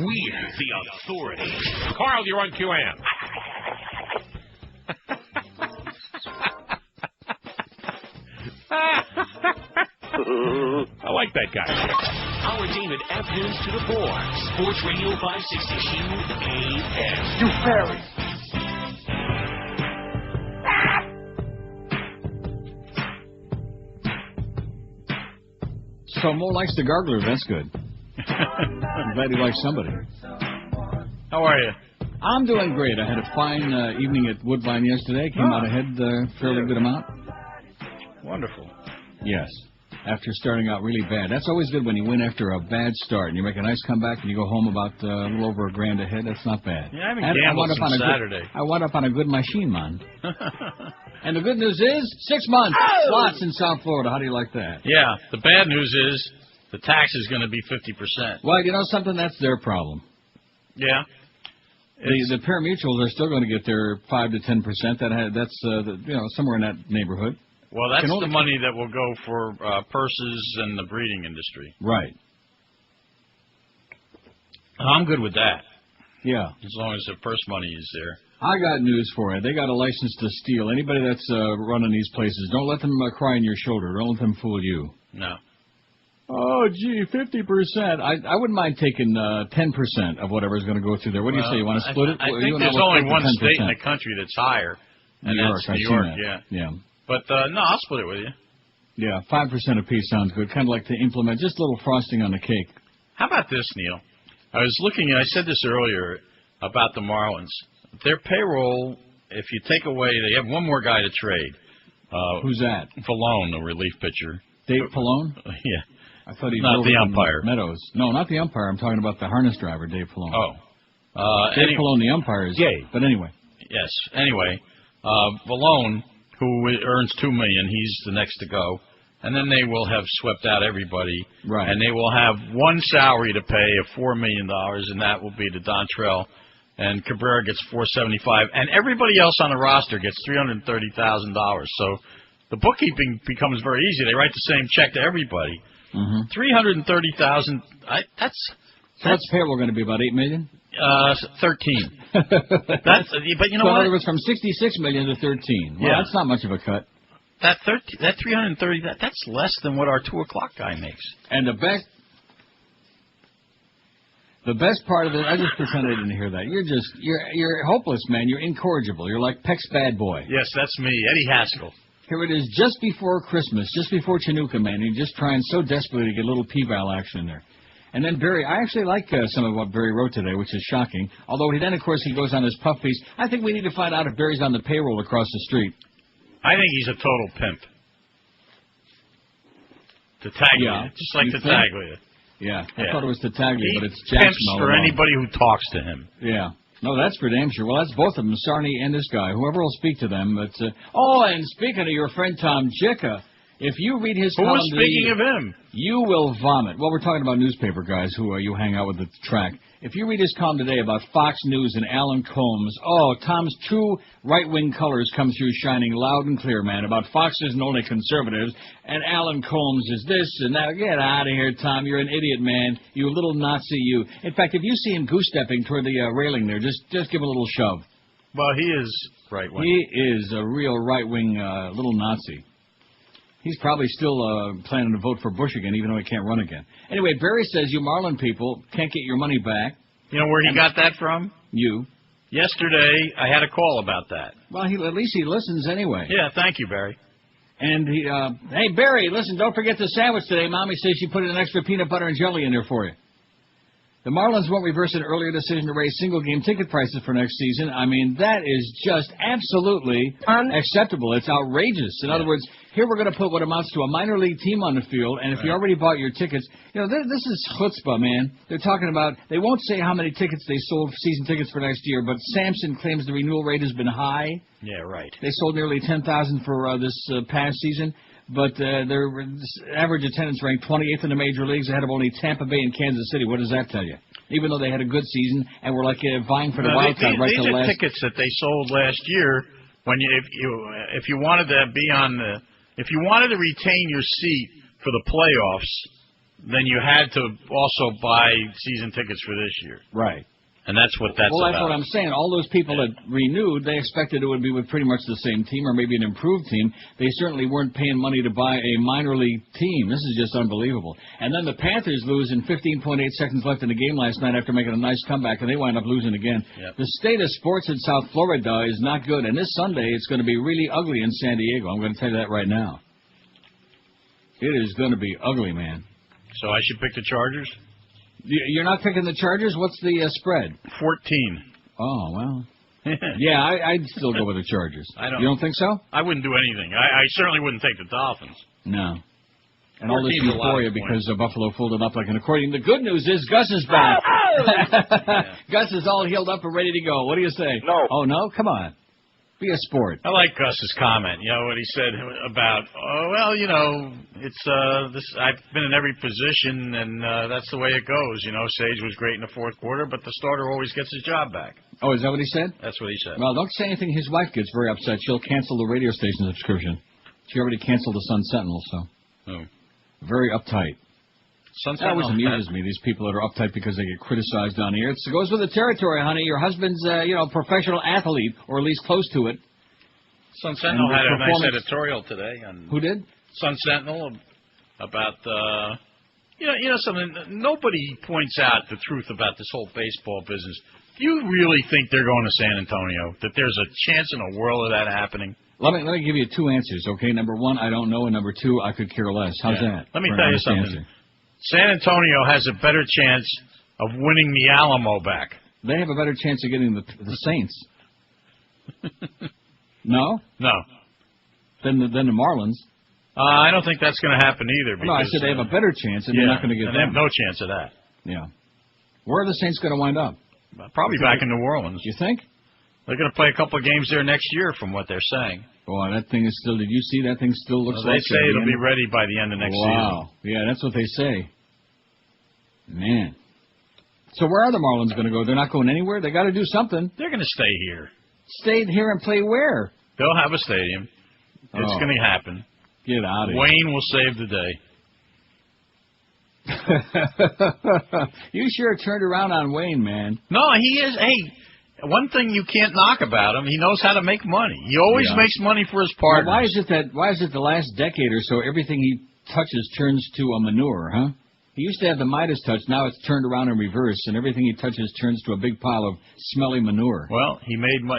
We're the authority. Carl, you're on QAM. I like that guy. Our team at afternoons to the 4. Sports Radio 560 QAM. You fairy. So Mo likes the garglers. That's good. I'm glad he likes somebody. How are you? I'm doing great. I had a fine evening at Woodbine yesterday. Came out ahead fairly good amount. Wonderful. Yes. After starting out really bad. That's always good when you win after a bad start and you make a nice comeback and you go home about a little over $1,000 ahead. That's not bad. Yeah, I haven't gambled since Saturday. I wound up on a good machine, man. And the good news is 6 months. Slots in South Florida. How do you like that? Yeah. The bad news is the tax is going to be 50%. Well, you know something? That's their problem. Yeah. The pari-mutuels are still going to get their 5 to 10%. That's somewhere in that neighborhood. Well, that's the money that will go for purses and the breeding industry. Right. I'm good with that. Yeah. As long as the purse money is there. I got news for you. They got a license to steal. Anybody that's running these places, don't let them cry on your shoulder. Don't let them fool you. No. Oh, gee, 50%. I wouldn't mind taking 10% of whatever's going to go through there. What do you say? You want to split it? I think there's only one state in the country that's higher, and that's New York. Yeah. But, no, I'll split it with you. Yeah, 5% apiece sounds good. Kind of like to implement just a little frosting on the cake. How about this, Neil? I was looking, and I said this earlier about the Marlins. Their payroll, if you take away, they have one more guy to trade. Who's that? Falone, the relief pitcher. Dave Falone? Yeah. I thought he not the umpire. Meadows. No, not the umpire. I'm talking about the harness driver, Dave Falone. Oh. Dave Falone, the umpire, is gay. But anyway. Yes. Anyway, Falone, who earns $2 million, he's the next to go. And then they will have swept out everybody. Right. And they will have one salary to pay of $4 million, and that will be to Dontrell. And Cabrera gets $475,000, and everybody else on the roster gets $330,000. So the bookkeeping becomes very easy. They write the same check to everybody. Mm-hmm. $330,000. What's payroll going to be? About $8 million? 13. But you know what? In other words, from $66 million to 13. Well, that's not much of a cut. That 330. That's less than what our 2:00 guy makes. And the best part of it, I just pretend I didn't hear that. You're hopeless, man. You're incorrigible. You're like Peck's bad boy. Yes, that's me, Eddie Haskell. Here it is, just before Christmas, just before Chinooka, man. You're just trying so desperately to get a little P-Val action in there. And then Barry, I actually like some of what Barry wrote today, which is shocking. Although then, of course, he goes on his puff piece. I think we need to find out if Barry's on the payroll across the street. I think he's a total pimp. Tattaglia, just like Tattaglia. Yeah, I thought it was Tattaglia, but it's Jackson. Pimps for anybody who talks to him. Yeah. No, that's for damn sure. Well, that's both of them, Sarney and this guy. Whoever will speak to them. But, and speaking of your friend Tom Jicka, if you read his column... Who was speaking of him? You will vomit. Well, we're talking about newspaper guys who you hang out with at the track. If you read his column today about Fox News and Alan Combs, Tom's true right-wing colors come through shining loud and clear, man, about Fox isn't only conservatives, and Alan Combs is this and that. Get out of here, Tom. You're an idiot, man. You little Nazi, you. In fact, if you see him goose-stepping toward the railing there, just give him a little shove. Well, he is right-wing. He is a real right-wing little Nazi. He's probably still planning to vote for Bush again, even though he can't run again. Anyway, Barry says you Marlin people can't get your money back. You know where he got that from? You. Yesterday, I had a call about that. Well, at least he listens anyway. Yeah, thank you, Barry. And he, hey, Barry, listen, don't forget the sandwich today. Mommy says she put an extra peanut butter and jelly in there for you. The Marlins won't reverse an earlier decision to raise single-game ticket prices for next season. I mean, that is just absolutely unacceptable. It's outrageous. In other words, here we're going to put what amounts to a minor league team on the field, and if you already bought your tickets, this is chutzpah, man. They're talking about, they won't say how many tickets they sold, season tickets for next year, but Sampson claims the renewal rate has been high. Yeah, right. They sold nearly 10,000 for this past season. But their average attendance ranked 28th in the major leagues, ahead of only Tampa Bay and Kansas City. What does that tell you? Even though they had a good season and were like vying for the wild card right to the last. These are tickets that they sold last year. If you wanted to be on if you wanted to retain your seat for the playoffs, then you had to also buy season tickets for this year. Right. And that's what that's well, about. That's what I'm saying. All those people that renewed, they expected it would be with pretty much the same team or maybe an improved team. They certainly weren't paying money to buy a minor league team. This is just unbelievable. And then the Panthers lose in 15.8 seconds left in the game last night after making a nice comeback, and they wind up losing again. Yep. The state of sports in South Florida is not good, and this Sunday it's going to be really ugly in San Diego. I'm going to tell you that right now. It is going to be ugly, man. So I should pick the Chargers? You're not picking the Chargers? What's the spread? 14. Oh, well. Yeah, I'd still go with the Chargers. You don't think so? I wouldn't do anything. I certainly wouldn't take the Dolphins. No. And all this euphoria because Buffalo folded up like an accordion. The good news is Gus is back. Gus is all healed up and ready to go. What do you say? No. Oh, no? Come on. Be a sport. I like Gus's comment. You know what he said about, it's I've been in every position, and that's the way it goes. You know, Sage was great in the fourth quarter, but the starter always gets his job back. Oh, is that what he said? That's what he said. Well, don't say anything. His wife gets very upset. She'll cancel the radio station subscription. She already canceled the Sun Sentinel, so. Oh. Very uptight. That always amuses me, these people that are uptight because they get criticized on the air. It goes with the territory, honey. Your husband's, professional athlete, or at least close to it. Sun Sentinel had a nice editorial today. Who did? Sun Sentinel about, something. Nobody points out the truth about this whole baseball business. Do you really think they're going to San Antonio? That there's a chance in the world of that happening? Let me give you two answers, okay? Number one, I don't know, and number two, I could care less. How's that? Let me tell you something. Answer. San Antonio has a better chance of winning the Alamo back. They have a better chance of getting the Saints. No? No. Than the Marlins. I don't think that's going to happen either. Because, no, I said they have a better chance, and they're not going to get and they have no chance of that. Yeah. Where are the Saints going to wind up? Probably back in New Orleans. You think? They're going to play a couple of games there next year, from what they're saying. Boy, that thing is still. Did you see that thing still looks like? They say it'll be ready by the end of next season. Wow. Yeah, that's what they say. Man. So where are the Marlins going to go? They're not going anywhere? They got to do something. They're going to stay here. Stay here and play where? They'll have a stadium. It's going to happen. Get out of here. Wayne will save the day. You sure turned around on Wayne, man. No, he is. Hey, one thing you can't knock about him, he knows how to make money. He always makes money for his partners. Well, why is it the last decade or so everything he touches turns to a manure, huh? He used to have the Midas touch. Now it's turned around in reverse, and everything he touches turns to a big pile of smelly manure. Well, he's made some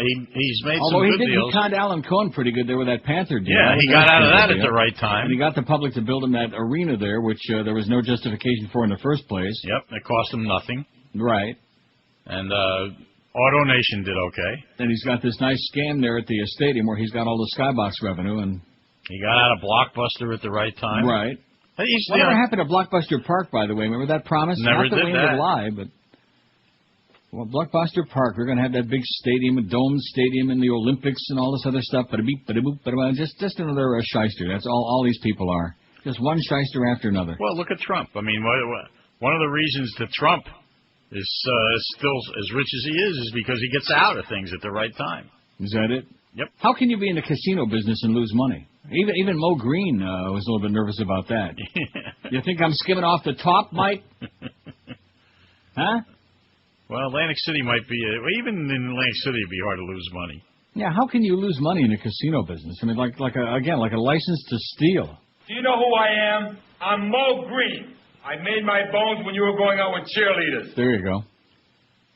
Although good deals. He conned Alan Cohen pretty good there with that Panther deal. Yeah, he got out of that at the right time. And he got the public to build him that arena there, which there was no justification for in the first place. Yep, it cost him nothing. Right. And Auto Nation did okay. And he's got this nice scam there at the stadium where he's got all the skybox revenue. And he got out of Blockbuster at the right time. Right. Whatever happened to Blockbuster Park, by the way? Remember that promise? Never Not that did we that. Would lie, but Blockbuster Park, we're going to have that big stadium, a domed stadium in the Olympics and all this other stuff. Just another shyster. That's all these people are. Just one shyster after another. Well, look at Trump. I mean, one of the reasons that Trump is still as rich as he is because he gets out of things at the right time. Is that it? Yep. How can you be in the casino business and lose money? Even Mo Green was a little bit nervous about that. You think I'm skimming off the top, Mike? Huh? Well, Atlantic City might be. Even in Atlantic City, it'd be hard to lose money. Yeah, how can you lose money in a casino business? I mean, like a license to steal. Do you know who I am? I'm Mo Green. I made my bones when you were going out with cheerleaders. There you go.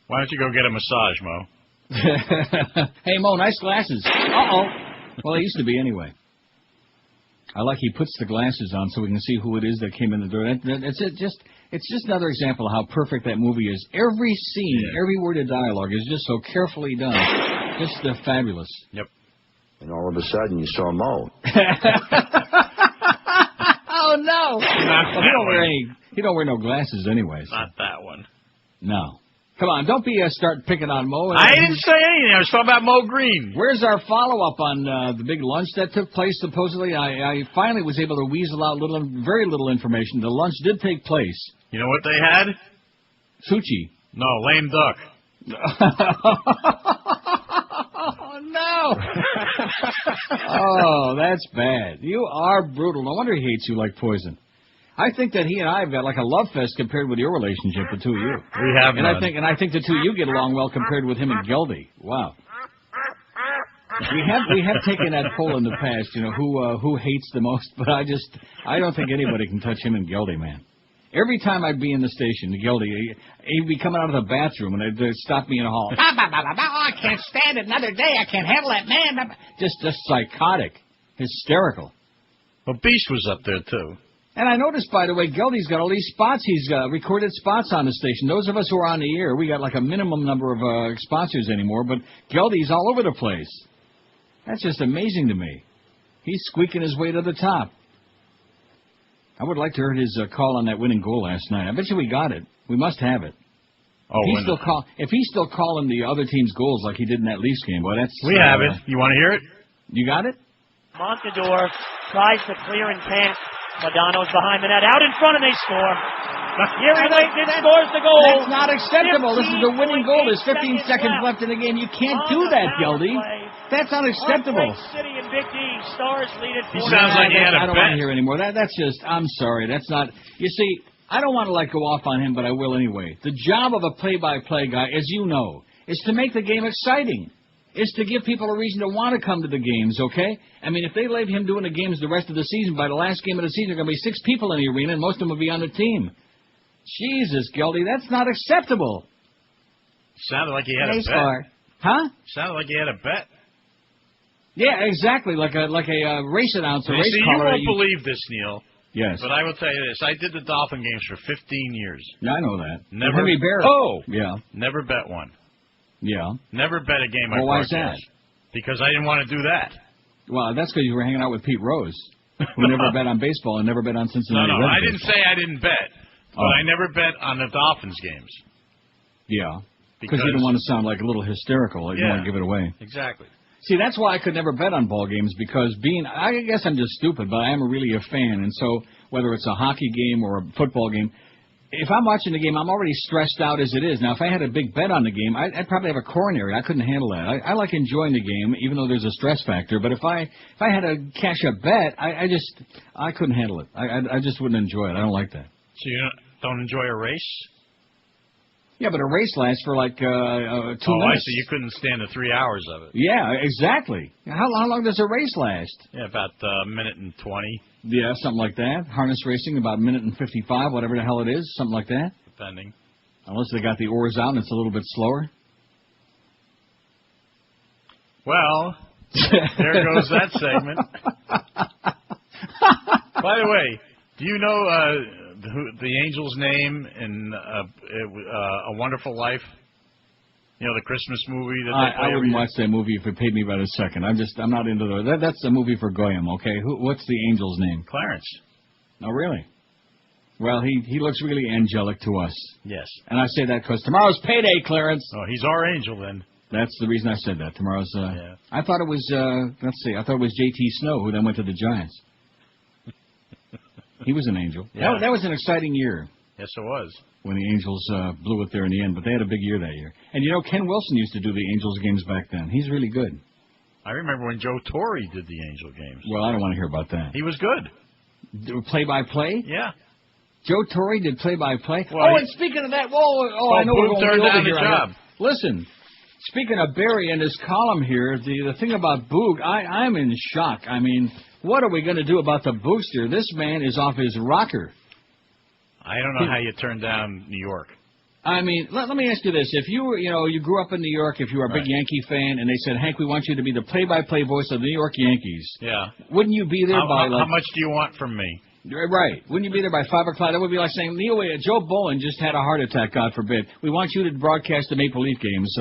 Why don't you go get a massage, Mo? Hey, Mo, nice glasses. Uh-oh. Well, they used to be anyway. I like he puts the glasses on so we can see who it is that came in the door. It's just another example of how perfect that movie is. Every scene, every word of dialogue is just so carefully done. Just fabulous. Yep. And all of a sudden, you saw Mo. Oh, no. He don't wear no glasses anyways. Not that one. No. Come on, don't start picking on Mo. I didn't say anything. I was talking about Mo Green. Where's our follow-up on the big lunch that took place, supposedly? I finally was able to weasel out very little information. The lunch did take place. You know what they had? Sushi. No, lame duck. Oh, no. Oh, that's bad. You are brutal. No wonder he hates you like poison. I think that he and I have got like a love fest compared with your relationship, the two of you. We have and none. I think the two of you get along well compared with him and Geldy. Wow. We have taken that poll in the past, who hates the most, but I don't think anybody can touch him and Geldy, man. Every time I'd be in the station, Geldy, he'd be coming out of the bathroom and they'd stop me in the hall. Oh, I can't stand it another day. I can't handle that man. Just psychotic, hysterical. Well, Beast was up there too. And I noticed, by the way, Geldy's got all these spots. He's recorded spots on the station. Those of us who are on the air, we got like a minimum number of sponsors anymore, but Geldy's all over the place. That's just amazing to me. He's squeaking his way to the top. I would like to hear his call on that winning goal last night. I bet you we got it. We must have it. Oh, if he's still calling the other team's goals like he did in that Leafs game, well, that's... We have it. You want to hear it? You got it? Montador tries to clear and can't. Madano's behind the net, out in front, and they score. Here he Langton scores the goal. That's not acceptable. This is the winning goal. There's 15 seconds left in the game. You can't do that, Geldy. That's unacceptable. City and Big D, Stars lead it. He sounds like he had a bet. I don't want to hear anymore. That's just, I'm sorry. That's not, you see, I don't want to go off on him, but I will anyway. The job of a play-by-play guy, as you know, is to make the game exciting. Is to give people a reason to want to come to the games, okay? I mean, if they leave him doing the games the rest of the season, by the last game of the season, there are going to be 6 people in the arena, and most of them will be on the team. Jesus, Geldy, that's not acceptable. Sounded like he had a bet. Huh? Sounded like he had a bet. Yeah, exactly, like a race announcer, race you caller. won't believe this, Neil. Yes. But I will tell you this. I did the Dolphin games for 15 years. Yeah, I know that. Never. Henry Barrett. Oh! Yeah. Never bet one. Yeah. Never bet a game I why is that? Because I didn't want to do that. Well, that's because you were hanging out with Pete Rose, who never bet on baseball and never bet on Cincinnati. No, Reds I didn't baseball. say I didn't bet. But I never bet on the Dolphins games. Yeah. Because you don't want to sound like a little hysterical. You don't want to give it away. Exactly. See, that's why I could never bet on ball games, because I guess I'm just stupid, but I am really a fan. And so whether it's a hockey game or a football game, if I'm watching the game, I'm already stressed out as it is. Now, if I had a big bet on the game, I'd probably have a coronary. I couldn't handle that. I like enjoying the game, even though there's a stress factor. But if I had to cash a bet, I couldn't handle it. I just wouldn't enjoy it. I don't like that. So you don't enjoy a race? Yeah, but a race lasts for like 2 minutes. Oh, I see. You couldn't stand the 3 hours of it. Yeah, exactly. How long does a race last? Yeah, about a minute and 20. Yeah, something like that. Harness racing, about a minute and 55, whatever the hell it is, something like that. Depending. Unless they got the oars out and it's a little bit slower. Well, there goes that segment. By the way, do you know the angel's name in A Wonderful Life? You know, the Christmas movie that they play. I wouldn't watch that movie if it paid me by the second. I'm not into those. That's a movie for Goyim, okay? What's the angel's name? Clarence. Oh, really? Well, he looks really angelic to us. Yes. And I say that because tomorrow's payday, Clarence. Oh, he's our angel then. That's the reason I said that. Tomorrow's. I thought it was. Let's see. I thought it was J.T. Snow who then went to the Giants. He was an angel. Yeah. That was an exciting year. Yes, it was. When the Angels blew it there in the end. But they had a big year that year. And, you know, Ken Wilson used to do the Angels games back then. He's really good. I remember when Joe Torre did the Angel games. Well, I don't want to hear about that. He was good. Play-by-play? Yeah. Joe Torre did play-by-play? Well, and speaking of that, I know we're going turned over down here. the job. Listen, speaking of Barry and his column here, the thing about Boog, I'm in shock. I mean, what are we going to do about the Boogster? This man is off his rocker. I don't know how you turn down New York. I mean, let me ask you this. If you were, you grew up in New York, if you were a big Yankee fan, and they said, Hank, we want you to be the play-by-play voice of the New York Yankees. Yeah. Wouldn't you be there by, how much do you want from me? Right. Wouldn't you be there by 5 o'clock? That would be like saying, Neil, Joe Bowen just had a heart attack, God forbid. We want you to broadcast the Maple Leaf games.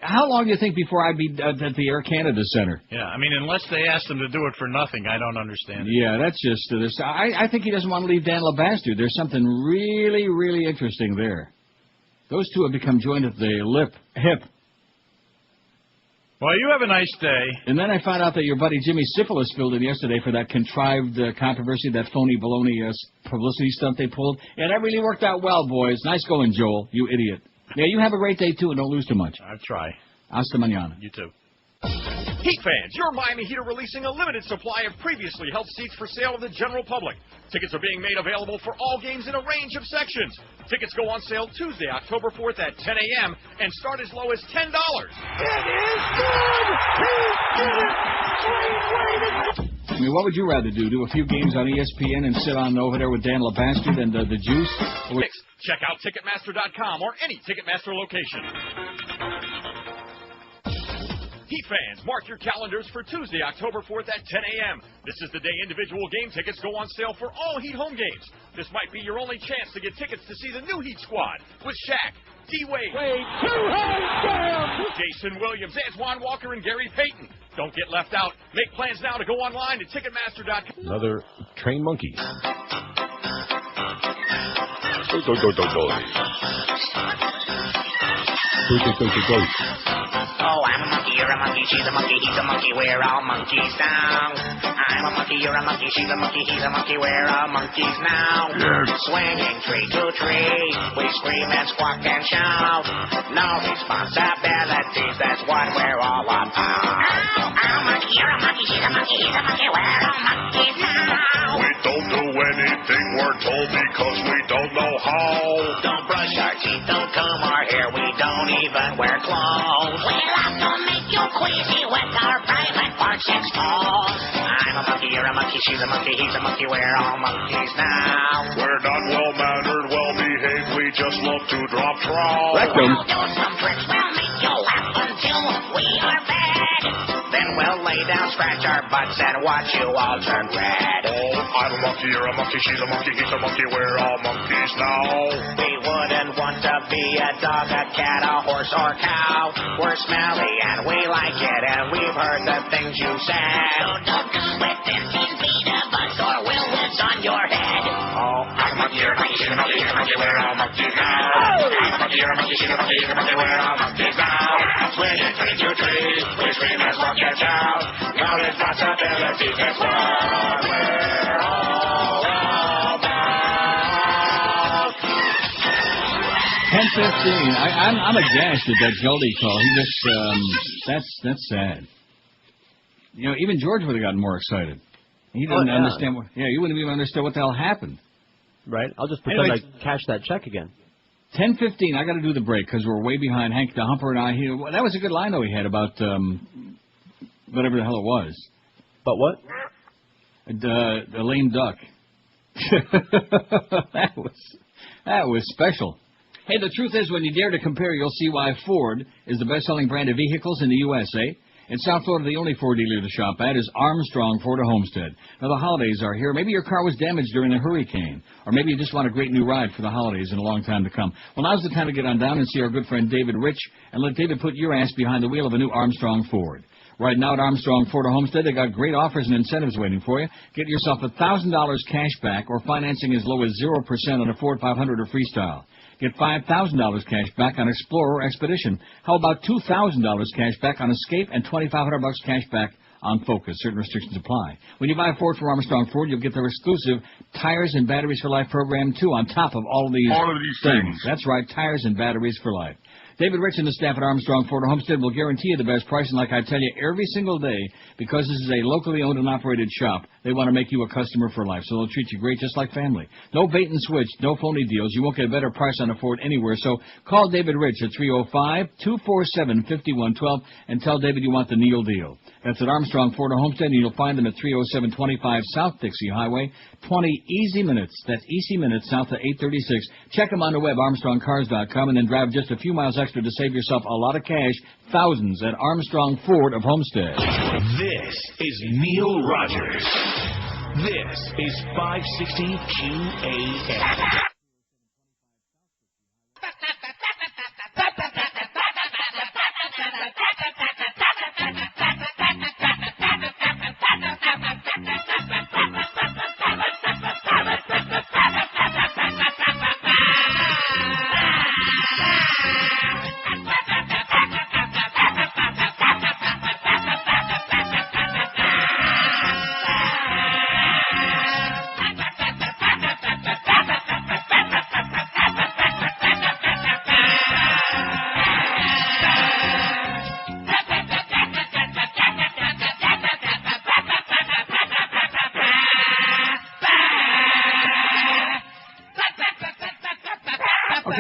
How long do you think before I'd be at the Air Canada Center? Yeah, I mean, unless they ask them to do it for nothing, I don't understand it. Yeah, that's just this. I think he doesn't want to leave Dan LeBastard. There's something really, really interesting there. Those two have become joined at the hip. Well, you have a nice day. And then I found out that your buddy Jimmy Syphilis filled in yesterday for that contrived controversy, that phony baloney publicity stunt they pulled. Yeah, that really worked out well, boys. Nice going, Joel, you idiot. Yeah, you have a great day, too, and don't lose too much. I'll try. Hasta mañana. You too. Heat fans, your Miami Heat are releasing a limited supply of previously held seats for sale to the general public. Tickets are being made available for all games in a range of sections. Tickets go on sale Tuesday, October 4th at 10 a.m. and start as low as $10. It is good! He did it! I mean, what would you rather do? Do a few games on ESPN and sit on over there with Dan LeBastard and the Juice? Check out Ticketmaster.com or any Ticketmaster location. Heat fans, mark your calendars for Tuesday, October 4th at 10 a.m. This is the day individual game tickets go on sale for all Heat home games. This might be your only chance to get tickets to see the new Heat squad with Shaq, D-Wade, Jason Williams, Antoine Walker, and Gary Payton. Don't get left out. Make plans now to go online to Ticketmaster.com. Another trained monkey. Oh, I'm a monkey, you're a monkey, she's a monkey, he's a monkey, we're all monkeys now. I'm a monkey, you're a monkey, she's a monkey, he's a monkey, we're all monkeys now. Swinging tree to tree, we scream and squawk and shout. No responsibilities, that's what we're all about. I'm a monkey, you're a monkey, she's a monkey, he's a monkey, we're all monkeys now. We don't do anything we're told because we don't know how. Don't brush our teeth, don't comb our hair, we don't even wear clothes. We love to make you queasy with our private parts exposed. I'm a monkey, you're a monkey, she's a monkey, he's a monkey, we're all monkeys now. We're not well-mannered, well-behaved, we just love to drop trowel. We'll do some tricks, we'll make you laugh until we are fed. Then we'll lay down, scratch our butts, and watch you all turn red. Oh, I'm a monkey, you're a monkey, she's a monkey, he's a monkey, we're all monkeys now. We wouldn't want to be a dog, a cat, a horse, or cow. We're smelly and we like it, and we've heard the things you said. So don't come with 15 feet of us, or we'll whiz on your head. Oh, I'm a monkey, you're a monkey, she's a monkey, he's a monkey, we're all monkeys now. I'm a monkey, you're a monkey, she's a monkey, he's a monkey, we're all monkeys now. Swinging tree to tree, we scream and squawk and shout. No responsibilities, that's what we're all about. 10:15. I'm aghast at that Goldie call. He just that's sad. You know, even George would have gotten more excited. He didn't understand what. Yeah, you wouldn't even understand what the hell happened. Right. I'll just pretend I cashed that check again. 10:15. I got to do the break because we're way behind. Hank the Humper and I. That was a good line though he had about whatever the hell it was. But what? The lame duck. that was special. Hey, the truth is, when you dare to compare, you'll see why Ford is the best-selling brand of vehicles in the USA. In South Florida, the only Ford dealer to shop at is Armstrong Ford of Homestead. Now, the holidays are here. Maybe your car was damaged during a hurricane, or maybe you just want a great new ride for the holidays in a long time to come. Well, now's the time to get on down and see our good friend David Rich, and let David put your ass behind the wheel of a new Armstrong Ford. Right now at Armstrong Ford of Homestead, they got great offers and incentives waiting for you. Get yourself $1,000 cash back or financing as low as 0% on a Ford 500 or Freestyle. Get $5,000 cash back on Explorer or Expedition. How about $2,000 cash back on Escape and $2,500 cash back on Focus? Certain restrictions apply. When you buy a Ford from Armstrong Ford, you'll get their exclusive Tires and Batteries for Life program, too, on top of all of these things. That's right, Tires and Batteries for Life. David Rich and the staff at Armstrong Ford of Homestead will guarantee you the best price, and like I tell you every single day, because this is a locally owned and operated shop, they want to make you a customer for life, so they'll treat you great just like family. No bait and switch, no phony deals. You won't get a better price on a Ford anywhere, so call David Rich at 305-247-5112 and tell David you want the Neil deal. That's at Armstrong Ford of Homestead, and you'll find them at 30725 South Dixie Highway, 20 easy minutes. That's easy minutes south of 836. Check them on the web, ArmstrongCars.com, and then drive just a few miles extra to save yourself a lot of cash, thousands at Armstrong Ford of Homestead. This is Neil Rogers. This is 560 QAM.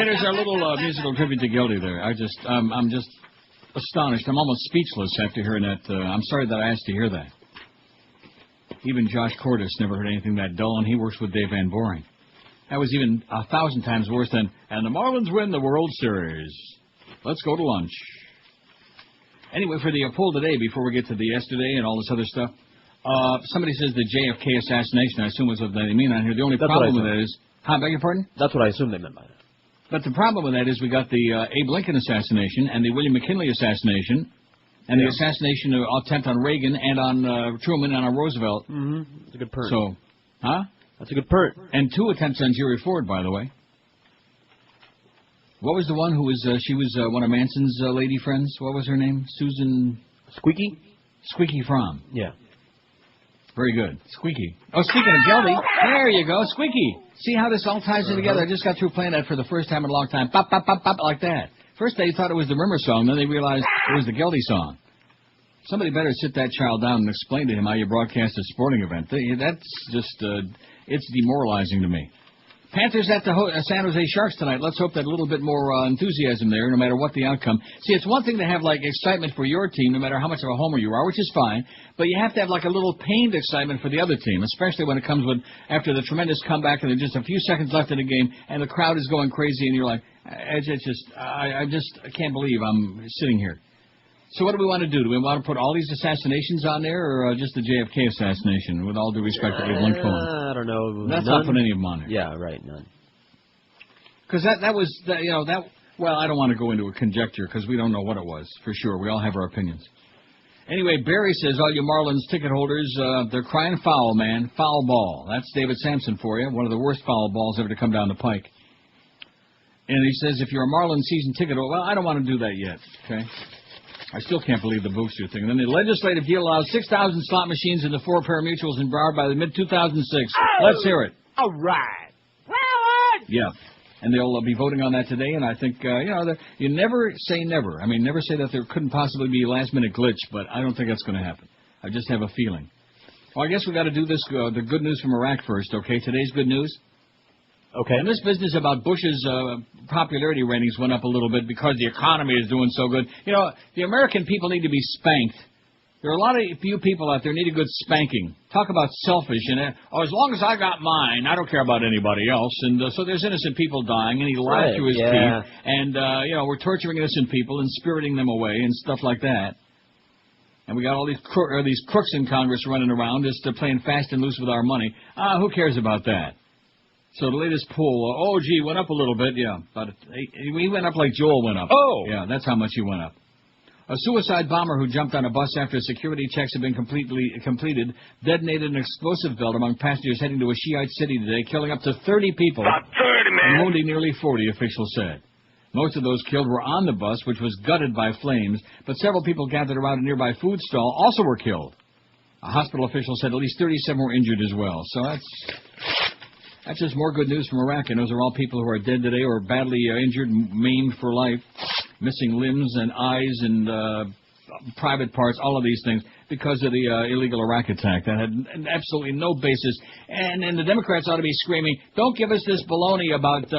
Okay, there's our little musical tribute to Gildy there. I'm just astonished. I'm almost speechless after hearing that. I'm sorry that I asked to hear that. Even Josh Cordes never heard anything that dull, and he works with Dave Van Boring. That was even 1,000 times worse than, and the Marlins win the World Series. Let's go to lunch. Anyway, for the poll today, before we get to the yesterday and all this other stuff, somebody says the JFK assassination, I assume is what they mean on here. The only problem with that is, I beg your pardon? That's what I assume they meant by that. But the problem with that is we got the Abe Lincoln assassination and the William McKinley assassination and the assassination attempt on Reagan and on Truman and on Roosevelt. Mm-hmm. That's a good perk. So, huh? That's a good perk. And 2 attempts on Jerry Ford, by the way. What was the one who was, she was one of Manson's lady friends? What was her name? Susan... Squeaky? Squeaky Fromm. Yeah. Very good. Squeaky. Oh, speaking of Gildy, there you go, Squeaky. See how this all ties in together? I just got through playing that for the first time in a long time. Pop, pop, pop, pop, like that. First they thought it was the Rimmer song, then they realized it was the Gildy song. Somebody better sit that child down and explain to him how you broadcast a sporting event. That's just, it's demoralizing to me. Panthers at the San Jose Sharks tonight. Let's hope that a little bit more enthusiasm there, no matter what the outcome. See, it's one thing to have, like, excitement for your team, no matter how much of a homer you are, which is fine, but you have to have, like, a little pained excitement for the other team, especially when it comes after the tremendous comeback and there's just a few seconds left in the game and the crowd is going crazy and you're like, I can't believe I'm sitting here. So what do we want to do? Do we want to put all these assassinations on there, or just the JFK assassination, with all due respect to Abe Lincoln? I don't know. That's not putting any of them on there. Yeah, right, none. Because well, I don't want to go into a conjecture, because we don't know what it was, for sure. We all have our opinions. Anyway, Barry says, all you Marlins ticket holders, they're crying foul, man. Foul ball. That's David Sampson for you, one of the worst foul balls ever to come down the pike. And he says, if you're a Marlins season ticket holder, well, I don't want to do that yet, okay? I still can't believe the booster thing. And then the legislative deal allows 6,000 slot machines in the 4 pari-mutuels in Broward by the mid-2006. Oh, let's hear it. All right. Broward! Yeah. And they'll be voting on that today, and I think, you never say never. I mean, never say that there couldn't possibly be a last-minute glitch, but I don't think that's going to happen. I just have a feeling. Well, I guess we've got to do this, the good news from Iraq first, okay? Today's good news. Okay. And this business about Bush's popularity ratings went up a little bit because the economy is doing so good. You know, the American people need to be spanked. There are a lot of you people out there need a good spanking. Talk about selfish. And as long as I got mine, I don't care about anybody else. And so there's innocent people dying, and he lied through his teeth. And, we're torturing innocent people and spiriting them away and stuff like that. And we got all these crooks in Congress running around just playing fast and loose with our money. Who cares about that? So the latest poll, went up a little bit, yeah. He went up like Joel went up. Oh! Yeah, that's how much he went up. A suicide bomber who jumped on a bus after security checks had been completed detonated an explosive belt among passengers heading to a Shiite city today, killing up to 30 people. About 30, man. And wounding nearly 40, officials said. Most of those killed were on the bus, which was gutted by flames, but several people gathered around a nearby food stall also were killed. A hospital official said at least 37 were injured as well. So that's just more good news from Iraq, and those are all people who are dead today or badly injured, maimed for life, missing limbs and eyes and private parts, all of these things, because of the illegal Iraq attack. That had absolutely no basis. And the Democrats ought to be screaming, don't give us this baloney about,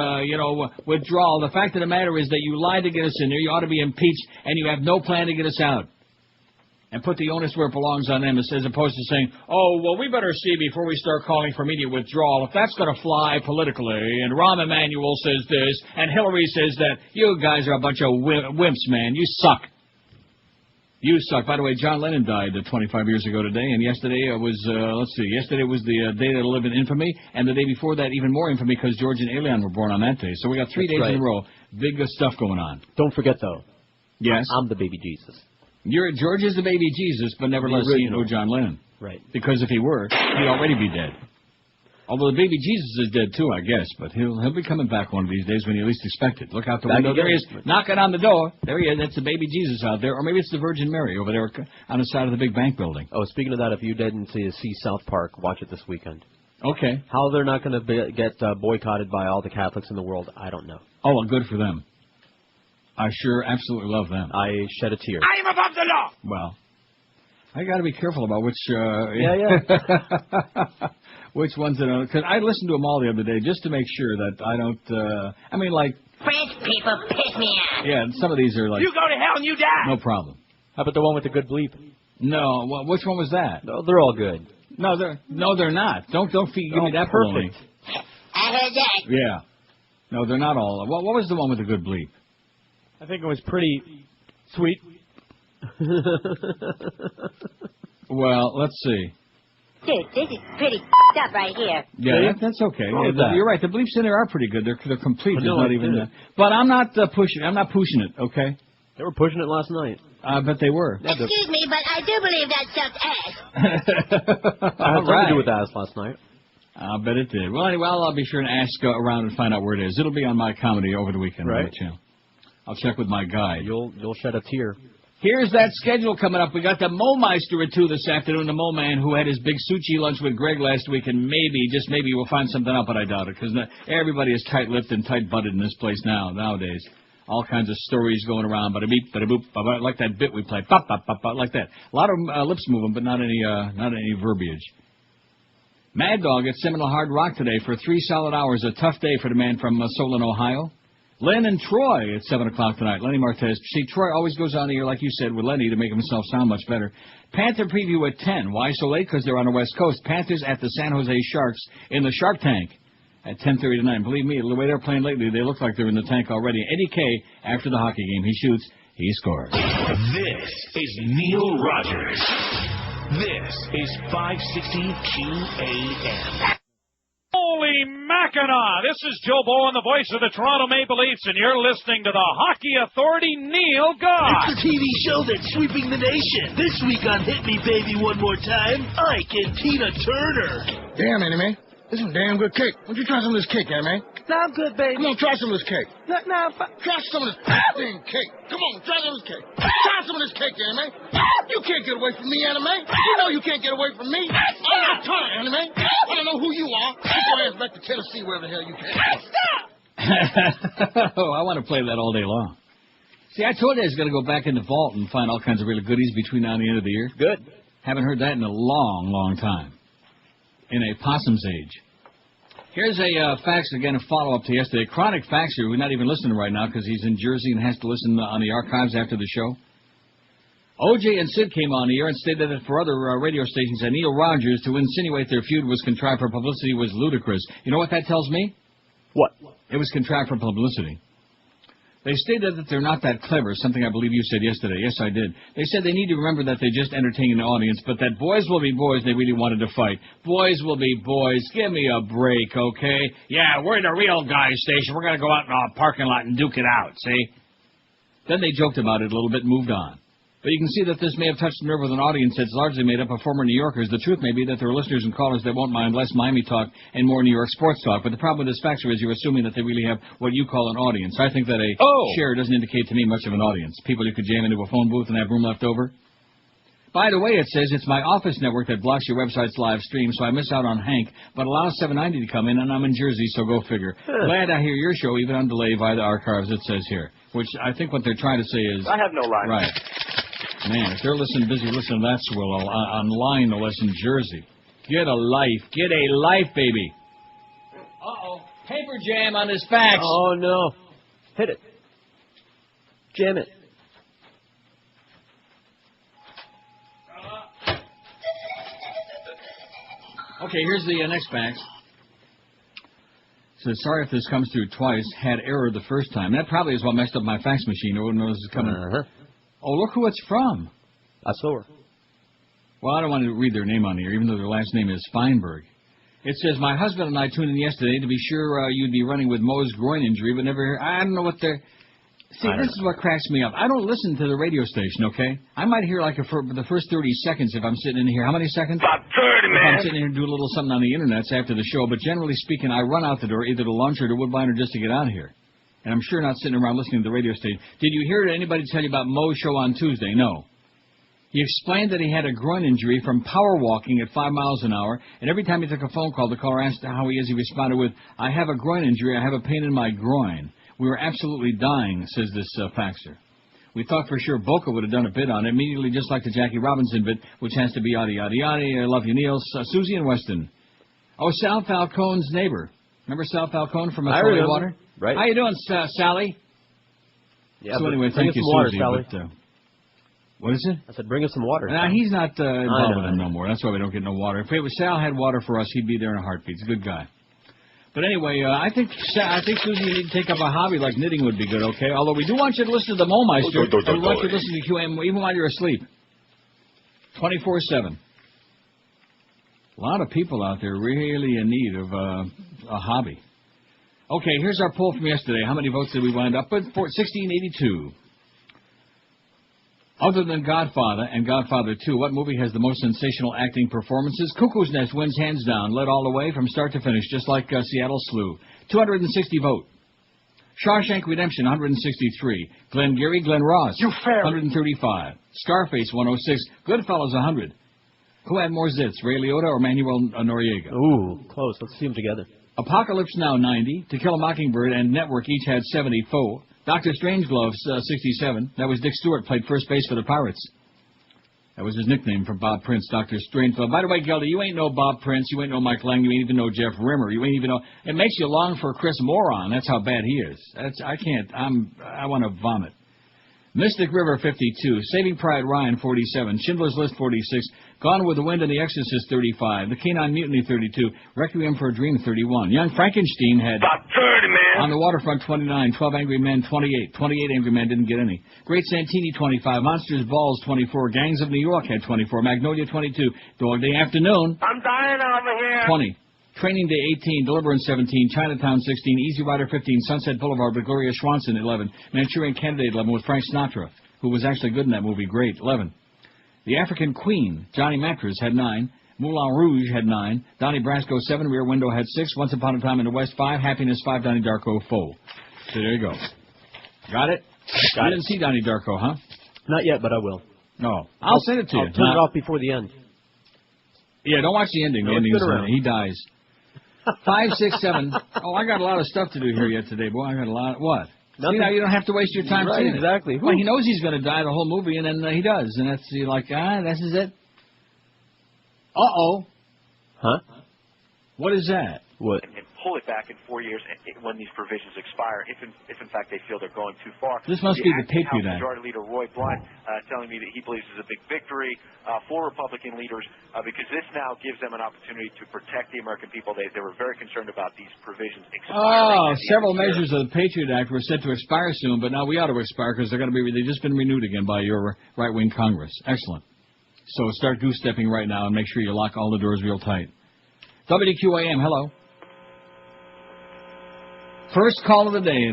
withdrawal. The fact of the matter is that you lied to get us in there. You ought to be impeached, and you have no plan to get us out. And put the onus where it belongs on them, as opposed to saying, we better see before we start calling for immediate withdrawal. If that's going to fly politically, and Rahm Emanuel says this, and Hillary says that, you guys are a bunch of wimps, man. You suck. You suck. By the way, John Lennon died 25 years ago today, and yesterday was, yesterday was the day that'll live in infamy, and the day before that even more infamy because George and Elian were born on that day. So we got 3 days in a row. Big stuff going on. Don't forget, though. Yes? I'm the baby Jesus. George is the baby Jesus, but nevertheless he ain't no John Lennon. Right. Because if he were, he'd already be dead. Although the baby Jesus is dead too, I guess, but he'll be coming back one of these days when you least expect it. Look out the window. There he is, knocking on the door. There he is. That's the baby Jesus out there. Or maybe it's the Virgin Mary over there on the side of the big bank building. Oh, speaking of that, if you didn't see South Park, watch it this weekend. Okay. How they're not going to get boycotted by all the Catholics in the world, I don't know. Oh, well, good for them. I sure absolutely love them. I shed a tear. I am above the law. Well, I got to be careful about which. Which ones that? Because I listened to them all the other day just to make sure that I don't. French people piss me off. Yeah, some of these are like... You go to hell and you die. No problem. How about the one with the good bleep? No, which one was that? No, they're all good. No, they're not. Don't give me that perfect. I heard that. Yeah. No, they're not all. What was the one with the good bleep? I think it was pretty sweet. Well, let's see. Dude, this is pretty up right here. Yeah, that's okay. You're right. The bleeps in there are pretty good. They're complete. There's not even. But I'm not pushing. I'm not pushing it. Okay. They were pushing it last night. I bet they were. Excuse me, but I do believe that sucked ass. I had something to do with ass last night. I bet it did. Well, anyway, I'll be sure and ask around and find out where it is. It'll be on my comedy over the weekend. Right. On the channel. I'll check with my guide. You'll shed a tear. Here's that schedule coming up. We got the Mo Meister at 2 this afternoon, the Mo Man who had his big sushi lunch with Greg last week, and maybe, just maybe, we'll find something up, but I doubt it, because everybody is tight-lipped and tight-butted in this place nowadays. All kinds of stories going around, bada-beep, bada-boop, like that bit we play, pop, pop, pop, pop, like that. A lot of lips moving, but not any verbiage. Mad Dog at Seminole Hard Rock today for 3 solid hours, a tough day for the man from Solon, Ohio. Len and Troy at 7 o'clock tonight. Lenny Martez. See, Troy always goes on the air, like you said, with Lenny to make himself sound much better. Panther preview at 10. Why so late? Because they're on the West Coast. Panthers at the San Jose Sharks in the Shark Tank at 10:30 tonight. Believe me, the way they're playing lately, they look like they're in the tank already. Eddie K, after the hockey game, he shoots, he scores. This is Neil Rogers. This is 560 QAM. Holy Mackinac! This is Joe Bowen, the voice of the Toronto Maple Leafs, and you're listening to the Hockey Authority, Neil Goss. It's the TV show that's sweeping the nation. This week on Hit Me Baby One More Time, Ike and Tina Turner. Damn, Anime. This is damn good cake. Why don't you try some of this cake, Anime? No, I'm good, baby. Come on, try some of this cake. No, try some of this dang cake. Come on, try some of this cake. Try some of this cake, Anime. You can't get away from me, Anime. You know you can't get away from me. I'm not trying, Anime. I don't know who you are. Take your ass back to Tennessee, wherever the hell you can. Stop! Oh, I want to play that all day long. See, I told you I was going to go back in the vault and find all kinds of really goodies between now and the end of the year. Good. Haven't heard that in a long, long time. In a possum's age. Here's a fax, again, a follow-up to yesterday. Chronic faxer, who's not even listening right now because he's in Jersey and has to listen on the archives after the show. O.J. and Sid came on the air and stated that for other radio stations that Neil Rogers to insinuate their feud was contrived for publicity was ludicrous. You know what that tells me? What? It was contrived for publicity. They stated that they're not that clever, something I believe you said yesterday. Yes, I did. They said they need to remember that they're just entertaining the audience, but that boys will be boys, they really wanted to fight. Boys will be boys. Give me a break, okay? Yeah, we're the real guys station. We're going to go out in our parking lot and duke it out, see? Then they joked about it a little bit and moved on. But you can see that this may have touched the nerve with an audience that's largely made up of former New Yorkers. The truth may be that there are listeners and callers that won't mind less Miami talk and more New York sports talk. But the problem with this factor is you're assuming that they really have what you call an audience. I think that a share doesn't indicate to me much of an audience. People you could jam into a phone booth and have room left over. By the way, it says it's my office network that blocks your website's live stream, so I miss out on Hank, but allows 790 to come in, and I'm in Jersey, so go figure. Glad I hear your show, even on delay via the archives, it says here. Which I think what they're trying to say is... I have no line. Right. Man, if they're busy listening to that swill online, no less in Jersey. Get a life. Get a life, baby. Uh-oh. Paper jam on this fax. Oh, no. Hit it. Jam it. Okay, here's the next fax. Says, sorry if this comes through twice. Had error the first time. That probably is what messed up my fax machine. No one knows it's coming. Oh, look who it's from. I saw her. Well, I don't want to read their name on here, even though their last name is Feinberg. It says, my husband and I tuned in yesterday to be sure you'd be running with Mo's groin injury, but never... I don't know what they're... See, this is what cracks me up. I don't listen to the radio station, okay? I might hear like the first 30 seconds if I'm sitting in here. How many seconds? About 30, man. If I'm sitting here and do a little something on the internet after the show, but generally speaking, I run out the door either to lunch or to Woodbine or just to get out of here. And I'm sure not sitting around listening to the radio station. Did you hear anybody tell you about Mo's show on Tuesday? No. He explained that he had a groin injury from power walking at 5 miles an hour, and every time he took a phone call, the caller asked how he is. He responded with, I have a groin injury. I have a pain in my groin. We were absolutely dying, says this faxer. We thought for sure Boca would have done a bit on it, immediately just like the Jackie Robinson bit, which has to be yada, yada, yada. I love you, Neil. Susie and Weston. Oh, Sal Falcone's neighbor. Remember Sal Falcone from I Authority remember. Water? Right. How you doing, Sally? Yeah, So anyway, bring thank us you, some water, Susie. Sally. But, what is it? I said, bring us some water. Nah, he's not involved with them no more. That's why we don't get no water. If Sal had water for us, he'd be there in a heartbeat. He's a good guy. But anyway, I think Susie, you need to take up a hobby like knitting would be good, okay? Although we do want you to listen to the Momeister, and we want you to listen to QM even while you're asleep. 24/7. A lot of people out there really in need of a hobby. Okay, here's our poll from yesterday. How many votes did we wind up with? 1682. Other than Godfather and Godfather 2, what movie has the most sensational acting performances? Cuckoo's Nest wins hands down, led all the way from start to finish, just like Seattle Slew. 260 vote. Shawshank Redemption, 163. Glengarry Glen Ross, 135. Scarface, 106. Goodfellas, 100. Who had more zits, Ray Liotta or Manuel Noriega? Ooh, close. Let's see them together. Apocalypse Now, 90. To Kill a Mockingbird and Network each had 74. Dr. Strangelove, 67. That was Dick Stewart, played first base for the Pirates. That was his nickname for Bob Prince, Dr. Strangelove. By the way, Geldy, you ain't no Bob Prince, you ain't no Mike Lang, you ain't even no Jeff Rimmer, you ain't even know. It makes you long for Chris Moron. That's how bad he is. I want to vomit. Mystic River, 52. Saving Private Ryan, 47. Schindler's List, 46. Gone with the Wind and the Exorcist, 35. The Canine Mutiny, 32. Requiem for a Dream, 31. Young Frankenstein had... About 30, man. On the Waterfront, 29. 12 Angry Men, 28. 28 Angry Men didn't get any. Great Santini, 25. Monsters Balls, 24. Gangs of New York had 24. Magnolia, 22. Dog Day Afternoon, I'm dying over here. 20. Training Day, 18. Deliverance, 17. Chinatown, 16. Easy Rider, 15. Sunset Boulevard with Gloria Swanson, 11. Manchurian Candidate, 11, with Frank Sinatra, who was actually good in that movie. Great, 11. The African Queen, Johnny Mattress, had 9. Moulin Rouge had 9. Donnie Brasco, 7. Rear Window had 6. Once Upon a Time in the West, 5. Happiness, 5. Donnie Darko, 4. So there you go. Got it? You didn't see Donnie Darko, huh? Not yet, but I will. No. I'll send it to you. I'll turn it off before the end. Yeah, don't watch the ending. No, The ending is around. he dies. 5, 6, 7. Oh, I got a lot of stuff to do here yet today, boy. I got a lot. What? Nothing. See, now you don't have to waste your time Right, seeing exactly. it. Well, he knows he's going to die the whole movie, and then he does. And that's you're like, this is it. Uh-oh. Huh? What is that? What? And pull it back in 4 years when these provisions expire, if in fact they feel they're going too far. This must be the Patriot Act. Majority Leader Roy Blunt telling me that he believes this is a big victory for Republican leaders because this now gives them an opportunity to protect the American people. They were very concerned about these provisions expiring. Several measures of the Patriot Act were set to expire soon, but now we ought to expire because they've just been renewed again by your right-wing Congress. Excellent. So start goose-stepping right now and make sure you lock all the doors real tight. WQAM, hello. First call of the day.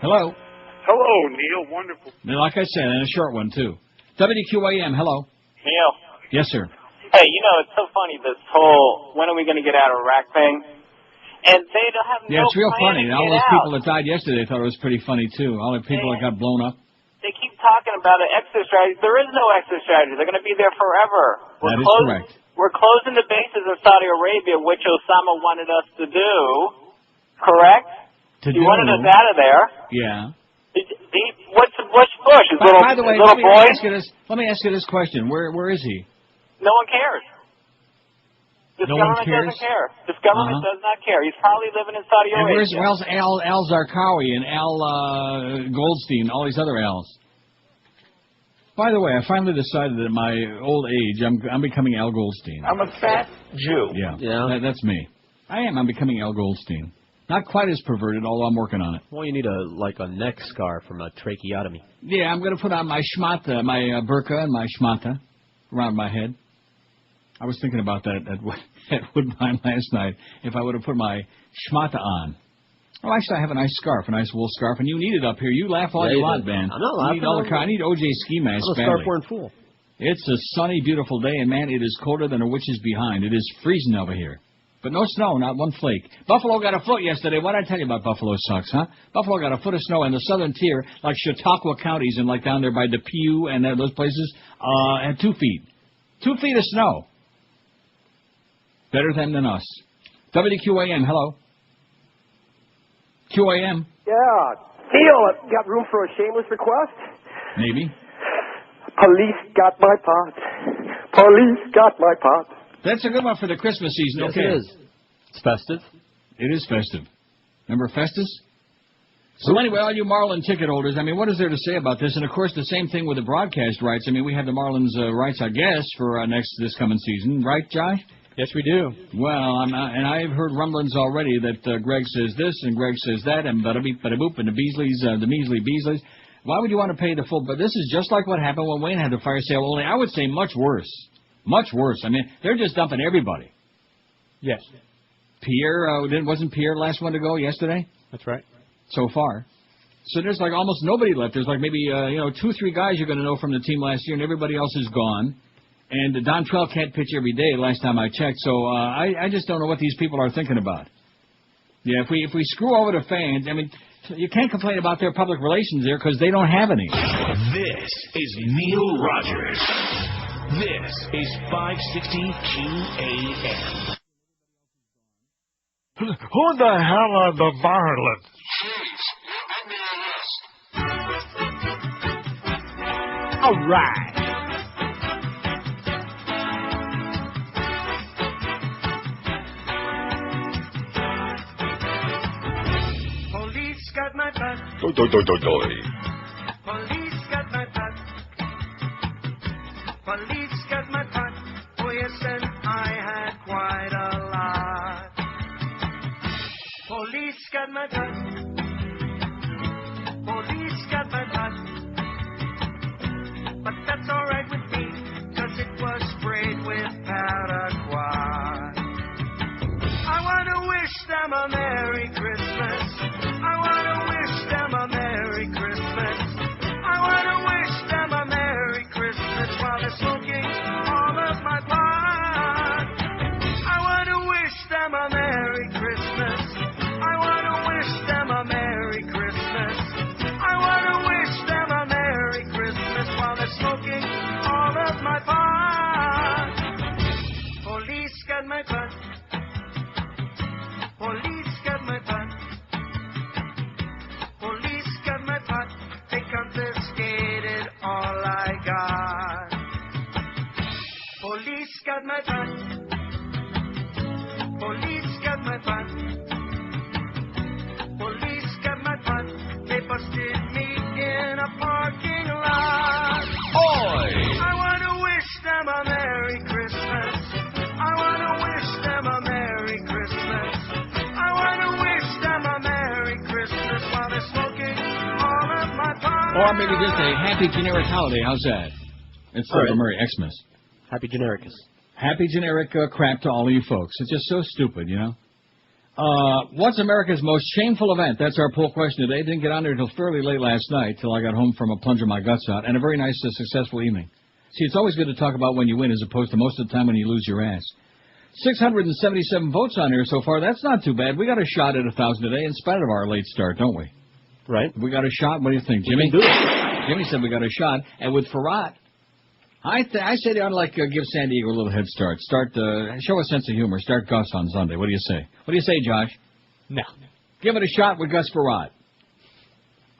Hello. Hello, Neil. Wonderful. Like I said, and a short one, too. WQAM, hello. Neil. Yes, sir. Hey, it's so funny, this whole when are we going to get out of Iraq thing? And they don't have Yeah, no it's real plan funny. to All get those out. people that died yesterday thought it was pretty funny, too. All the people that got blown up. They keep talking about an exit strategy. There is no exit strategy. They're going to be there forever. That is correct. We're closing the bases in Saudi Arabia, which Osama wanted us to do. Correct? He wanted us out of there. Yeah. What's Bush? His little, by the way, his little boy? let me ask you this question. Where is he? No one cares. This No one government cares? doesn't care. This government does not care. He's probably living in Saudi And Arabia. where's Al Zarqawi and Al Goldstein, all these other Als? By the way, I finally decided that at my old age, I'm becoming Al Goldstein. I'm a fat Jew. Yeah. That's me. I am. I'm becoming Al Goldstein. Not quite as perverted, although I'm working on it. Well, you need a neck scar from a tracheotomy. Yeah, I'm going to put on my shmata, my burqa and my shmata around my head. I was thinking about that at Woodbine last night, if I would have put my shmata on. Oh, actually, I have a nice scarf, a nice wool scarf, and you need it up here. You laugh all you want, man. I'm not laughing. I need OJ ski mask I'm a badly. scarf-wearing fool. It's a sunny, beautiful day, and, man, it is colder than a witch's behind. It is freezing over here. But no snow, not one flake. Buffalo got a foot yesterday. What did I tell you about Buffalo sucks, huh? Buffalo got a foot of snow in the southern tier, like Chautauqua counties and like down there by Depew and those places, had 2 feet. 2 feet of snow. Better than us. WQAM, hello. QAM. Yeah. Neil, got room for a shameless request? Maybe. Police got my pot. Police got my pot. That's a good one for the Christmas season. Yes, Okay. it is. It's festive. It is festive. Remember Festus? So anyway, all you Marlin ticket holders, I mean, what is there to say about this? And, of course, the same thing with the broadcast rights. I mean, we have the Marlins rights, I guess, for this coming season. Right, Josh? Yes, we do. Well, I've heard rumblings already that Greg says this and Greg says that and bada-beep, bada-boop, and the Beasleys, the measly Beasleys. Why would you want to pay the full? But this is just like what happened when Wayne had the fire sale. Only I would say much worse. Much worse. I mean, they're just dumping everybody. Yes. Pierre, wasn't Pierre the last one to go yesterday? That's right. So far. So there's like almost nobody left. There's like maybe, 2, 3 guys you're going to know from the team last year, and everybody else is gone. And Dontrell can't pitch every day last time I checked. So I just don't know what these people are thinking about. Yeah, if we screw over the fans, I mean, you can't complain about their public relations there because they don't have any. This is Neil Rogers. This is 560 QAM. Who the hell are the Marlins? All right. Police got my butt. Doi. Police got my butt. Police got my butt. Oh yes, and I had quite a lot. Police got my butt. Police got my butt. But that's alright with me, 'cause it was sprayed with paraquat. I wanna wish them a Merry Christmas. I wanna wish them a Merry Christmas. I wanna wish them a Merry Christmas while they're smoking all of my pot. I wanna wish them a Merry Christmas. I wanna wish them a Merry Christmas. I wanna wish them a Merry Christmas while they're smoking all of my pot. Police got my butt. Police got my butt. Police got my butt. They confiscated all I got. Police got my butt. Police got my butt. Police got my butt. They busted me in a parking lot. Oi! I want to wish them a Merry Christmas. I want to wish them a Merry Christmas. I want to wish them a Merry Christmas while they're smoking all of my pot. Or maybe just a happy generic holiday. How's that? Instead of a Merry Xmas. Happy genericus. Happy generic crap to all of you folks. It's just so stupid, you know. What's America's most shameful event? That's our poll question today. Didn't get on there until fairly late last night, till I got home from a plunge of my guts out, and a very nice, successful evening. See, it's always good to talk about when you win as opposed to most of the time when you lose your ass. 677 votes on here so far. That's not too bad. We got a shot at 1,000 today in spite of our late start, don't we? Right. We got a shot. What do you think, Jimmy? We can do it. Jimmy said we got a shot. And with Farad, I say they ought to give San Diego a little head start. Show a sense of humor. Start Gus on Sunday. What do you say? What do you say, Josh? No. Give it a shot with Gus Farad.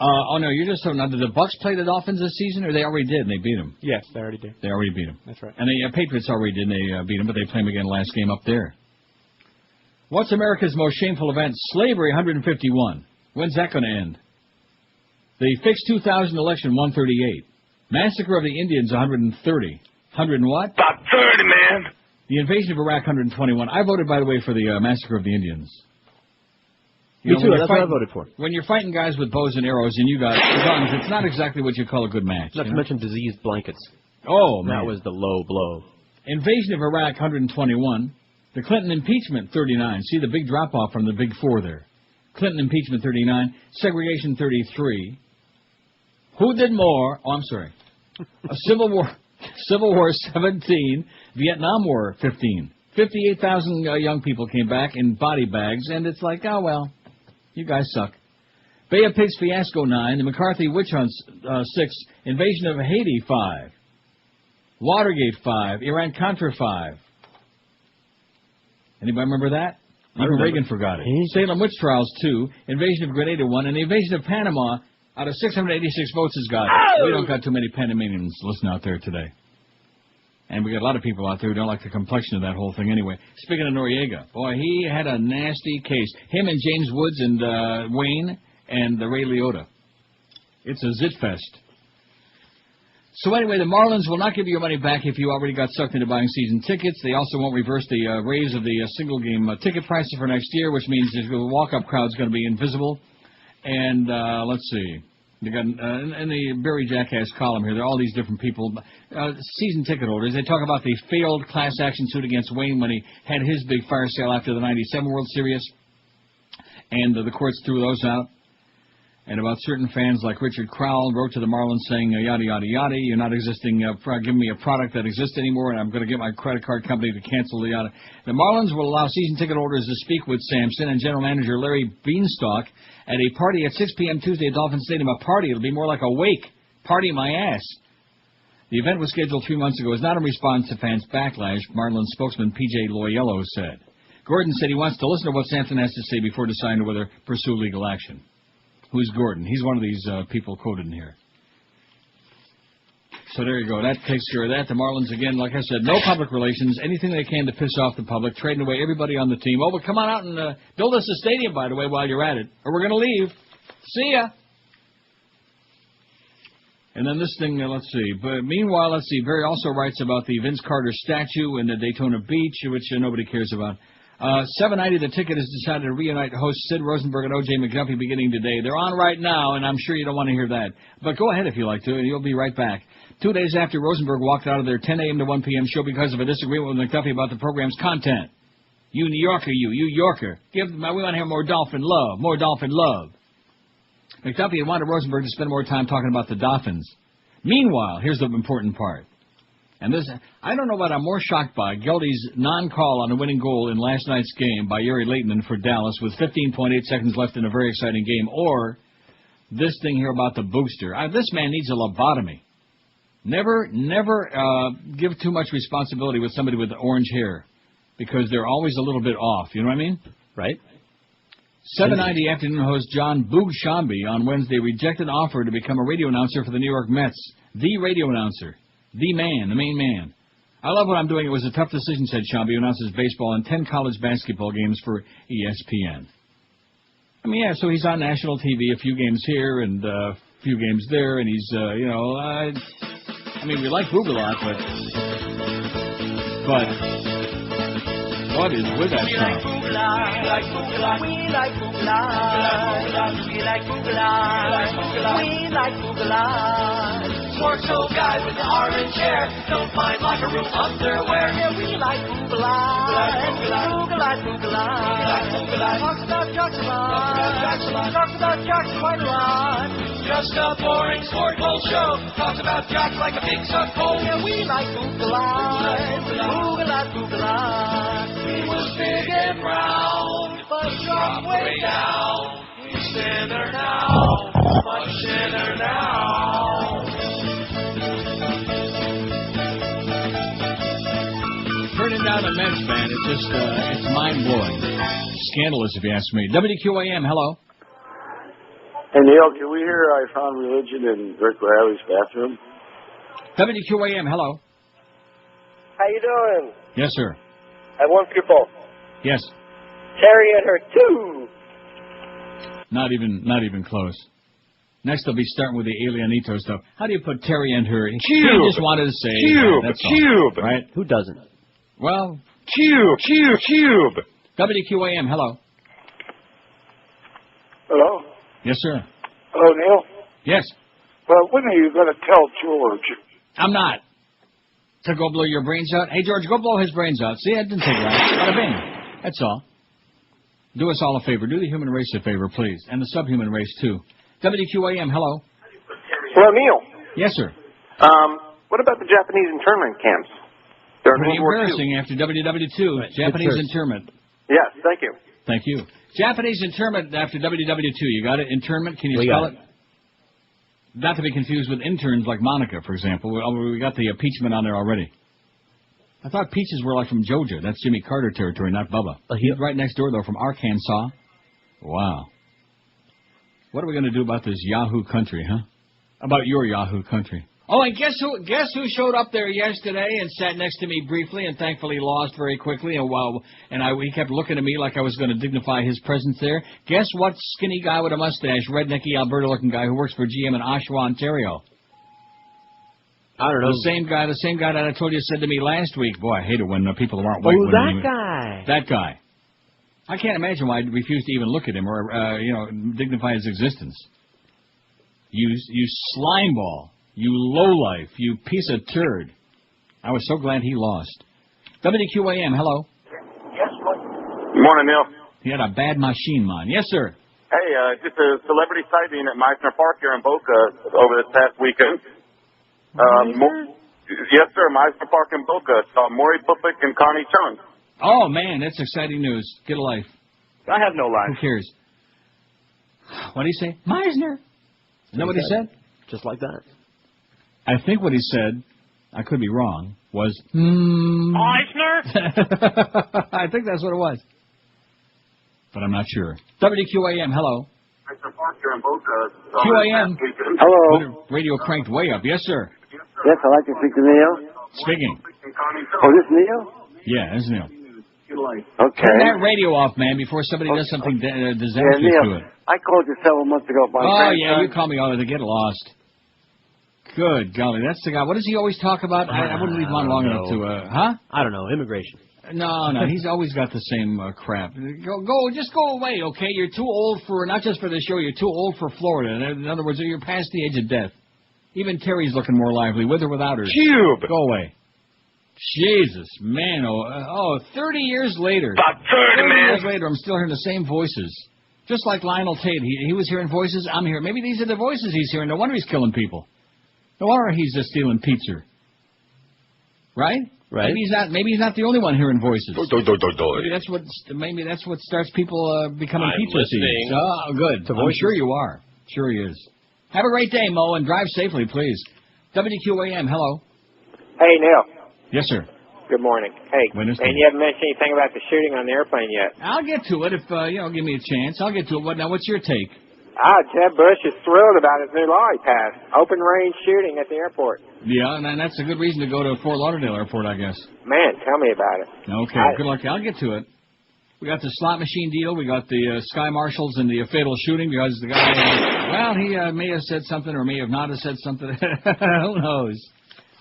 Oh, no, you're just so... Now, did the Bucks play the Dolphins this season, or they already did and they beat them? Yes, they already did. They already beat them. That's right. And the Patriots already did and they beat them, but they play them again last game up there. What's America's most shameful event? Slavery, 151. When's that going to end? The fixed 2000 election, 138. Massacre of the Indians, 130. 100 and what? About 30, man. The invasion of Iraq, 121. I voted, by the way, for the massacre of the Indians. Me too, that's what I voted for. When you're fighting guys with bows and arrows and you got guns, it's not exactly what you call a good match. Not to mention diseased blankets. Oh, man. That was the low blow. Invasion of Iraq, 121. The Clinton impeachment, 39. See the big drop-off from the big four there. Clinton impeachment, 39. Segregation, 33. Who did more? Oh, I'm sorry. A Civil War, 17. Vietnam War, 15. 58,000 young people came back in body bags, and it's like, oh, well, you guys suck. Bay of Pigs fiasco, 9. The McCarthy witch hunt, 6. Invasion of Haiti, 5. Watergate, 5. Iran-Contra, 5. Anybody remember that? Even Reagan forgot it. Salem witch trials, 2. Invasion of Grenada, 1. And the invasion of Panama, out of 686 votes, has got it. We don't got too many Panamanians listening out there today. And we got a lot of people out there who don't like the complexion of that whole thing anyway. Speaking of Noriega, boy, he had a nasty case. Him and James Woods and Wayne and Ray Liotta. It's a zit fest. So anyway, the Marlins will not give you your money back if you already got sucked into buying season tickets. They also won't reverse the raise of the single-game ticket prices for next year, which means the walk-up crowd's going to be invisible. And let's see. They got in the Barry Jackass column here, there are all these different people, season ticket holders. They talk about the failed class action suit against Wayne when he had his big fire sale after the '97 World Series, and the courts threw those out. And about certain fans like Richard Crowell wrote to the Marlins saying, yada, yada, yada, you're not giving me a product that exists anymore, and I'm going to get my credit card company to cancel the yada. The Marlins will allow season ticket holders to speak with Sampson and general manager Larry Beanstalk at a party at 6 p.m. Tuesday at Dolphin Stadium. A party, it'll be more like a wake. Party my ass. The event was scheduled 3 months ago. It's not in response to fans' backlash, Marlins spokesman P.J. Loyello said. Gordon said he wants to listen to what Sampson has to say before deciding whether to pursue legal action. Who's Gordon? He's one of these people quoted in here. So there you go. That takes care of that. The Marlins, again, like I said, no public relations, anything they can to piss off the public, trading away everybody on the team. Oh, but come on out and build us a stadium, by the way, while you're at it, or we're going to leave. See ya. And then this thing, let's see. But meanwhile, let's see. Barry also writes about the Vince Carter statue in the Daytona Beach, which nobody cares about. $7.90 the ticket has decided to reunite hosts Sid Rosenberg and O.J. McDuffie beginning today. They're on right now, and I'm sure you don't want to hear that. But go ahead if you like to, and you'll be right back. 2 days after Rosenberg walked out of their 10 a.m. to 1 p.m. show because of a disagreement with McDuffie about the program's content. You New Yorker, you Yorker. We want to hear more Dolphin love, more Dolphin love. McDuffie had wanted Rosenberg to spend more time talking about the Dolphins. Meanwhile, here's the important part. And this, I don't know what I'm more shocked by, Geldy's non-call on a winning goal in last night's game by Yuri Leitman for Dallas with 15.8 seconds left in a very exciting game, or this thing here about the booster. This man needs a lobotomy. Never give too much responsibility with somebody with orange hair, because they're always a little bit off. You know what I mean? Right. 7:90 afternoon host John Boog Shambi on Wednesday rejected an offer to become a radio announcer for the New York Mets. The radio announcer. The man, the main man. I love what I'm doing. It was a tough decision, said Shambi, who announces baseball and 10 college basketball games for ESPN. I mean, yeah, so he's on national TV, a few games here and a few games there, and he's, I mean, we like Boog a lot, but what is with that song? We like Boog-a-lot. We like Boog-a-lot. We like Boog-a-lot. We like Boog-a-lot. Sports show guy with the orange hair. Don't mind locker room underwear. Yeah, we like Boog-a-lot. Boog-a-lot, Boog-a-lot. Talks about jocks a lot. Talks about jocks quite a lot. Just a boring sport hole show. Talks about jocks like a big suck hole. Yeah, we like Boog-a-lot. Boog-a-lot, Boog-a-lot. He was big and round, but dropped way down. He's thinner now, much thinner now. Turning down a Mets fan, it's just, it's mind-blowing. Scandalous, if you ask me. WQAM, hello. Hey, Neil, can we hear I Found Religion in Rick Riley's bathroom? WQAM, hello. How you doing? Yes, sir. I want people. Yes. Terry and her too. Not even close. Next, they'll be starting with the Alienito stuff. How do you put Terry and her? Cube. He just wanted to say Cube. That's Cube. All, right? Who doesn't? Well. Cube. WQAM, hello. Hello? Yes, sir. Hello, Neil? Yes. Well, when are you going to tell George? I'm not. To go blow your brains out? Hey, George, go blow his brains out. See, that didn't take long. Bada bing. That's all. Do us all a favor. Do the human race a favor, please. And the subhuman race, too. WQAM, hello. Hello, Neil. Yes, sir. What about the Japanese internment camps? They're in Pretty World War II. embarrassing after WW2. Right. Japanese internment. Yes, thank you. Thank you. Japanese internment after WW2. You got it? Internment? Can you spell it? Not to be confused with interns like Monica, for example. We got the impeachment on there already. I thought peaches were like from Georgia. That's Jimmy Carter territory, not Bubba. He's right next door, though, from Arkansas. Wow. What are we going to do about this Yahoo country, huh? About your Yahoo country. Oh, and guess who showed up there yesterday and sat next to me briefly and thankfully lost very quickly. He kept looking at me like I was going to dignify his presence there. Guess what skinny guy with a mustache, rednecky Alberta-looking guy who works for GM in Oshawa, Ontario? I don't know. The same guy that I told you said to me last week. Boy, I hate it when people aren't white. That guy. I can't imagine why I refused to even look at him or, dignify his existence. You slimeball. You lowlife. You piece of turd. I was so glad he lost. WQAM, hello. Yes, morning, Neil. He had a bad machine, man. Yes, sir. Hey, just a celebrity sighting at Meisner Park here in Boca over this past weekend. Yes, sir, Meisner Park in Boca. Saw Maury Buffick and Connie Chung. Oh, man, that's exciting news. Get a life. I have no life. Who cares? What did he say? Meisner. Is that what he said? Just like that. I think what he said, I could be wrong, was, Meisner? I think that's what it was. But I'm not sure. WQAM, hello. QAM. Hello. Radio cranked way up. Yes, sir. Yes, I'd like to speak to Neil. Speaking. Oh, this Neil? Yeah, it's Neil. Okay. Turn that radio off, man, before somebody does something disastrous to it. I called you several months ago. You call me all to get lost. Good golly, that's the guy. What does he always talk about? I wouldn't leave him on long enough to, I don't know, immigration. No, he's always got the same crap. Just go away, okay? You're too old for, not just for the show, you're too old for Florida. In other words, you're past the age of death. Even Terry's looking more lively, with or without her. Cube! Go away. Jesus, man, 30 years later. About 30, man. Years later, I'm still hearing the same voices. Just like Lionel Tate. He was hearing voices, I'm hearing. Maybe these are the voices he's hearing. No wonder he's killing people. No wonder he's just stealing pizza. Right? Right. Maybe he's not the only one hearing voices. Maybe Maybe that's what starts people becoming pizza listening. thieves. Oh, good. I'm sure you are. Sure he is. Have a great day, Mo, and drive safely, please. WQAM, hello. Hey, Neil. Yes, sir. Good morning. Hey, and you haven't mentioned anything about the shooting on the airplane yet. I'll get to it if, give me a chance. I'll get to it. Now, what's your take? Jeb Bush is thrilled about his new law he passed. Open range shooting at the airport. Yeah, and that's a good reason to go to Fort Lauderdale Airport, I guess. Man, tell me about it. Okay, good luck. I'll get to it. We got the slot machine deal. We got the sky marshals and the fatal shooting because the guy, he may have said something or may have not have said something. Who knows?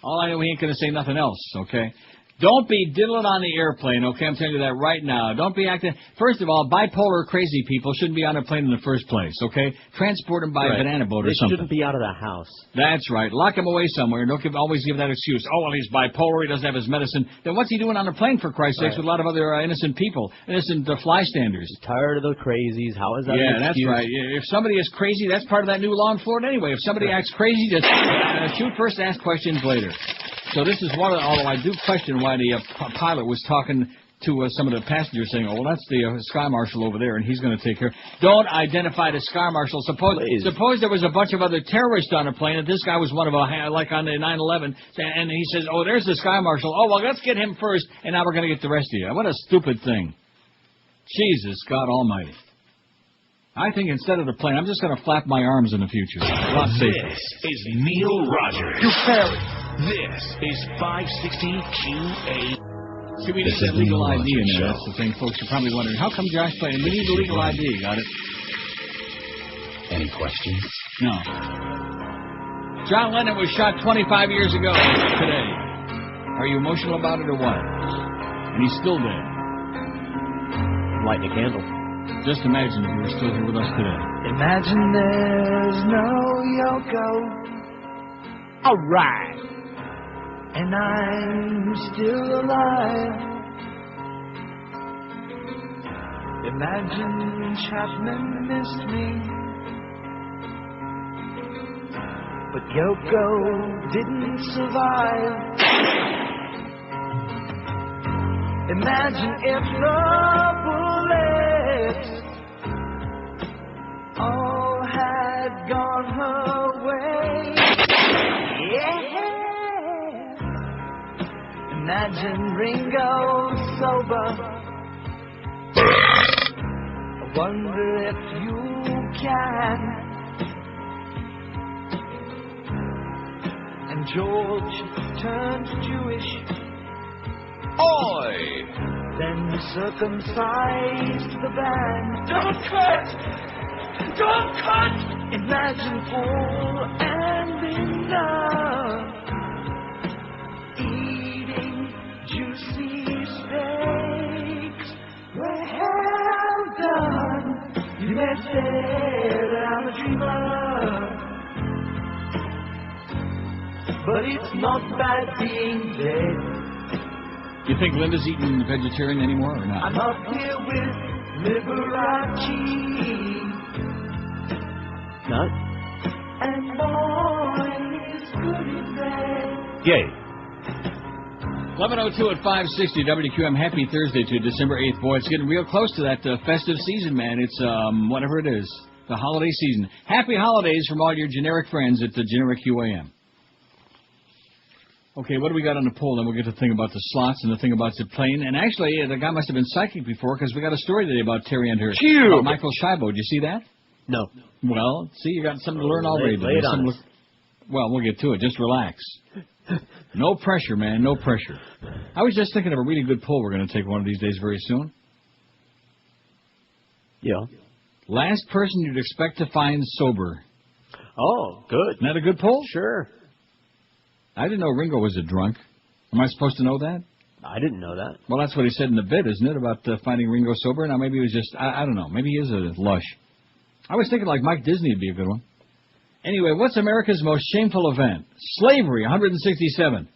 All I know, he ain't going to say nothing else, okay? Don't be diddling on the airplane, okay? I'm telling you that right now. Don't be acting... First of all, bipolar crazy people shouldn't be on a plane in the first place, okay? Transport them by a banana boat or something. They shouldn't be out of the house. That's right. Lock him away somewhere. Don't always give that excuse. Oh, well, he's bipolar. He doesn't have his medicine. Then what's he doing on a plane, for Christ's sakes, with a lot of other innocent people, innocent flystanders? Tired of the crazies. How is that an excuse? That's right. If somebody is crazy, that's part of that new law in Florida anyway. If somebody acts crazy, just shoot first, ask questions later. So this is one of the, although I do question why the pilot was talking to some of the passengers saying, oh, well, that's the sky marshal over there, and he's going to take care. Don't identify the sky marshal. Suppose there was a bunch of other terrorists on a plane, and this guy was one of like on the 9/11, and he says, oh, there's the sky marshal. Oh, well, let's get him first, and now we're going to get the rest of you. What a stupid thing. Jesus, God almighty. I think instead of the plane, I'm just going to flap my arms in the future. This is Neil Rogers. You parrot. This is 560 QA. See, we need that legal ID in there. That's the thing, folks. You're probably wondering, how come Josh played? We need the legal ID. Got it? Any questions? No. John Lennon was shot 25 years ago today. Are you emotional about it or what? And he's still dead. Lighting a candle. Just imagine if you were still here with us today. Imagine there's no Yoko. All right. And I'm still alive. Imagine Chapman missed me, but Yoko didn't survive. Imagine if the bullets all had gone her way. Yeah. Imagine Ringo sober. I wonder if you can. And when George turned Jewish. Oi! Then he circumcised the band. Don't cut! Don't cut! Imagine Paul and Linda eating juicy steaks. Well done. You may say that I'm a dreamer, but it's not bad being dead. You think Linda's eating vegetarian anymore or not? I'm up here with Liberace. Not? And boy, it's good in bed. Yay. 11:02 at 560 WQM. Happy Thursday to December 8th. Boy, it's getting real close to that festive season, man. It's whatever it is, the holiday season. Happy holidays from all your generic friends at the Generic QAM. Okay, what do we got on the poll? Then we'll get to the thing about the slots and the thing about the plane. And actually, the guy must have been psychic before because we got a story today about Terry and her. About Michael Schiavo. Did you see that? No. Well, see, you got something to learn already. Lay it on us. Well, we'll get to it. Just relax. No pressure, man. No pressure. I was just thinking of a really good poll we're going to take one of these days very soon. Yeah. Last person you'd expect to find sober. Oh, good. Isn't that a good poll? Sure. I didn't know Ringo was a drunk. Am I supposed to know that? I didn't know that. Well, that's what he said in the bit, isn't it, about finding Ringo sober? Now, maybe he was just, I don't know. Maybe he is a lush. I was thinking like Mike Disney would be a good one. Anyway, what's America's most shameful event? Slavery, 167.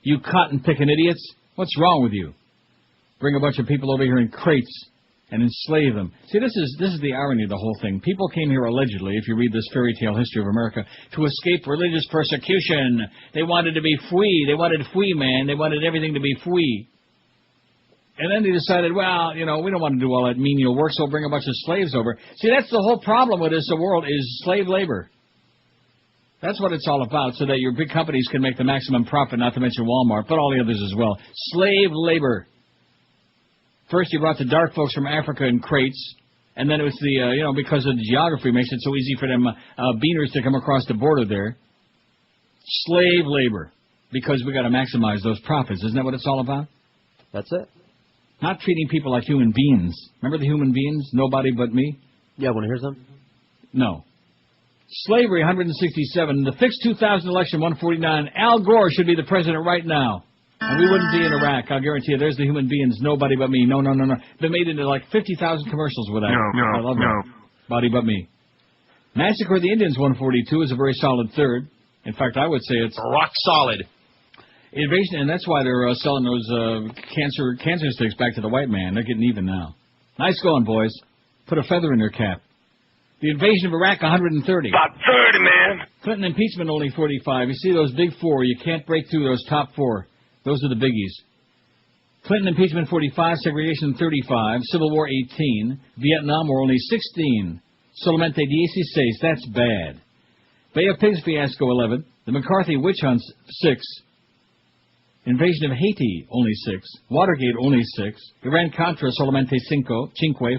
You cotton-picking idiots. What's wrong with you? Bring a bunch of people over here in crates and enslave them. See, this is the irony of the whole thing. People came here allegedly, if you read this fairy tale history of America, to escape religious persecution. They wanted to be free. They wanted free, man. They wanted everything to be free. And then they decided, well, we don't want to do all that menial work, so we'll bring a bunch of slaves over. See, that's the whole problem with this world is slave labor. That's what it's all about, so that your big companies can make the maximum profit, not to mention Walmart, but all the others as well. Slave labor. First, you brought the dark folks from Africa in crates, and then it was the, because of the geography makes it so easy for them beaners to come across the border there. Slave labor, because we got to maximize those profits. Isn't that what it's all about? That's it. Not treating people like human beings. Remember the human beings? Nobody but me? Yeah, want to hear some? No. Slavery, 167. The fixed 2000 election, 149. Al Gore should be the president right now. And we wouldn't be in Iraq. I'll guarantee you, there's the human beings. Nobody but me. No. Been made into like 50,000 commercials with that. I love that. Body but me. Massacre of the Indians, 142, is a very solid third. In fact, I would say it's rock solid. Invasion, and that's why they're selling those cancer sticks back to the white man. They're getting even now. Nice going, boys. Put a feather in their cap. The invasion of Iraq, 130. About 30, man. Clinton impeachment, only 45. You see those big four, you can't break through those top four. Those are the biggies. Clinton impeachment, 45. Segregation, 35. Civil War, 18. Vietnam War, only 16. Solamente 16. That's bad. Bay of Pigs fiasco, 11. The McCarthy witch hunts, 6. Invasion of Haiti, only 6. Watergate, only 6. Iran-Contra, solamente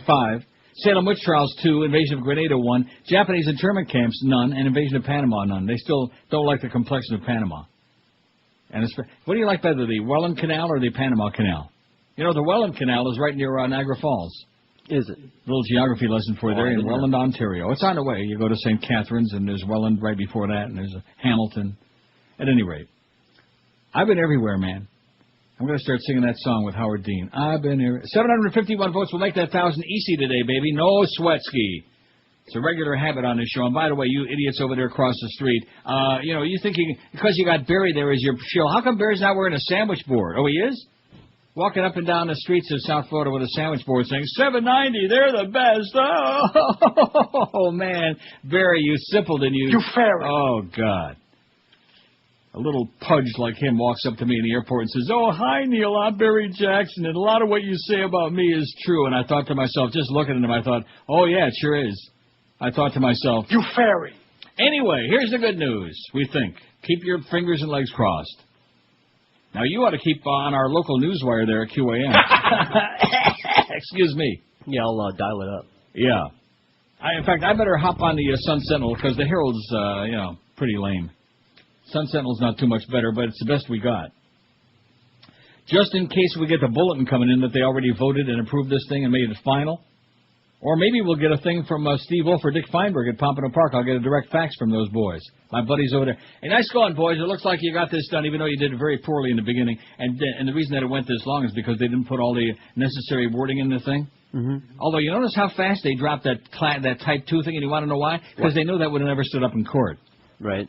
5. Salem witch trials, 2. Invasion of Grenada, 1. Japanese internment camps, none. And invasion of Panama, none. They still don't like the complexion of Panama. And what do you like better, the Welland Canal or the Panama Canal? The Welland Canal is right near Niagara Falls. Is it? Little geography lesson for you there in Welland, Ontario. It's on the way. You go to St. Catharines, and there's Welland right before that, and there's Hamilton. At any rate, I've been everywhere, man. I'm going to start singing that song with Howard Dean. I've been everywhere. 751 votes will make that 1,000 easy today, baby. No sweat ski. It's a regular habit on this show. And by the way, you idiots over there across the street, you thinking because you got Barry there as your shill. How come Barry's not wearing a sandwich board? Oh, he is? Walking up and down the streets of South Florida with a sandwich board saying, 790, they're the best. Oh, man. Barry, you simpleton, you. You ferret. Oh, God. A little pudge like him walks up to me in the airport and says, oh, hi, Neil, I'm Barry Jackson, and a lot of what you say about me is true. And I thought to myself, just looking at him, I thought, oh, yeah, it sure is. I thought to myself, you fairy. Anyway, here's the good news, we think. Keep your fingers and legs crossed. Now, you ought to keep on our local newswire there at QAM. Excuse me. Yeah, I'll dial it up. Yeah. In fact, I better hop on the Sun Sentinel because the Herald's, pretty lame. Sun Sentinel's not too much better, but it's the best we got. Just in case we get the bulletin coming in that they already voted and approved this thing and made it final. Or maybe we'll get a thing from Steve Wolf or Dick Feinberg at Pompano Park. I'll get a direct fax from those boys. My buddies over there. Hey, nice going, boys. It looks like you got this done, even though you did it very poorly in the beginning. And the reason that it went this long is because they didn't put all the necessary wording in the thing. Mm-hmm. Although, you notice how fast they dropped that Type 2 thing, and you want to know why? Because they knew that would have never stood up in court. Right.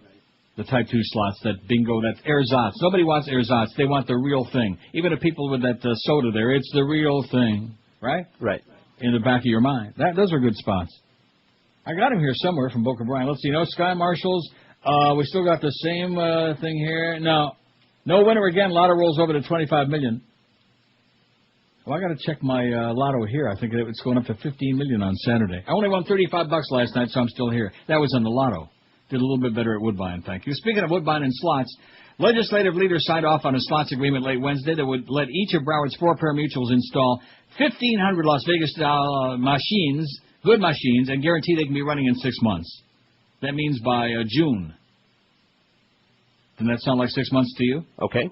The Type 2 slots, that bingo, that ersatz. Nobody wants ersatz. They want the real thing. Even the people with that soda there, it's the real thing. Right? Right. In the back of your mind. Those are good spots. I got him here somewhere from Boca Brian. Let's see. No Sky Marshals. We still got the same thing here. No winner again. Lotto rolls over to $25 million. Well, I got to check my lotto here. I think it's going up to $15 million on Saturday. I only won $35 last night, so I'm still here. That was on the lotto. Did a little bit better at Woodbine, thank you. Speaking of Woodbine and slots, legislative leaders signed off on a slots agreement late Wednesday that would let each of Broward's 4 pari-mutuels install 1,500 Las Vegas-style machines, good machines, and guarantee they can be running in 6 months. That means by June. Doesn't that sound like 6 months to you? Okay.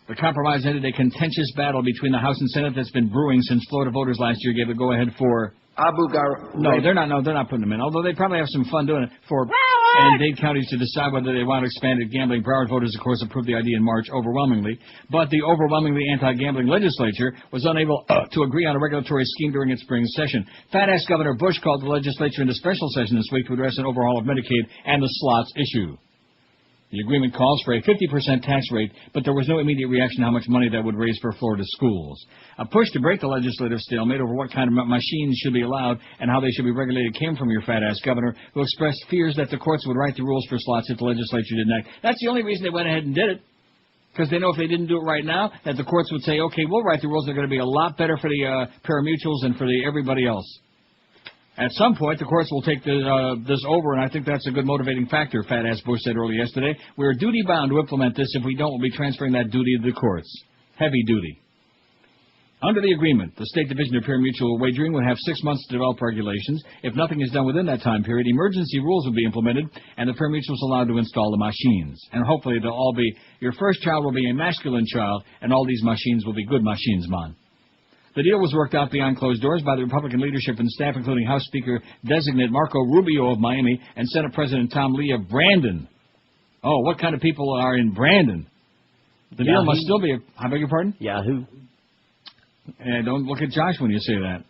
The compromise ended a contentious battle between the House and Senate that's been brewing since Florida voters last year gave the go-ahead for... Abu Ghraib. No, they're not putting them in, although they probably have some fun doing it for... and Dade counties to decide whether they want expanded gambling. Broward voters, of course, approved the idea in March overwhelmingly, but the overwhelmingly anti-gambling legislature was unable to agree on a regulatory scheme during its spring session. Fat-ass Governor Bush called the legislature into special session this week to address an overhaul of Medicaid and the slots issue. The agreement calls for a 50% tax rate, but there was no immediate reaction to how much money that would raise for Florida schools. A push to break the legislative stalemate over what kind of machines should be allowed and how they should be regulated came from your fat-ass governor, who expressed fears that the courts would write the rules for slots if the legislature didn't act. That's the only reason they went ahead and did it, because they know if they didn't do it right now, that the courts would say, okay, we'll write the rules. They're going to be a lot better for the pari-mutuels and for everybody else. At some point, the courts will take this over, and I think that's a good motivating factor, Fat-Ass Bush said earlier yesterday. We're duty-bound to implement this. If we don't, we'll be transferring that duty to the courts. Heavy duty. Under the agreement, the State Division of Pari-Mutuel Wagering would have 6 months to develop regulations. If nothing is done within that time period, emergency rules will be implemented, and the pari-mutuels allowed to install the machines. And hopefully they'll all be, your first child will be a masculine child, and all these machines will be good machines, man. The deal was worked out behind closed doors by the Republican leadership and staff, including House Speaker-designate Marco Rubio of Miami and Senate President Tom Lee of Brandon. Oh, what kind of people are in Brandon? The deal must still be I beg your pardon? Yahoo. Don't look at Josh when you say that.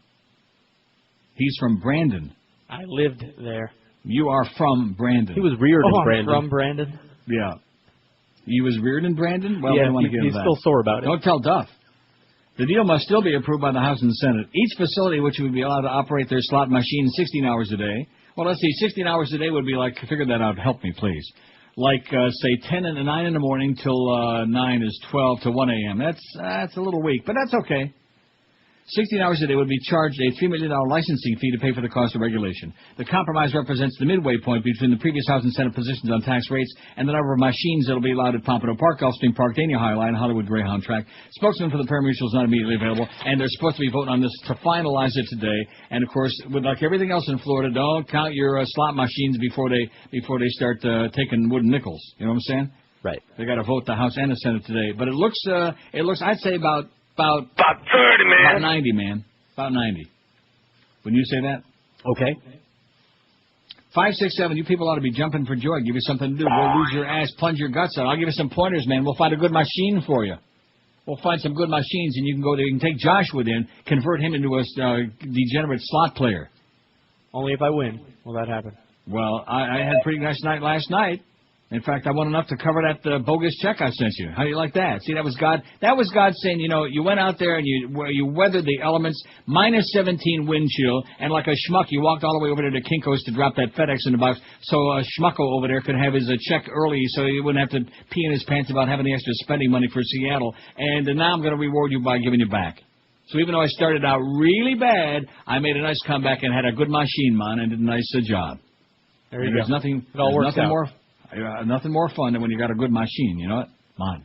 He's from Brandon. I lived there. You are from Brandon. He was reared in Brandon. From Brandon? Yeah. He was reared in Brandon? Well, yeah, I want to get into he's that. still sore about it. Don't tell Duff. The deal must still be approved by the House and the Senate. Each facility which would be allowed to operate their slot machine 16 hours a day. Well, let's see, 16 hours a day would be like, figure that out, help me, please. Like, say, 10 and 9 in the morning till 9 is 12 to 1 a.m. That's a little weak, but that's okay. 16 hours a day would be charged a $3 million licensing fee to pay for the cost of regulation. The compromise represents the midway point between the previous House and Senate positions on tax rates and the number of machines that will be allowed at Pompano Park, Gulfstream Park, Dania High Line, Hollywood Greyhound Track. Spokesman for the pari-mutuel is not immediately available, and they're supposed to be voting on this to finalize it today. And, of course, with like everything else in Florida, don't count your slot machines before they start taking wooden nickels. You know what I'm saying? Right. They got to vote the House and the Senate today. But it looks, I'd say about 30, man. About 90, man. About 90. Wouldn't you say that? Okay. 567, you people ought to be jumping for joy. Give you something to do. Go lose your ass, plunge your guts out. I'll give you some pointers, man. We'll find a good machine for you. We'll find some good machines, and you can go there. You can take Josh with you and convert him into a degenerate slot player. Only if I win will that happen. Well, I had a pretty nice night last night. In fact, I won enough to cover that bogus check I sent you. How do you like that? See, that was God. That was God saying, you know, you went out there and you weathered the elements, minus 17 wind chill, and like a schmuck, you walked all the way over there to Kinko's to drop that FedEx in the box so a schmucko over there could have his check early so he wouldn't have to pee in his pants about having the extra spending money for Seattle. And now I'm going to reward you by giving you back. So even though I started out really bad, I made a nice comeback and had a good machine, man, and did a nice job. There you go. There's nothing, it all works out. Nothing more fun than when you got a good machine, you know what? Mine.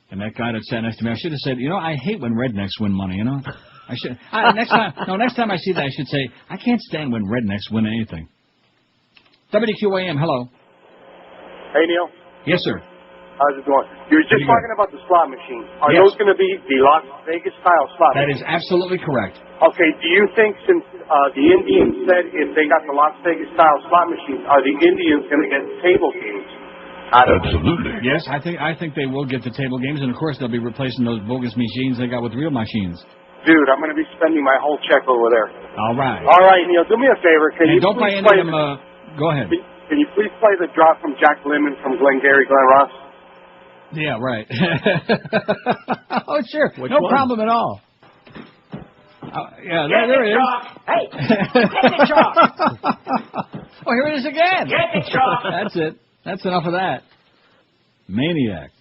And that guy that sat next to me, I should have said, you know, I hate when rednecks win money, you know? I should. Next time I see that, I should say, I can't stand when rednecks win anything. WQAM, hello. Hey, Neil. Yes, sir. How's it going? You were just talking about the slot machines. Are those going to be the Las Vegas-style slot That machines? is absolutely correct. Okay, do you think since the Indians said if they got the Las Vegas-style slot machines, are the Indians going to get table games? Absolutely. Yes, I think they will get the table games, and of course they'll be replacing those bogus machines they got with real machines. Dude, I'm going to be spending my whole check over there. All right. All right, Neil, do me a favor. Can you don't buy please any play of them. Go ahead. Can you please play the drop from Jack Lemmon from Glengarry Glen Ross? Yeah, right. Oh, sure. Which No one? problem at all. Yeah, there it is. Hey, get the chalk. Oh, here it is again. Get the chalk. That's it. That's enough of that. Maniac.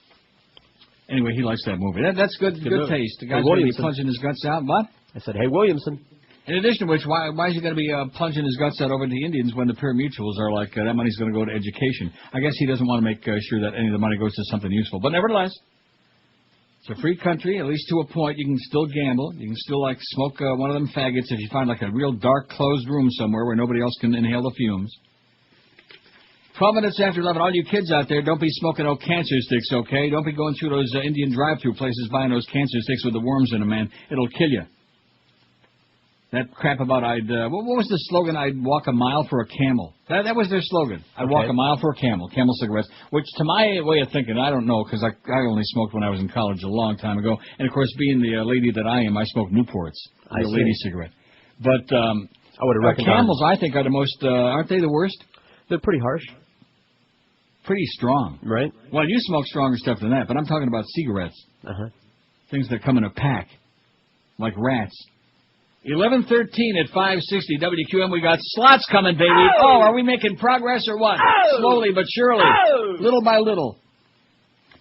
Anyway, he likes that movie. That's good taste. The guy's going to be plunging his guts out. What? I said, hey, Williamson. In addition to which, why is he going to be plunging his guts out over the Indians when the pari-mutuels are like, that money's going to go to education? I guess he doesn't want to make sure that any of the money goes to something useful. But nevertheless, it's a free country, at least to a point. You can still gamble. You can still, like, smoke one of them faggots if you find, like, a real dark, closed room somewhere where nobody else can inhale the fumes. 12 minutes after 11, all you kids out there, don't be smoking no cancer sticks, okay? Don't be going through those Indian drive-thru places buying those cancer sticks with the worms in them, man. It'll kill you. That crap about what was the slogan? I'd walk a mile for a camel. That was their slogan. I'd walk a mile for a camel. Camel cigarettes. Which, to my way of thinking, I don't know, because I only smoked when I was in college a long time ago. And, of course, being the lady that I am, I smoke Newports. I see. Lady cigarette. But I would have recognized. Camels, I think, are the most, aren't they the worst? They're pretty harsh. Pretty strong. Right. Well, you smoke stronger stuff than that, but I'm talking about cigarettes. Things that come in a pack. Like rats. 11:13 at 560 WQM. We got slots coming, baby. Oh, are we making progress or what? Slowly but surely. Little by little.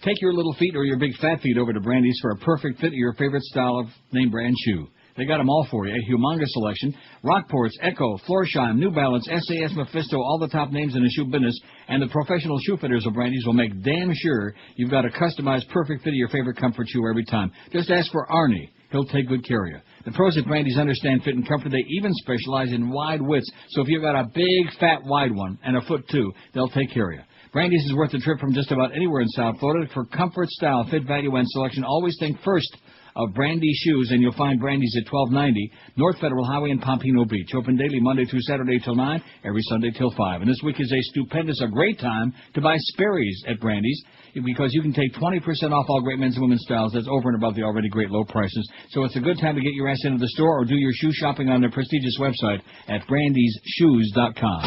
Take your little feet or your big fat feet over to Brandy's for a perfect fit of your favorite style of name brand shoe. They got them all for you. A humongous selection. Rockports, Echo, Florsheim, New Balance, SAS, Mephisto, all the top names in the shoe business. And the professional shoe fitters of Brandy's will make damn sure you've got a customized perfect fit of your favorite comfort shoe every time. Just ask for Arnie. He'll take good care of you. The pros at Brandy's understand fit and comfort. They even specialize in wide widths. So if you've got a big, fat, wide one, and a foot too, they'll take care of you. Brandy's is worth the trip from just about anywhere in South Florida. For comfort, style, fit, value, and selection, always think first of Brandy's shoes, and you'll find Brandy's at 1290 North Federal Highway in Pompano Beach. Open daily Monday through Saturday till 9, every Sunday till 5. And this week is a great time to buy Sperry's at Brandy's, because you can take 20% off all great men's and women's styles. That's over and above the already great low prices. So it's a good time to get your ass into the store or do your shoe shopping on their prestigious website at brandysshoes.com.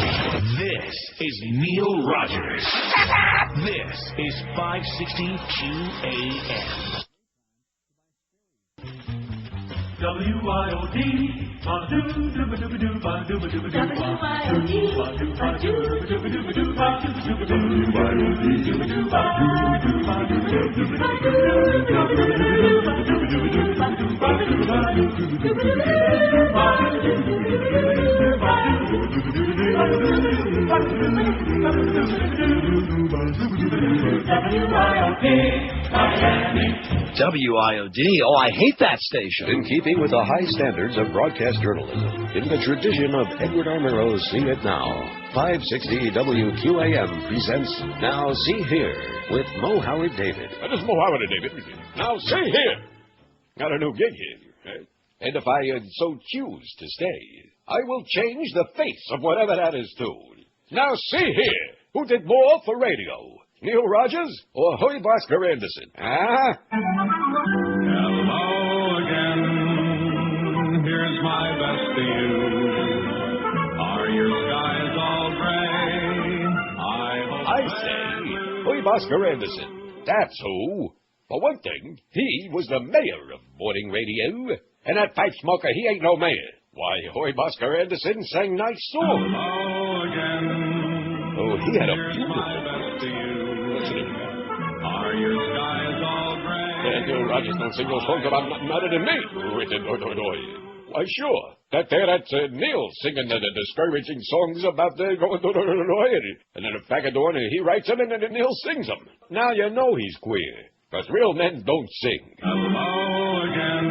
This is Neil Rogers. This is 560 QAM. WIOD, WIOD? Oh, I hate that station. In keeping with the high standards of broadcast journalism, in the tradition of Edward R. Murrow's Sing It Now, 560 WQAM presents Now See Here with Mo Howard David. This is Mo Howard David. Now see here. Got a new gig here. And if I so choose to stay, I will change the face of whatever that is to. Now see here. Who did more for radio? Neil Rogers or Hoy Bosco Anderson? Huh? Hello again. Here's my best to you. Are your skies all gray? I say, Hoy Bosco Anderson. That's who. For one thing, he was the mayor of morning radio. And that pipe smoker, he ain't no mayor. Why, Hoy Bosco Anderson sang nice songs. Hello again. Oh, he had a beautiful Are your skies all gray? Neil Rogers don't sing those songs about nothing other than me. Why, sure. That's Neil singing the discouraging songs about the and then a faggot he writes them and then Neil sings them. Now you know he's queer, because real men don't sing. Hello again.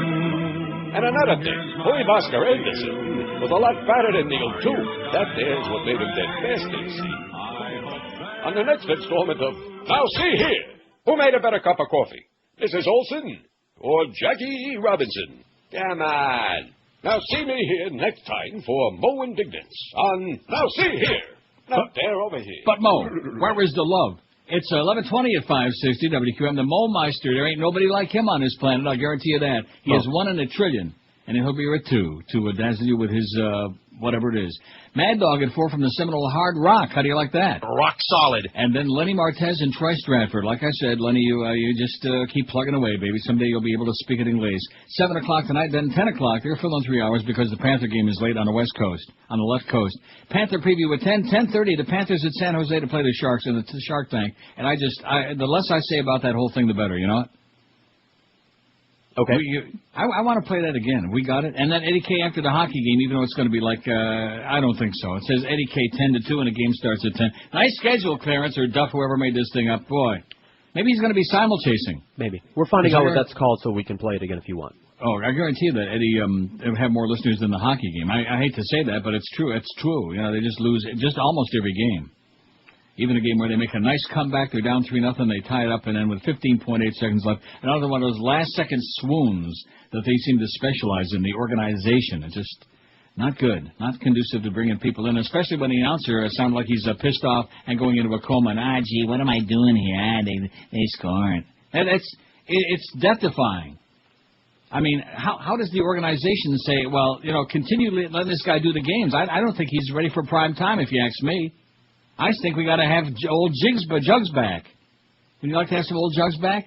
And another thing, Hoy Bosco Anderson was a lot fatter than Neil, too. That there's what made him that best, you see. on the next installment of Now See Here. Who made a better cup of coffee? Mrs. Olson or Jackie Robinson? Come on. Now see me here next time for Mo Indignance on Now See Here. Not there, over here. But Mo, where is the love? It's 11:20 at 560 WQM. The Mo Meister. There ain't nobody like him on this planet. I'll guarantee you that. He is 1 in a trillion, and he'll be here at 2 to dazzle you with his whatever it is. Mad Dog at 4 from the Seminole Hard Rock. How do you like that? Rock solid. And then Lenny Martez and Troy Stratford. Like I said, Lenny, you just keep plugging away, baby. Someday you'll be able to speak it in English. 7 o'clock tonight, then 10 o'clock. They're filling 3 hours because the Panther game is late on the West Coast, on the left coast. Panther preview at 10:30. The Panthers at San Jose to play the Sharks in the Shark Tank. And the less I say about that whole thing, the better, you know? Okay. I want to play that again. We got it. And then Eddie K after the hockey game, even though it's going to be like, I don't think so. It says Eddie K 10-2 and the game starts at 10. Nice schedule, Clarence, or Duff, whoever made this thing up. Boy. Maybe he's going to be simulchasing. Maybe. We're finding out what that's called so we can play it again if you want. Oh, I guarantee you that Eddie will have more listeners than the hockey game. I hate to say that, but it's true. It's true. You know, they just lose just almost every game. Even a game where they make a nice comeback, they're down 3-0, they tie it up, and then with 15.8 seconds left, another one of those last-second swoons that they seem to specialize in, the organization. It's just not good, not conducive to bringing people in, especially when the announcer sounds like he's pissed off and going into a coma, and, gee, what am I doing here? They scored. And it's death-defying. I mean, how does the organization say, well, you know, continue letting this guy do the games? I don't think he's ready for prime time, if you ask me. I think we got to have old Jugs back. Would you like to have some old Jugs back?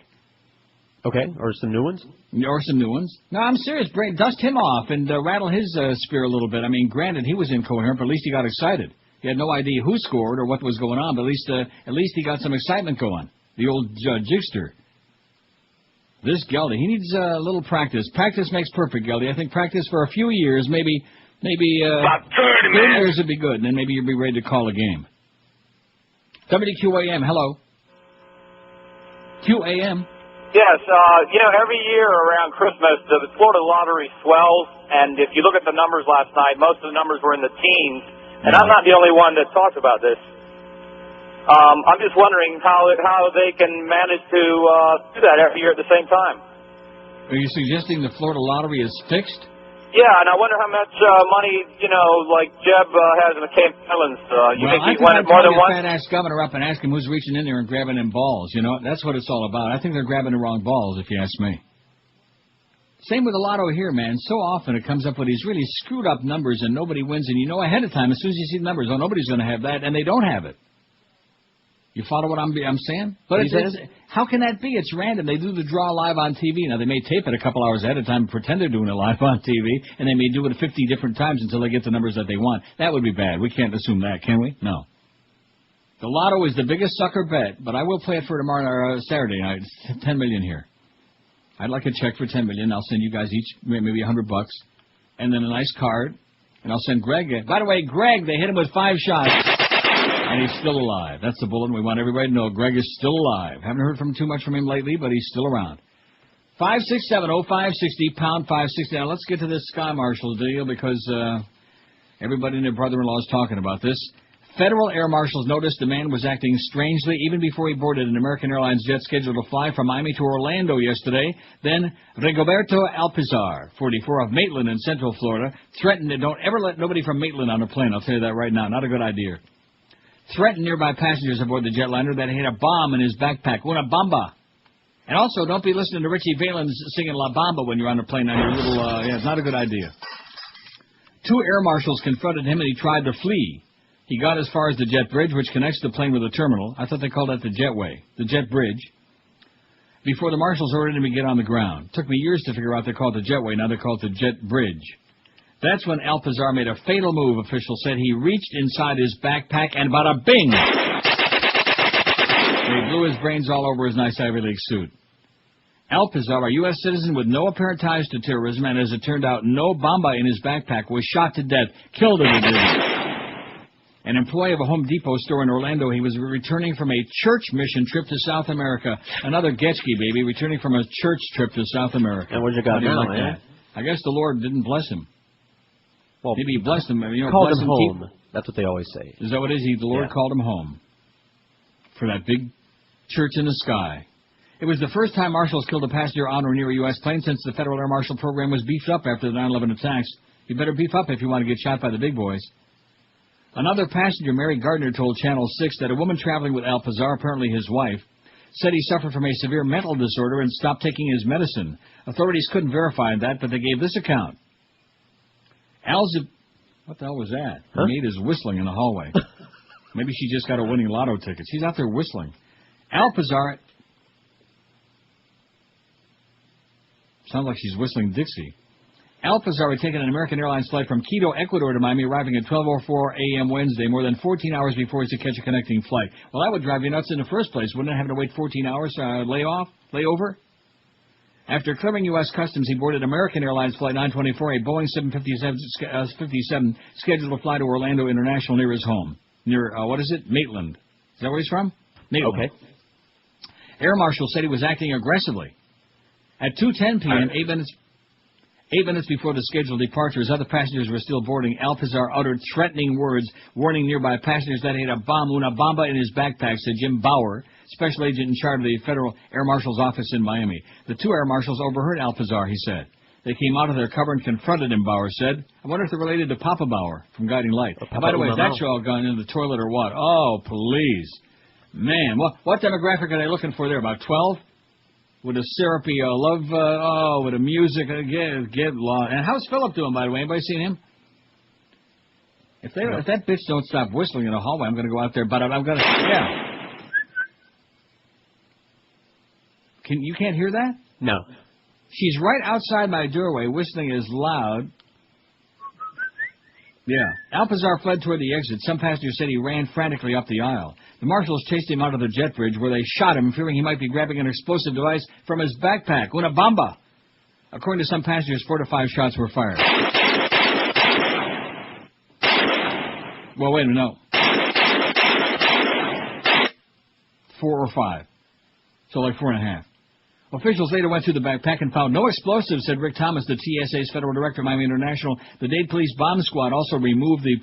Okay, or some new ones? Or some new ones. No, I'm serious. Dust him off and rattle his spear a little bit. I mean, granted, he was incoherent, but at least he got excited. He had no idea who scored or what was going on, but at least he got some excitement going. The old Jigster. This Geldy, he needs a little practice. Practice makes perfect, Geldy. I think practice for a few years, maybe about 30 minutes. years would be good, and then maybe you'll be ready to call a game. WQAM, hello. QAM. Yes, you know, every year around Christmas, the Florida lottery swells, and if you look at the numbers last night, most of the numbers were in the teens, and I'm not the only one that talked about this. I'm just wondering how they can manage to do that every year at the same time. Are you suggesting the Florida lottery is fixed? Yeah, and I wonder how much money, you know, like Jeb has in the Cayman Islands. You think he's won it more than once? I fat-ass governor up and ask him who's reaching in there and grabbing them balls. You know, that's what it's all about. I think they're grabbing the wrong balls, if you ask me. Same with the lotto here, man. So often it comes up with these really screwed up numbers and nobody wins, and you know ahead of time, as soon as you see the numbers, oh, nobody's going to have that, and they don't have it. You follow what I'm saying? But how can that be? It's random. They do the draw live on TV. Now, they may tape it a couple hours ahead of time and pretend they're doing it live on TV, and they may do it 50 different times until they get the numbers that they want. That would be bad. We can't assume that, can we? No. The lotto is the biggest sucker bet, but I will play it for tomorrow or Saturday night. It's $10 million here. I'd like a check for $10 million. I'll send you guys each maybe $100, and then a nice card, and I'll send Greg. By the way, Greg, they hit him with 5 shots. And he's still alive. That's the bulletin. We want everybody to know Greg is still alive. Haven't heard too much from him lately, but he's still around. 567-0560, pound 560. Now, let's get to this Sky Marshal deal because everybody and their brother-in-law is talking about this. Federal air marshals noticed the man was acting strangely even before he boarded an American Airlines jet scheduled to fly from Miami to Orlando yesterday. Then Rigoberto Alpizar, 44, of Maitland in Central Florida, threatened that don't ever let nobody from Maitland on a plane. I'll tell you that right now. Not a good idea. Threatened nearby passengers aboard the jetliner that he had a bomb in his backpack. Una bomba. And also, don't be listening to Richie Valens singing La Bamba when you're on the plane on your little, it's not a good idea. 2 air marshals confronted him and he tried to flee. He got as far as the jet bridge, which connects the plane with the terminal. I thought they called that the jetway, the jet bridge. Before the marshals ordered him to get on the ground. Took me years to figure out they called it the jetway, now they call it the jet bridge. That's when Alpizar made a fatal move, officials said. He reached inside his backpack and bada bing! They blew his brains all over his nice Ivy League suit. Alpizar, a U.S. citizen with no apparent ties to terrorism, and as it turned out, no bomba in his backpack, was shot to death, killed in the An employee of a Home Depot store in Orlando, he was returning from a church mission trip to South America. Another Getchke, baby, returning from a church trip to South America. And what you got now, like I guess the Lord didn't bless him. Well, maybe he blessed him. You know, called him home. That's what they always say. Is that what it is? The Lord called him home. for that big church in the sky. It was the first time marshals killed a passenger on or near a U.S. plane since the Federal Air Marshal Program was beefed up after the 9/11 attacks. You better beef up if you want to get shot by the big boys. Another passenger, Mary Gardner, told Channel 6 that a woman traveling with Alpizar, apparently his wife, said he suffered from a severe mental disorder and stopped taking his medicine. Authorities couldn't verify that, but they gave this account. What the hell was that? Huh? The maid is whistling in the hallway. Maybe she just got a winning lotto ticket. She's out there whistling. Alpizar... Sounds like she's whistling Dixie. Alpizar had taken an American Airlines flight from Quito, Ecuador to Miami, arriving at 12:04 a.m. Wednesday, more than 14 hours before he could catch a connecting flight. Well, that would drive you nuts in the first place. Wouldn't it have to wait 14 hours layover? After clearing U.S. Customs, he boarded American Airlines Flight 924, a Boeing 757 scheduled to fly to Orlando International near his home. Near, Maitland. Is that where he's from? Maitland. Okay. Air Marshal said he was acting aggressively. At 2:10 p.m., 8 minutes before the scheduled departure, as other passengers were still boarding, Alpizar uttered threatening words, warning nearby passengers that he had a bomb, una bomba, in his backpack, said Jim Bauer, special agent in charge of the Federal Air Marshal's office in Miami. The two air marshals overheard Alpizar, he said. They came out of their cover and confronted him, Bauer said. I wonder if they're related to Papa Bauer from Guiding Light. And by the way, is that show gone in the toilet or what? Oh, please. Man, what demographic are they looking for there? About 12? With a syrupy with a music, get lost. And how's Philip doing, by the way? Anybody seen him? If that bitch don't stop whistling in the hallway, I'm going to go out there, but I'm going to, yeah. You can't hear that? No. She's right outside my doorway, whistling as loud. Yeah. Alpizar fled toward the exit. Some passengers said he ran frantically up the aisle. The marshals chased him out of the jet bridge, where they shot him, fearing he might be grabbing an explosive device from his backpack. Una bomba! According to some passengers, 4 to 5 shots were fired. Well, wait a minute, no. 4 or 5. So like 4.5. Officials later went through the backpack and found no explosives, said Rick Thomas, the TSA's federal director of Miami International. The Dade Police Bomb Squad also removed the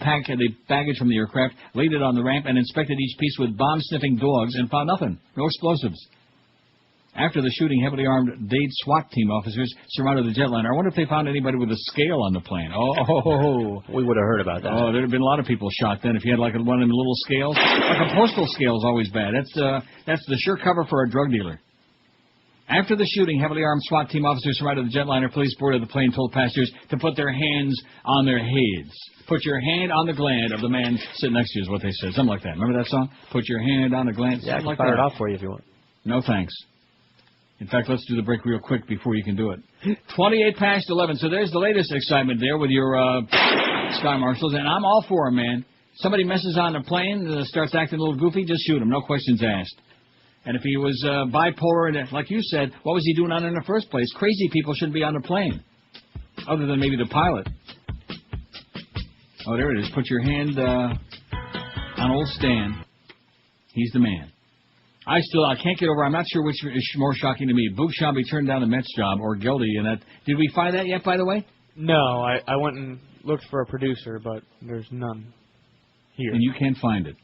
baggage from the aircraft, laid it on the ramp, and inspected each piece with bomb-sniffing dogs and found nothing. No explosives. After the shooting, heavily armed Dade SWAT team officers surrounded the jetliner. I wonder if they found anybody with a scale on the plane. Oh, we would have heard about that. Oh, there'd have been a lot of people shot then if you had like one of them little scales. Like a postal scale is always bad. That's the sure cover for a drug dealer. After the shooting, heavily armed SWAT team officers surrounded the jetliner. Police boarded the plane and told passengers to put their hands on their heads. Put your hand on the gland of the man sitting next to you is what they said. Something like that. Remember that song? Put your hand on the gland. Yeah, I can like fire it off for you if you want. No, thanks. In fact, let's do the break real quick before you can do it. 28 past 11. So there's the latest excitement there with your sky marshals, and I'm all for them, man. Somebody messes on the plane, starts acting a little goofy, just shoot him. No questions asked. And if he was bipolar, and like you said, what was he doing on it in the first place? Crazy people shouldn't be on the plane, other than maybe the pilot. Oh, there it is. Put your hand on old Stan. He's the man. I can't get over. I'm not sure which is more shocking to me. Boog Shambi turned down the Mets job, or Geldy, and that. Did we find that yet, by the way? No, I went and looked for a producer, but there's none here. And you can't find it.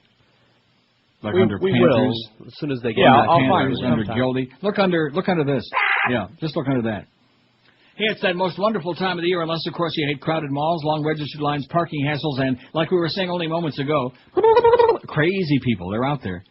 Like we under Panthers. Will, as soon as they get I'll Panthers, find it under Geldy. Look under this. Yeah, just look under that. Hey, it's that most wonderful time of the year, unless, of course, you hate crowded malls, long registered lines, parking hassles, and, like we were saying only moments ago, crazy people. They're out there.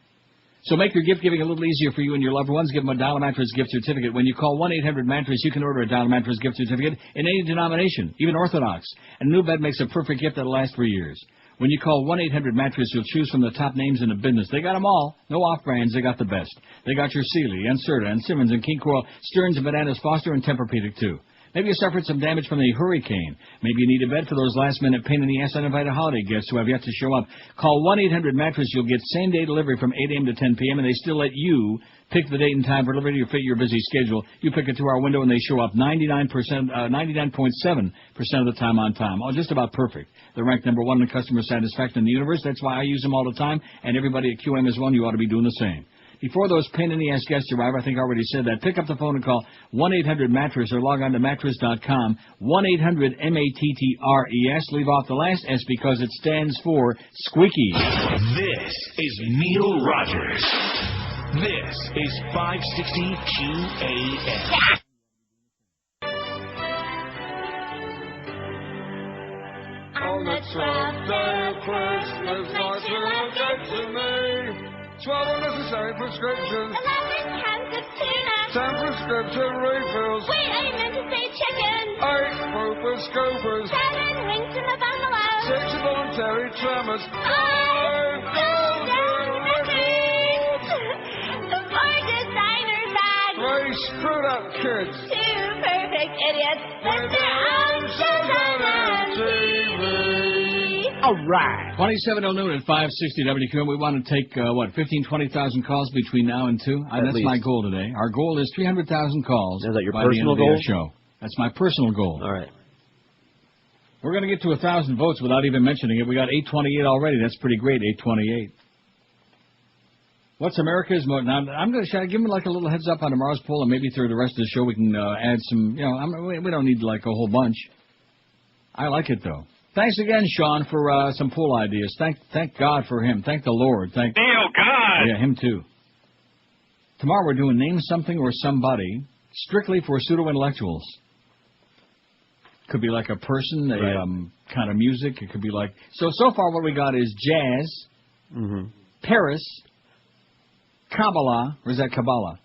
So make your gift-giving a little easier for you and your loved ones. Give them a Dollar Mattress gift certificate. When you call 1-800-MATTRESS, you can order a Dollar Mattress gift certificate in any denomination, even Orthodox. And a new bed makes a perfect gift that'll last for years. When you call 1-800-MATTRESS, you'll choose from the top names in the business. They got them all. No off-brands. They got the best. They got your Sealy and Serta and Simmons and King Coral, Stearns and Bananas Foster and Tempur-Pedic, too. Maybe you suffered some damage from the hurricane. Maybe you need a bed for those last-minute pain-in-the-ass uninvited holiday guests who have yet to show up. Call 1-800-MATTRESS. You'll get same-day delivery from 8 a.m. to 10 p.m., and they still let you pick the date and time for delivery to fit your busy schedule. You pick a 2-hour window, and they show up 99.7% of the time on time. Oh, just about perfect. They're ranked number 1 in customer satisfaction in the universe. That's why I use them all the time, and everybody at QM is one. You ought to be doing the same. Before those pain-in-the-ass guests arrive, I think I already said that, pick up the phone and call 1-800-MATTRESS or log on to mattress.com, 1-800-MATTRES. Leave off the last S because it stands for squeaky. This is Neil Rogers. This is 560 QAM. On the 12th day of Christmas, Martin objects to me. 12 unnecessary prescriptions. 11 cans of tuna. 10 prescription refills. Wait, I meant to say chicken. 8 pooper scoopers. 7 wings from the bungalow. 6 voluntary tremors. 5 golden records. 4 designer bags. 3 screwed up kids. 2 perfect idiots with their own shows on MTV. All right. 27:00 noon at 560 WQAM. We want to take, 15,000, 20,000 calls between now and 2? That's least. my goal today. Our goal is 300,000 calls. Is that your by the end personal of the goal? show. That's my personal goal. All right. We're going to get to 1,000 votes without even mentioning it. We got 828 already. That's pretty great, 828. What's America's most... Now, I'm going to try to give me like a little heads up on tomorrow's poll, and maybe through the rest of the show we can add some... we don't need like a whole bunch. I like it, though. Thanks again, Sean, for some pool ideas. Thank God for him. Thank the Lord. Thank God. Yeah, him too. Tomorrow we're doing Name Something or Somebody, strictly for pseudo-intellectuals. Could be like a person, kind of music. It could be like... So far what we got is jazz, Paris, Kabbalah, or is that Kabbalah?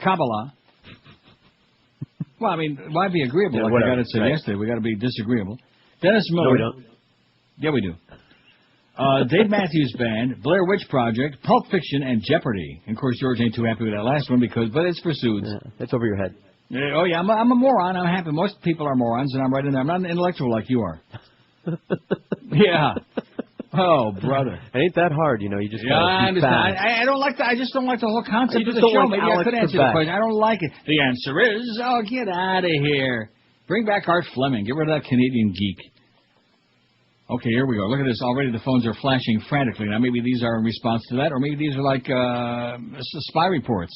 Kabbalah. Well, I mean, why be agreeable? Yeah, like whatever. I got to say yesterday, we got to be disagreeable. Dennis Miller. No, we don't. Yeah, we do. Dave Matthews Band, Blair Witch Project, Pulp Fiction, and Jeopardy. And of course, George ain't too happy with that last one but it's for suits. Yeah, it's over your head. Oh yeah, I'm a moron. I'm happy. Most people are morons, and I'm right in there. I'm not an intellectual like you are. Yeah. Oh, brother. It ain't that hard, you just Yeah, I gotta be understand. fast. I don't like that. I just don't like the whole concept You of the just show. don't like Maybe I Alex could answer the Trebek. question. I don't like it. The answer is, get out of here. Bring back Art Fleming. Get rid of that Canadian geek. Okay, here we go. Look at this. Already the phones are flashing frantically. Now, maybe these are in response to that, or maybe these are like spy reports.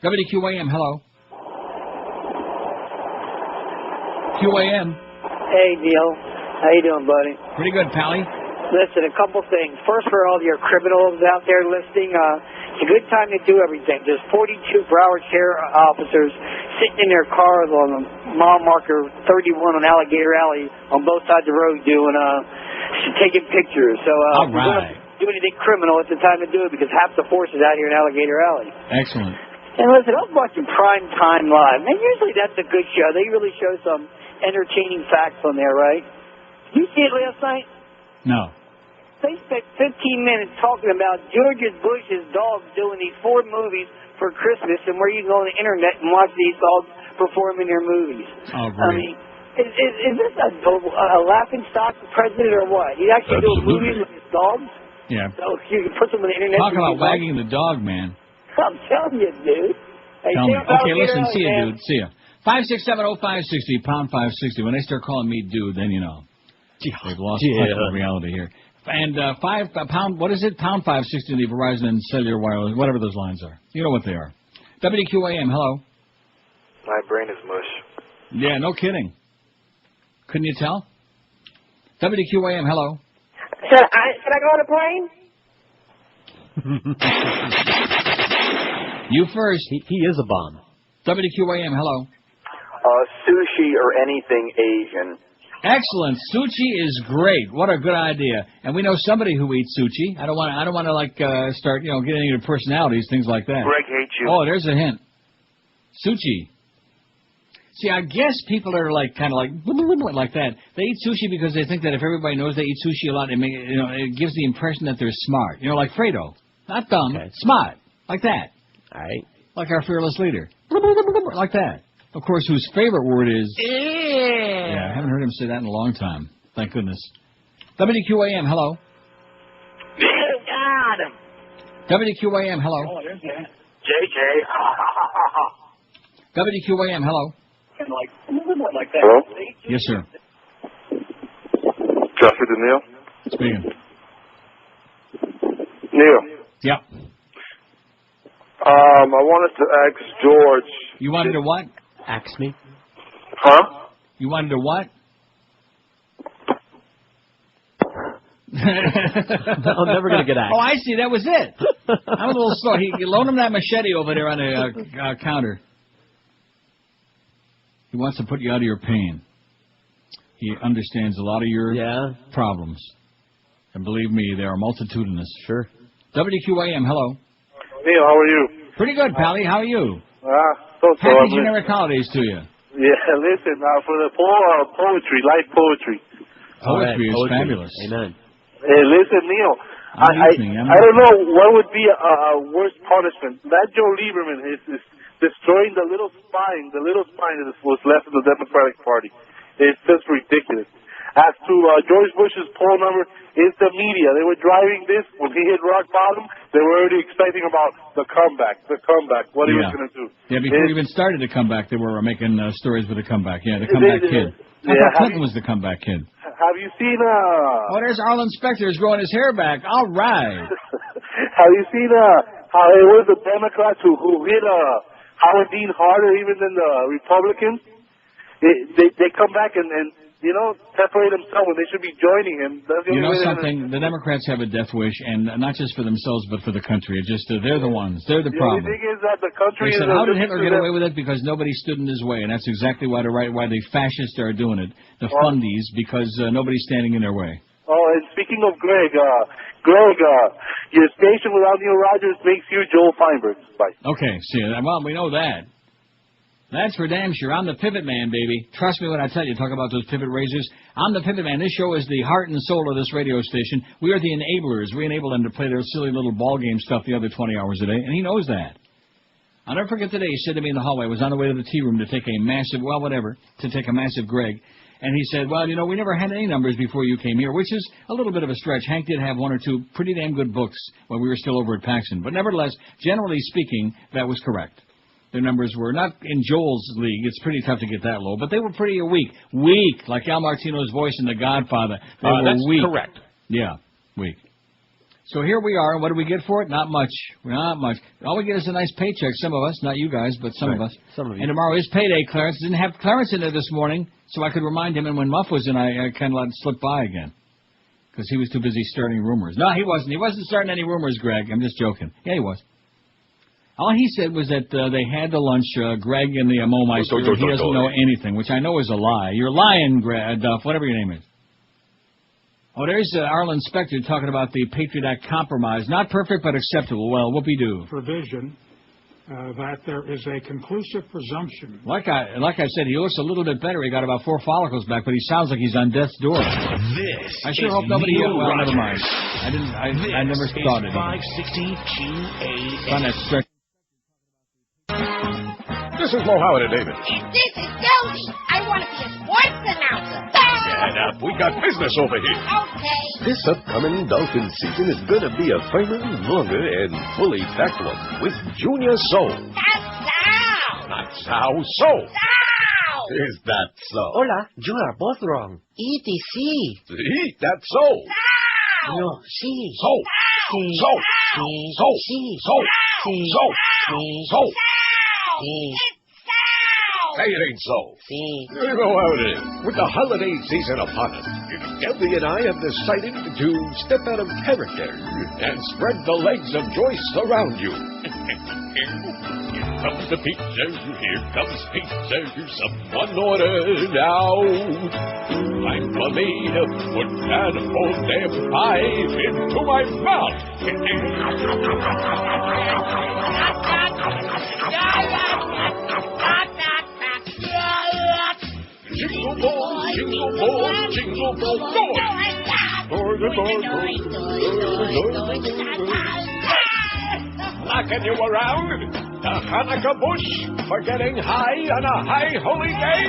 WQAM, hello. QAM. Hey, Neil. How you doing, buddy? Pretty good, Pally. Listen, a couple things. First, for all your criminals out there listening, it's a good time to do everything. There's 42 Broward sheriff officers sitting in their cars on the mile marker 31 on Alligator Alley on both sides of the road taking pictures. So all if you're going to do anything criminal, it's the time to do it because half the force is out here in Alligator Alley. Excellent. And listen, I was watching Prime Time Live. And usually that's a good show. They really show some entertaining facts on there, right? Did you see it last night? No. They spent 15 minutes talking about George Bush's dogs doing these 4 movies for Christmas and where you can go on the internet and watch these dogs perform in their movies. Oh, great. I mean, is this a laughing stock president or what? He's actually doing movies with his dogs? Yeah. So you can put them on the internet. Talk about wagging the dog, man. I'm telling you, dude. Hey, Tell me. Okay, listen, see ya, man. dude. See ya. 5670560, pound 560. When they start calling me dude, then you know. They've lost touch with reality here. And pound, what is it? Pound 560 in the Verizon and cellular wireless, whatever those lines are. You know what they are. WQAM, hello. My brain is mush. Yeah, no kidding. Couldn't you tell? WQAM, hello. Should I go on a plane? You first. He is a bomb. WQAM, hello. Sushi or anything Asian. Excellent. Sushi is great. What a good idea. And we know somebody who eats sushi. I don't want to like start getting into personalities, things like that. Greg hates you. Oh, there's a hint. Sushi. See, I guess people are like kind of like that. They eat sushi because they think that if everybody knows they eat sushi a lot, it gives the impression that they're smart. Like Fredo, not dumb, smart, like that. All right. Like our fearless leader, like that. Of course, whose favorite word is... Yeah, I haven't heard him say that in a long time. Thank goodness. WQAM, hello. Got him. WQAM, hello. Oh, there's that. JJ. WQAM, hello. Like that. Hello? Yes, sir. Traffic to Neil? Speaking. Neil. Yeah. I wanted to ask George. You wanted to what? Ask me. Huh? You wanted to what? I'm never going to get asked. Oh, I see. That was it. I'm a little slow. You loan him that machete over there on the counter. He wants to put you out of your pain. He understands a lot of your problems. And believe me, they are multitudinous. Sure. WQAM, hello. Neil, how are you? Pretty good, Pally. How are you? So Happy generic holidays to you. Yeah, listen, for the poetry, light poetry. Poetry is fabulous. Amen. Hey, listen, Neil. I don't know what would be a worse punishment. That Joe Lieberman is destroying the little spine that was left of the Democratic Party. It's just ridiculous. As to George Bush's poll number, it's the media. They were driving this. When he hit rock bottom, they were already expecting about the comeback, what he was going to do. Yeah, before he even started to come back, they were making stories with the comeback. Yeah, the comeback kid. I thought Clinton was the comeback kid. Have you seen... Oh, there's Arlen Specter is growing his hair back. All right. Have you seen how it was the Democrats who hit Howard Dean harder even than the Republicans? They come back and separate themselves when they should be joining him. That's the you know only way something? The Democrats have a death wish, and not just for themselves, but for the country. It's just they're the ones. They're the problem. The only thing is that the country they said, how did Hitler get away with it? Because nobody stood in his way, and that's exactly why the fascists are doing it. The fundies, because nobody's standing in their way. Oh, and speaking of Greg, your station without Neil Rogers makes you Joel Feinberg. Bye. Okay, see, well, we know that. That's for damn sure. I'm the pivot man, baby. Trust me when I tell you, talk about those pivot raisers. I'm the pivot man. This show is the heart and soul of this radio station. We are the enablers. We enable them to play their silly little ball game stuff the other 20 hours a day, and he knows that. I'll never forget today, he said to me in the hallway, I was on the way to the tea room to take a massive Greg, and he said, well, we never had any numbers before you came here, which is a little bit of a stretch. Hank did have one or two pretty damn good books when we were still over at Paxson, but nevertheless, generally speaking, that was correct. Their numbers were not in Joel's league. It's pretty tough to get that low, but they were pretty weak. Weak, like Al Martino's voice in The Godfather. They were that's weak. Correct. Yeah, weak. So here we are. What do we get for it? Not much. Not much. All we get is a nice paycheck. Some of us, not you guys, but some of us. Some of you. And tomorrow is payday. Clarence didn't have Clarence in there this morning, so I could remind him. And when Muff was in, I kind of let it slip by again because he was too busy starting rumors. No, he wasn't. He wasn't starting any rumors, Greg. I'm just joking. Yeah, he was. All he said was that they had the lunch, Greg and the Momeister. He doesn't know anything, which I know is a lie. You're lying, Duff, whatever your name is. Oh, there's Arlen Specter talking about the Patriot Act compromise. Not perfect, but acceptable. Well, whoopee-doo. Provision that there is a conclusive presumption. Like I said, he looks a little bit better. He got about 4 follicles back, but he sounds like he's on death's door. This I sure is hope nobody. Neil Well, never Rogers. mind. I never thought it. 560 QAM. On that stretch. This is Mohammed and David. And this is Josie. I want to be a sports announcer. Get up. We got business over here. Okay. This upcoming dolphin season is going to be a firmer, longer, and fully packed one with Junior Soul. Not Sao, Soul. Is that so? Hola, you are both wrong. ETC. See? That's Soul. No, sí. Soul. Sí. Soul. Sí. Soul. Sí. Soul. Sí. Soul. Sí. Soul. Sí. Say it ain't so. Sí. You know how it is. With the holiday season upon us, Debbie and I have decided to step out of character And spread the legs of Joyce around you. Here comes the pizza. Here comes pizza. Someone order now. Time for me to put that whole damn pie into my mouth. Jingle ball, jingle ball, jingle ball, going. Knocking you around the Hanukkah bush for getting high on a high holy day.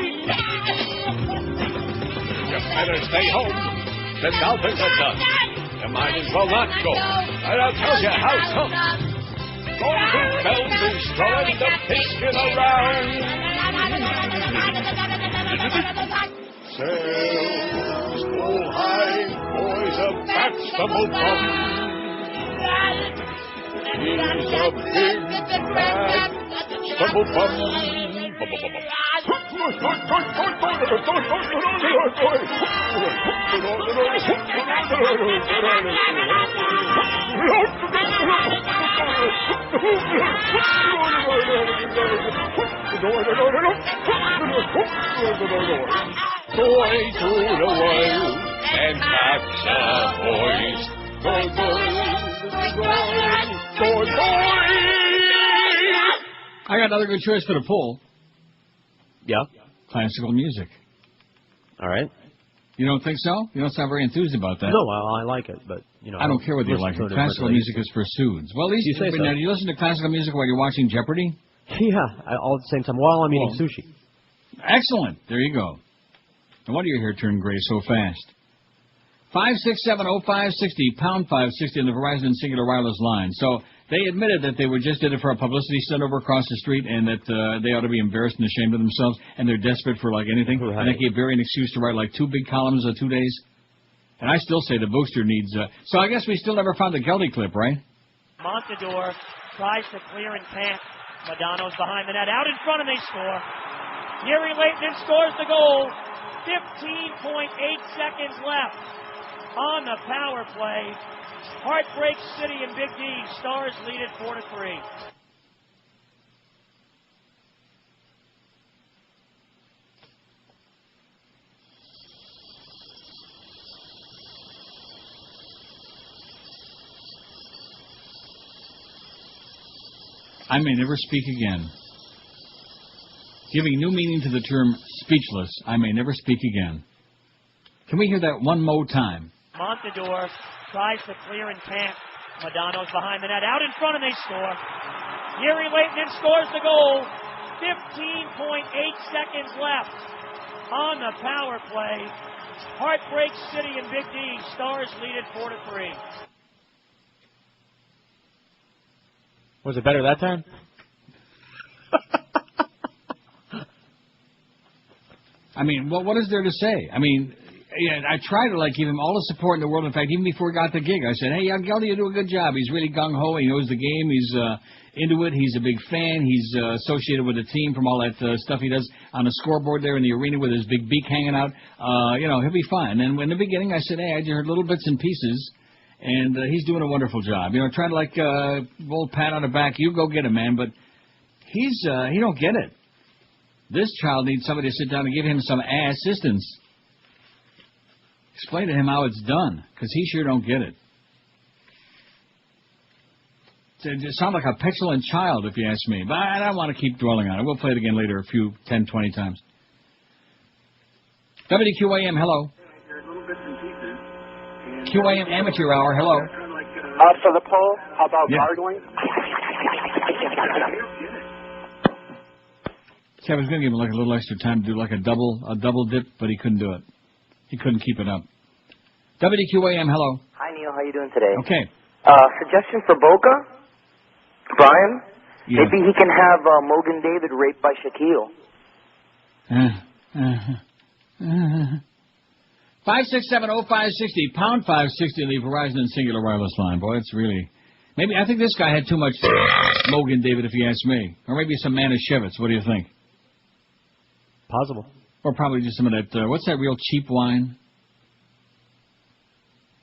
You better stay home. The dolphins are done. You might as well not go. And I'll tell you how come. Going to Belgium, throwing the pigskin around. Sails go high, boys of fashionable bum. a big bad stumble bum. Boy to the world and catch a voice. I got another good choice for the poll. Yeah. Classical music. All right. You don't think so? You don't sound very enthused about that. No, I like it, but I don't care whether you like it. Classical music is for prudes. Well, at least you say so. Now, do you listen to classical music while you're watching Jeopardy? Yeah, all at the same time while I'm eating sushi. Excellent. There you go. No wonder your hair turned gray so fast. 5670560, pound 560 on the Verizon Singular Wireless line. So they admitted that they just did it for a publicity stunt over across the street, and that they ought to be embarrassed and ashamed of themselves, and they're desperate for like anything. Right. And they gave Barry an excuse to write like 2 big columns in 2 days. And I still say the booster needs. So I guess we still never found the Geldy clip, right? Montador tries to clear and can't. Madonna's behind the net, out in front, and they score. Gary Leighton scores the goal. 15.8 seconds left on the power play. Heartbreak City and Big D. Stars lead it 4-3. I may never speak again. Giving new meaning to the term speechless, I may never speak again. Can we hear that one more time? Montador tries to clear and can't. Madonna's behind the net, out in front, and they score. Gary Leighton scores the goal. 15.8 seconds left on the power play. Heartbreak City and Big D. Stars lead it 4-3. Was it better that time? I mean, what is there to say? I mean, yeah, I try to give him all the support in the world. In fact, even before he got the gig, I said, "Hey, young Geldy, you do a good job." He's really gung ho. He knows the game. He's into it. He's a big fan. He's associated with the team from all that stuff he does on the scoreboard there in the arena with his big beak hanging out. He'll be fine. And in the beginning, I said, "Hey, I just heard little bits and pieces." And he's doing a wonderful job. Trying to old pat on the back. You go get him, man. But he don't get it. This child needs somebody to sit down and give him some assistance. Explain to him how it's done, because he sure don't get it. It sounds like a petulant child, if you ask me. But I don't want to keep dwelling on it. We'll play it again later, 10, 20 times. WQAM, hello. QAM Amateur Hour, hello. For the poll, how about gargling? See, I was going to give him a little extra time to do a double dip, but he couldn't do it. He couldn't keep it up. WQAM, hello. Hi, Neil. How you doing today? Okay. Suggestion for Boca? Brian? Yeah. Maybe he can have Mogan David raped by Shaquille. 5670560, pound 560 on the Verizon and Singular Wireless line. Boy, it's really... Maybe I think this guy had too much Mogan David, if you ask me. Or maybe some Manischewitz. What do you think? Possible. Or probably just some of that... what's that real cheap wine?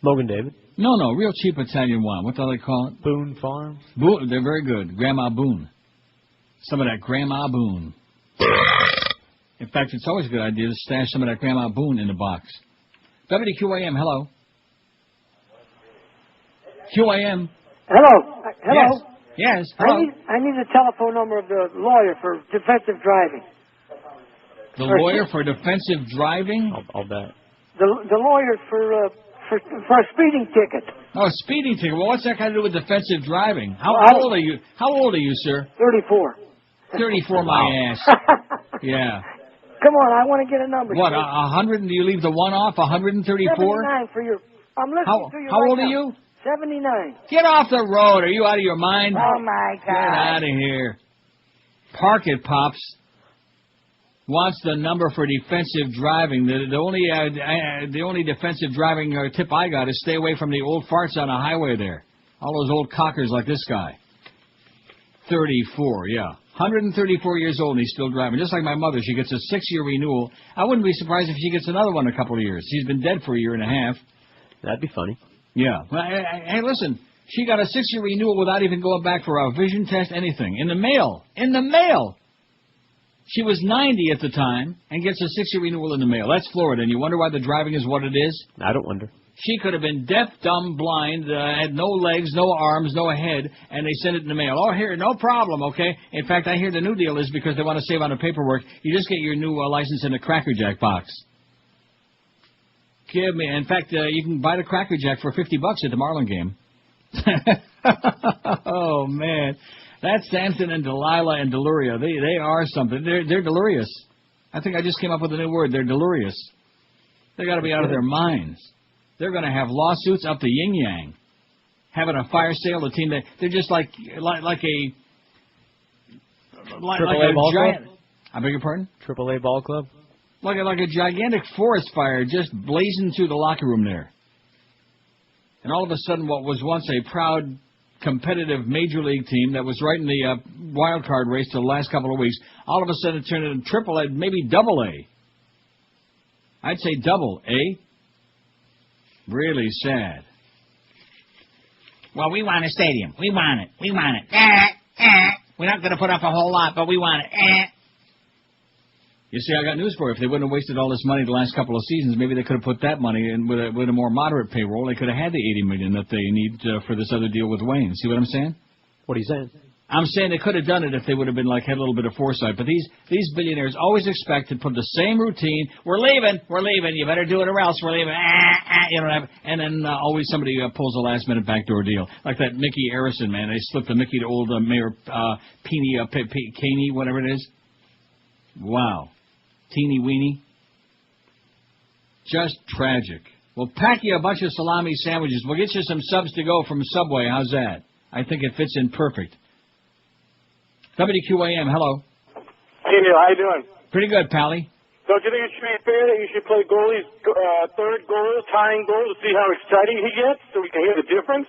Mogan David. No, real cheap Italian wine. What do they call it? Boone Farms. Boone, they're very good. Grandma Boone. Some of that Grandma Boone. In fact, it's always a good idea to stash some of that Grandma Boone in the box. WQAM, hello. QAM. Hello. Hello. Yes. Hello. I need the telephone number of the lawyer for defensive driving. The lawyer for defensive driving? I'll bet. The lawyer for a speeding ticket. Oh, a speeding ticket. Well, what's that got to do with defensive driving? How old are you? How old are you, sir? 34. 34, my ass. Yeah. Come on, I want to get a number. What, 100? Do you leave the one off? 134? 79 for your... I'm listening to you How right old now. are you? 79. Get off the road. Are you out of your mind? Oh, my God. Get out of here. Park it, Pops. Wants the number for defensive driving. The only defensive driving tip I got is stay away from the old farts on the highway there. All those old cockers like this guy. 34, yeah. 134 years old and he's still driving. Just like my mother, she gets a 6-year renewal. I wouldn't be surprised if she gets another one in a couple of years. She's been dead for a year and a half. That'd be funny. Yeah. Well, hey, listen, she got a 6-year renewal without even going back for a vision test, anything. In the mail. In the mail. She was 90 at the time and gets a 6-year renewal in the mail. That's Florida, and you wonder why the driving is what it is? I don't wonder. She could have been deaf, dumb, blind, had no legs, no arms, no head, and they sent it in the mail. Oh, here, no problem, okay? In fact, I hear the new deal is because they want to save on the paperwork, you just get your new license in a Cracker Jack box. Give me. In fact, you can buy the Cracker Jack for $50 at the Marlin game. Oh, man. That's Samson and Delilah and Deluria. They are something. They're delirious. I think I just came up with a new word. They're delirious. They got to be out of their minds. They're going to have lawsuits up the yin-yang. Having a fire sale, the team, they're just like a ball giant. club? I beg your pardon? AAA ball club? Like a gigantic forest fire just blazing through the locker room there. And all of a sudden, what was once a proud, competitive major league team that was right in the wild card race for the last couple of weeks, all of a sudden it turned into AAA, maybe AA. I'd say double A. Really sad. Well, we want a stadium. We want it. We want it. We're not going to put up a whole lot, but we want it. You see, I got news for you. If they wouldn't have wasted all this money the last couple of seasons, maybe they could have put that money in with a more moderate payroll. They could have had the $80 million that they need for this other deal with Wayne. See what I'm saying? What are you saying? I'm saying they could have done it if they would have been had a little bit of foresight. But these billionaires always expect to put the same routine. We're leaving. You better do it or else we're leaving. And then always somebody pulls a last minute backdoor deal, like that Mickey Arison man. They slipped the Mickey to old Mayor Caney, whatever it is. Wow, teeny weeny. Just tragic. We'll pack you a bunch of salami sandwiches. We'll get you some subs to go from Subway. How's that? I think it fits in perfect. WQAM, hello. Hey, Neil, how you doing? Pretty good, Pally. Don't you think it should be fair that you should play goalie's third goal, tying goal, to see how exciting he gets, so we can hear the difference?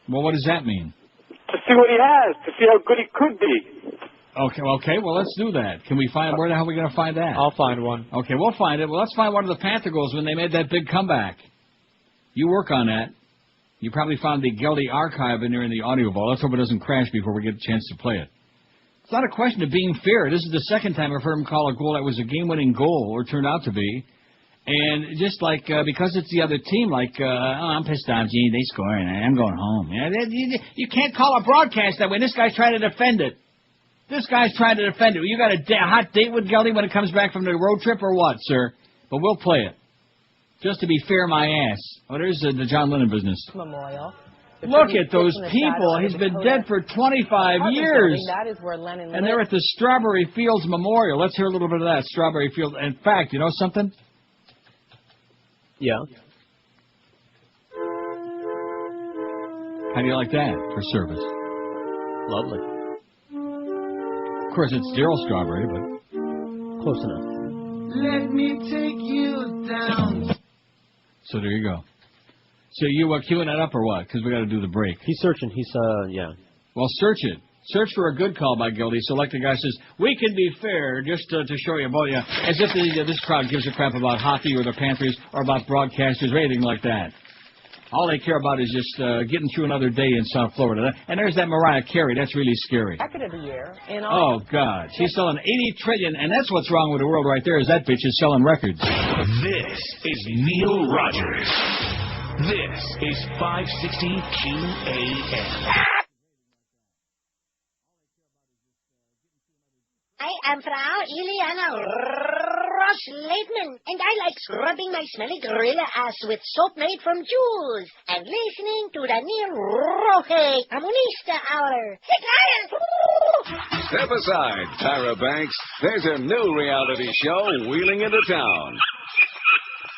Well, what does that mean? To see what he has, to see how good he could be. Okay, well, let's do that. Can we find, where the hell are we going to find that? I'll find one. Okay, we'll find it. Well, let's find one of the Panther goals when they made that big comeback. You work on that. You probably found the Geldy archive in there in the audio vault. Let's hope it doesn't crash before we get a chance to play it. It's not a question of being fair. This is the second time I've heard him call a goal that was a game-winning goal, or turned out to be. And just because it's the other team, I'm pissed off, gee, they scored, and I'm going home. You can't call a broadcast that way. This guy's trying to defend it. You got a hot date with Geldy when it comes back from the road trip or what, sir? But we'll play it. Just to be fair, my ass. Oh, there's the John Lennon business. Memorial. Look at those people. He's been dead for 25 years. That is where Lennon and they're at the Strawberry Fields Memorial. Let's hear a little bit of that, Strawberry Fields. In fact, you know something? Yeah. How do you like that for service? Lovely. Of course, it's Daryl Strawberry, but close enough. Let me take you down. So there you go. So you queuing that up or what? Because we got to do the break. He's searching. Yeah. Well, search it. Search for a good call by Geldy. So like the guy says, we can be fair, just to show you about as if this crowd gives a crap about hockey or the Panthers or about broadcasters or anything like that. All they care about is just getting through another day in South Florida. And there's that Mariah Carey. That's really scary. Record of the year. Oh, God. She's selling $80 trillion, and that's what's wrong with the world right there, is that bitch is selling records. This is Neil Rogers. This is 560 QAM. I am Frau Iliana Ross-Leitman, and I like scrubbing my smelly gorilla ass with soap made from jewels and listening to the Neil Roje Comunista Hour. Step aside, Tyra Banks. There's a new reality show wheeling into town.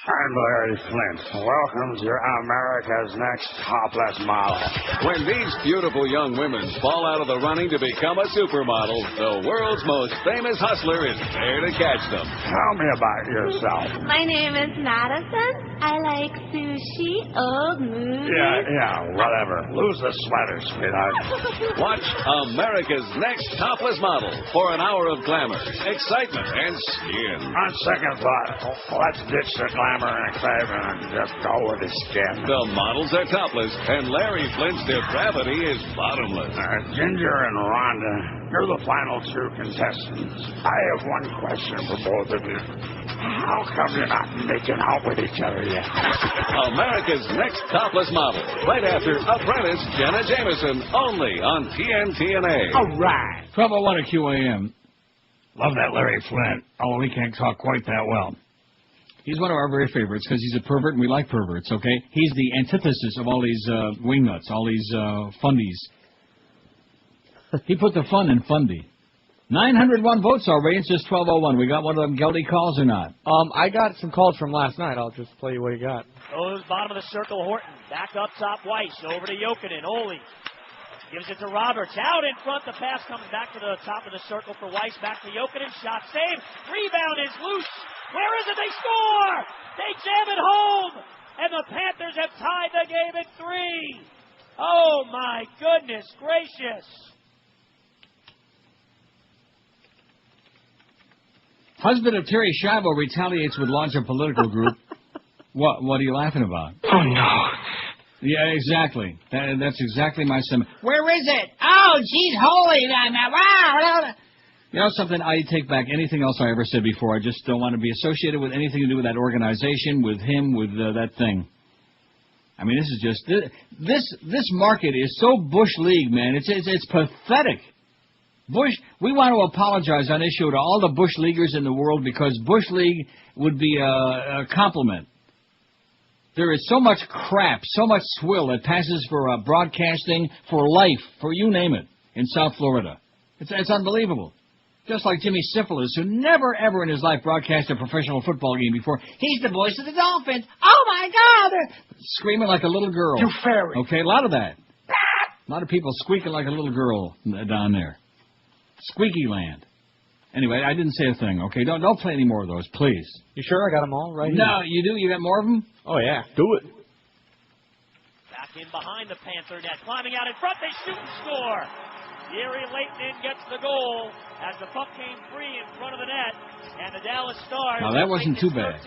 I'm Larry Flint. Welcome to America's Next Topless Model. When these beautiful young women fall out of the running to become a supermodel, the world's most famous hustler is there to catch them. Tell me about yourself. My name is Madison, I like sushi, old movies. Yeah, whatever. Lose the sweater, sweetheart. Watch America's Next Topless Model for an hour of glamour, excitement, and skin. On second thought, let's ditch the glamour and excitement and just go with the skin. The models are topless, and Larry Flint's depravity is bottomless. Ginger and Rhonda, you're the final two contestants. I have one question for both of you. How come you're not making out with each other yet? America's Next Topless Model, right after Apprentice Jenna Jameson, only on TNT&A. All right. 12:01 at QAM. Love that Larry Flint. Oh, he can't talk quite that well. He's one of our very favorites because he's a pervert and we like perverts, okay? He's the antithesis of all these wingnuts, all these fundies. He put the fun in fundy. 901 votes already. It's just 12:01. We got one of them guilty calls or not? I got some calls from last night. I'll just play you what you got. Goes bottom of the circle, Horton. Back up top, Weiss. Over to Jokinen. Ole gives it to Roberts. Out in front. The pass comes back to the top of the circle for Weiss. Back to Jokinen. Shot saved. Rebound is loose. Where is it? They score! They jam it home! And the Panthers have tied the game at 3. Oh, my goodness gracious. Husband of Terry Schiavo retaliates with launch of political group. What are you laughing about? Oh, no. Yeah, exactly. That's exactly my sentiment. Where is it? Oh, geez, holy. Wow. You know something? I take back anything else I ever said before. I just don't want to be associated with anything to do with that organization, with him, with that thing. I mean, this is just... This market is so Bush League, man. It's pathetic. Bush, we want to apologize on this show to all the Bush Leaguers in the world because Bush League would be a compliment. There is so much crap, so much swill that passes for broadcasting, for life, for you name it, in South Florida. It's unbelievable. Just like Jimmy Syphilis, who never, ever in his life broadcast a professional football game before. He's the voice of the Dolphins. Oh, my God! Screaming like a little girl. You fairy. Okay, a lot of that. A lot of people squeaking like a little girl down there. Squeaky land. Anyway, I didn't say a thing, okay? Don't play any more of those, please. You sure? I got them all right No, here. you do? You got more of them? Oh, yeah. Do it. Back in behind the Panther net. Climbing out in front. They shoot and score. Erie Leighton gets the goal as the puck came free in front of the net. And the Dallas Stars... Now, that wasn't too bad.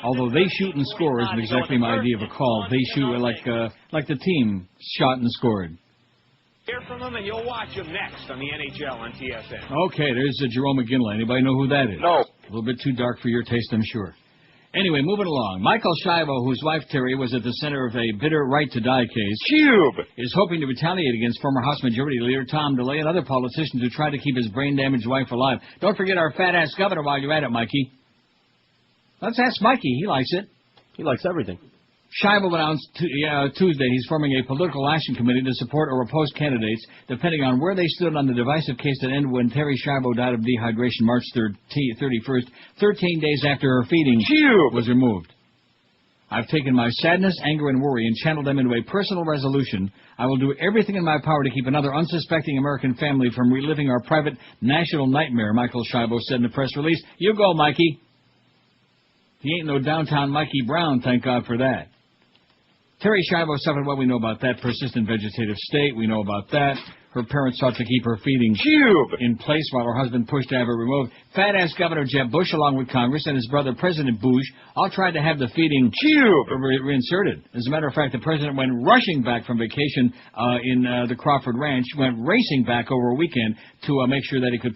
Although they shoot and score isn't exactly my idea of a call. They shoot like the team shot and scored. Hear from them, and you'll watch them next on the NHL on TSN. Okay, there's Jerome McGinley. Anybody know who that is? No. A little bit too dark for your taste, I'm sure. Anyway, moving along. Michael Schiavo, whose wife Terry was at the center of a bitter right-to-die case, is hoping to retaliate against former House Majority Leader Tom DeLay and other politicians who tried to keep his brain-damaged wife alive. Don't forget our fat-ass governor while you're at it, Mikey. Let's ask Mikey. He likes it. He likes everything. Schiavo announced Tuesday he's forming a political action committee to support or oppose candidates, depending on where they stood on the divisive case that ended when Terry Schiavo died of dehydration March 31st, 13 days after her feeding was removed. I've taken my sadness, anger, and worry and channeled them into a personal resolution. I will do everything in my power to keep another unsuspecting American family from reliving our private national nightmare, Michael Schiavo said in a press release. You go, Mikey. He ain't no downtown Mikey Brown, thank God for that. Terry Schiavo suffered what we know about that. Persistent vegetative state, we know about that. Her parents sought to keep her feeding in place while her husband pushed to have her removed. Fat-ass Governor Jeb Bush, along with Congress, and his brother President Bush, all tried to have the feeding reinserted. As a matter of fact, the president went rushing back from vacation in the Crawford Ranch, went racing back over a weekend to make sure that he could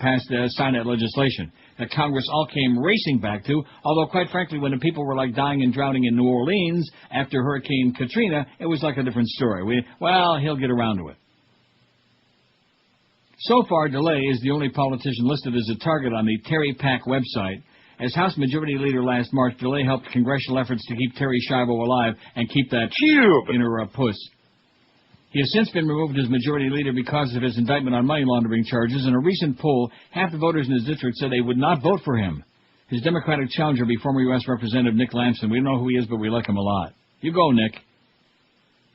sign that legislation that Congress all came racing back to, although quite frankly, when the people were like dying and drowning in New Orleans after Hurricane Katrina, it was like a different story. He'll get around to it. So far, DeLay is the only politician listed as a target on the Terry PAC website. As House Majority Leader last March, DeLay helped congressional efforts to keep Terry Schiavo alive and keep that in her puss. He has since been removed as Majority Leader because of his indictment on money laundering charges. In a recent poll, half the voters in his district said they would not vote for him. His Democratic challenger will be former U.S. Representative Nick Lampson. We don't know who he is, but we like him a lot. You go, Nick.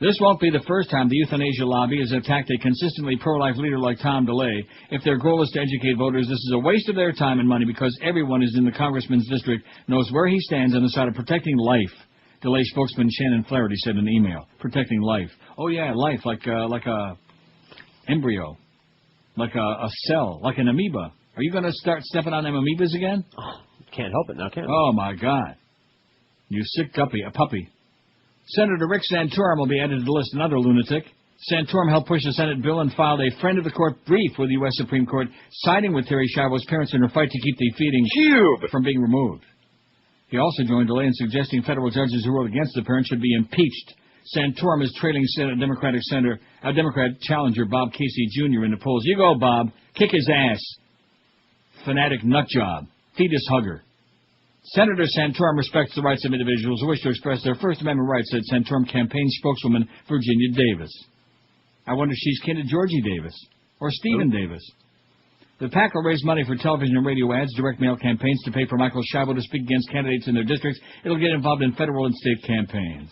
This won't be the first time the euthanasia lobby has attacked a consistently pro-life leader like Tom DeLay. If their goal is to educate voters, this is a waste of their time and money because everyone is in the congressman's district knows where he stands on the side of protecting life. Delay spokesman Shannon Flaherty said in an email. Protecting life. Oh, yeah, life, like a embryo, like a cell, like an amoeba. Are you going to start stepping on them amoebas again? Oh, can't help it now, can Oh, my God. You sick puppy. Senator Rick Santorum will be added to the list, another lunatic. Santorum helped push the Senate bill and filed a friend of the court brief with the U.S. Supreme Court, siding with Terry Schiavo's parents in her fight to keep the feeding tube from being removed. He also joined Delay in suggesting federal judges who ruled against the parents should be impeached. Santorum is trailing Democrat challenger Bob Casey Jr. in the polls. You go, Bob. Kick his ass. Fanatic nutjob. Fetus hugger. Senator Santorum respects the rights of individuals who wish to express their First Amendment rights, said Santorum campaign spokeswoman Virginia Davis. I wonder if she's kin to Georgie Davis or Stephen Davis. The PAC will raise money for television and radio ads, direct mail campaigns to pay for Michael Schiavo to speak against candidates in their districts. It'll get involved in federal and state campaigns.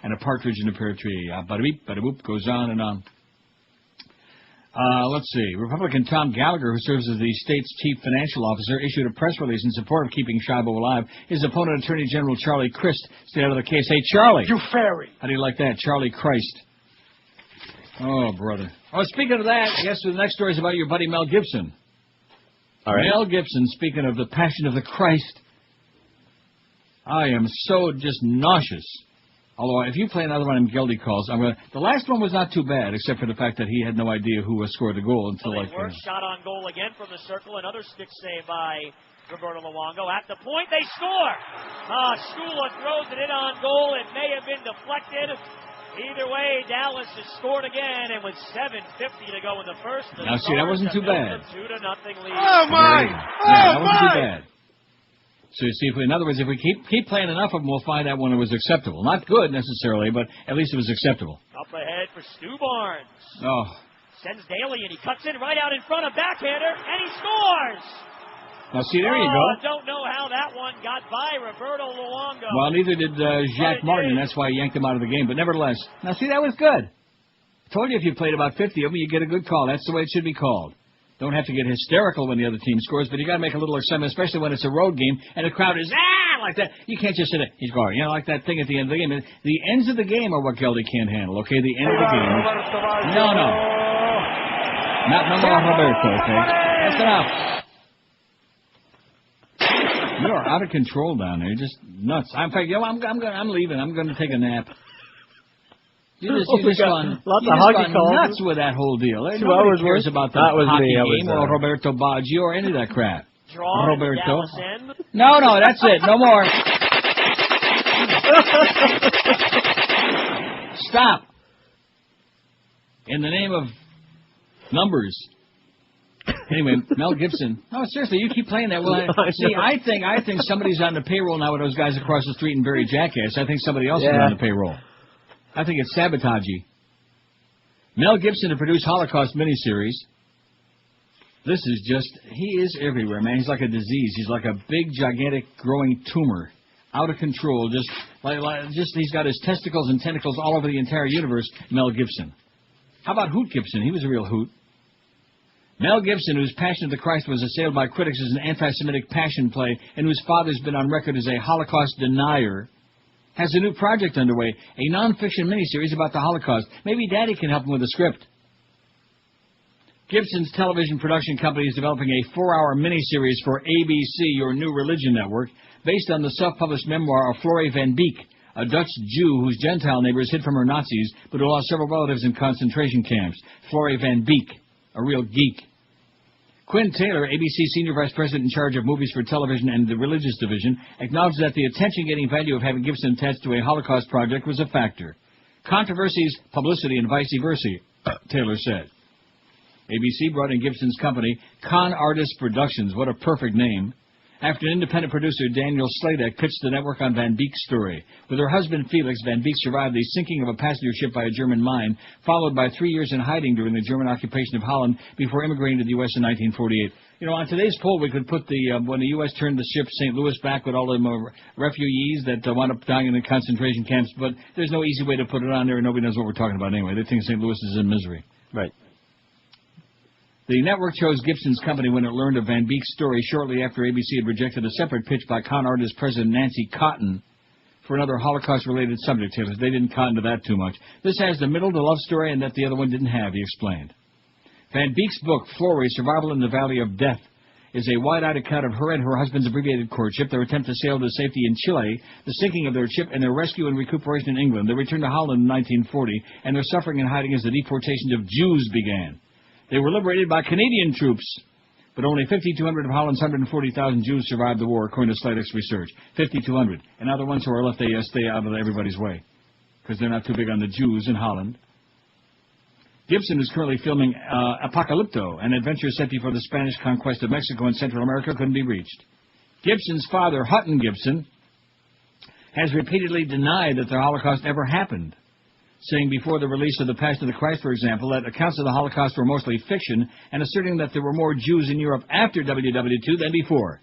And a partridge in a pear tree. Bada-beep, bada-boop, goes on and on. Let's see. Republican Tom Gallagher, who serves as the state's chief financial officer, issued a press release in support of keeping Schiavo alive. His opponent, Attorney General Charlie Crist, stayed out of the case. Hey, Charlie. You fairy. How do you like that? Charlie Christ. Oh, brother. Oh, speaking of that, guess the next story is about your buddy Mel Gibson. All right. Mel Gibson, speaking of the Passion of the Christ. I am so just nauseous. Although, if you play another one of them guilty calls, the last one was not too bad, except for the fact that he had no idea who scored the goal until Shot on goal again from the circle. Another stick save by Roberto Luongo. At the point, they score. Skula throws it in on goal. It may have been deflected. Either way, Dallas has scored again, and with 7:50 to go in the first, now see, that wasn't too bad. 2-0 lead. Oh my! That wasn't too bad. So you see, in other words, if we keep playing enough of them, we'll find out when it was acceptable. Not good necessarily, but at least it was acceptable. Up ahead for Stu Barnes. Oh. Sends Daly, and he cuts in right out in front of backhander, and he scores. Now see, there you go. I don't know how that one got by Roberto Luongo. Well, neither did Jacques Martin, and that's why he yanked him out of the game. But nevertheless, now see, that was good. I told you if you played about 50 of them, you get a good call. That's the way it should be called. Don't have to get hysterical when the other team scores, but you got to make a little excitement, especially when it's a road game and the crowd is like that. You can't just sit there. He's going, like that thing at the end of the game. The ends of the game are what Geldy can't handle. Okay, the end of the game. No. Not no more Roberto. Okay, that's enough. You are out of control down there. You're just nuts. I'm leaving. I'm going to take a nap. You just gone nuts with that whole deal. Nobody cares about the hockey game or Roberto Baggio or any of that crap. Draw Roberto. No, that's it. No more. Stop. In the name of numbers. Anyway, Mel Gibson. No, seriously, you keep playing that. Well, I think somebody's on the payroll now with those guys across the street in Barry Jackass. I think somebody else is on the payroll. I think it's sabotagey. Mel Gibson to produce Holocaust miniseries. This is he is everywhere, man. He's like a disease. He's like a big, gigantic, growing tumor. Out of control. He's got his testicles and tentacles all over the entire universe, Mel Gibson. How about Hoot Gibson? He was a real hoot. Mel Gibson, whose Passion of the Christ was assailed by critics as an anti-Semitic passion play and whose father's been on record as a Holocaust denier, has a new project underway, a non-fiction miniseries about the Holocaust. Maybe Daddy can help him with a script. Gibson's television production company is developing a 4-hour miniseries for ABC, your new religion network, based on the self-published memoir of Florrie van Beek, a Dutch Jew whose Gentile neighbors hid from her Nazis, but who lost several relatives in concentration camps. Florrie van Beek, a real geek. Quinn Taylor, ABC Senior Vice President in charge of movies for television and the religious division, acknowledged that the attention-getting value of having Gibson attached to a Holocaust project was a factor. Controversies, publicity, and vice versa, Taylor said. ABC brought in Gibson's company, Con Artist Productions, what a perfect name, after an independent producer, Daniel Sladek, pitched the network on Van Beek's story. With her husband, Felix, Van Beek survived the sinking of a passenger ship by a German mine, followed by 3 years in hiding during the German occupation of Holland before immigrating to the U.S. in 1948. You know, on today's poll, we could put when the U.S. turned the ship St. Louis back with all the refugees that wound up dying in the concentration camps, but there's no easy way to put it on there, and nobody knows what we're talking about anyway. They think St. Louis is in misery. Right. The network chose Gibson's company when it learned of Van Beek's story shortly after ABC had rejected a separate pitch by Con Artist President Nancy Cotton for another Holocaust-related subject here. They didn't cotton to that too much. This has the middle, the love story, and that the other one didn't have, he explained. Van Beek's book, Florida, Survival in the Valley of Death, is a wide-eyed account of her and her husband's abbreviated courtship, their attempt to sail to safety in Chile, the sinking of their ship, and their rescue and recuperation in England, their return to Holland in 1940, and their suffering and hiding as the deportations of Jews began. They were liberated by Canadian troops, but only 5,200 of Holland's 140,000 Jews survived the war, according to Sladek's research. 5,200. And now the ones who are left, they stay out of everybody's way, because they're not too big on the Jews in Holland. Gibson is currently filming Apocalypto, an adventure set before the Spanish conquest of Mexico and Central America couldn't be reached. Gibson's father, Hutton Gibson, has repeatedly denied that the Holocaust ever happened, saying before the release of The Passion of the Christ, for example, that accounts of the Holocaust were mostly fiction, and asserting that there were more Jews in Europe after WW2 than before.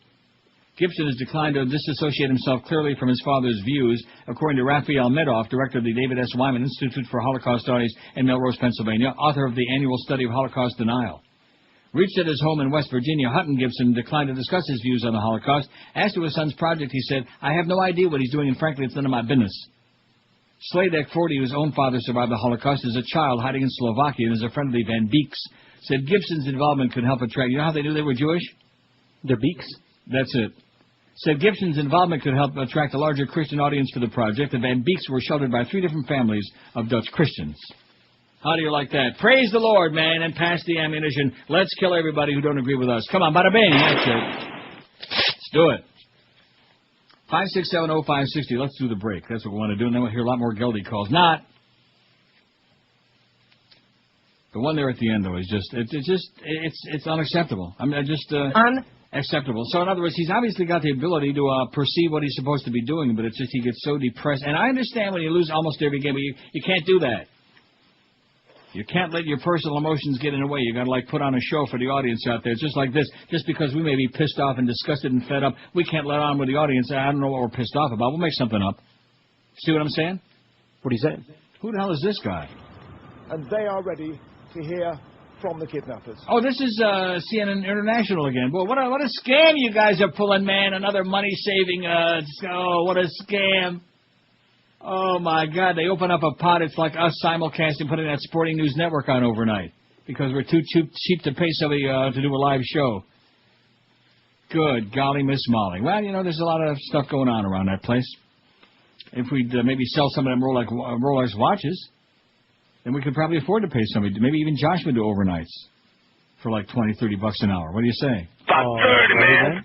Gibson has declined to disassociate himself clearly from his father's views, according to Raphael Medoff, director of the David S. Wyman Institute for Holocaust Studies in Melrose, Pennsylvania, author of the Annual Study of Holocaust Denial. Reached at his home in West Virginia, Hutton Gibson declined to discuss his views on the Holocaust. As to his son's project, he said, "I have no idea what he's doing, and frankly, it's none of my business." Sladek, 40, whose own father survived the Holocaust as a child hiding in Slovakia and is a friend of the Van Beeks, said Gibson's involvement could help attract... You know how they knew they were Jewish? Their beaks? That's it. Said Gibson's involvement could help attract a larger Christian audience for the project. The Van Beeks were sheltered by 3 different families of Dutch Christians. How do you like that? Praise the Lord, man, and pass the ammunition. Let's kill everybody who don't agree with us. Come on, bada bing. That's it. Let's do it. 5670560. Let's do the break. That's what we want to do, and then we'll hear a lot more Geldy calls. Not. The one there at the end, though, is just it's unacceptable. I mean, unacceptable. So, in other words, he's obviously got the ability to perceive what he's supposed to be doing, but it's just he gets so depressed. And I understand when you lose almost every game, but you can't do that. You can't let your personal emotions get in the way. You got to, like, put on a show for the audience out there. It's just like this. Just because we may be pissed off and disgusted and fed up, we can't let on with the audience. I don't know what we're pissed off about. We'll make something up. See what I'm saying? What are you saying? Who the hell is this guy? And they are ready to hear from the kidnappers. Oh, this is CNN International again. Boy, what a scam you guys are pulling, man. Another money-saving, what a scam. Oh, my God. They open up a pot. It's like us simulcasting, putting that Sporting News Network on overnight because we're too cheap to pay somebody to do a live show. Good golly, Miss Molly. Well, you know, there's a lot of stuff going on around that place. If we'd maybe sell some of them Rolex watches, then we could probably afford to pay somebody. Maybe even Josh would do overnights for like $20, $30 an hour. What do you say? About 30, man.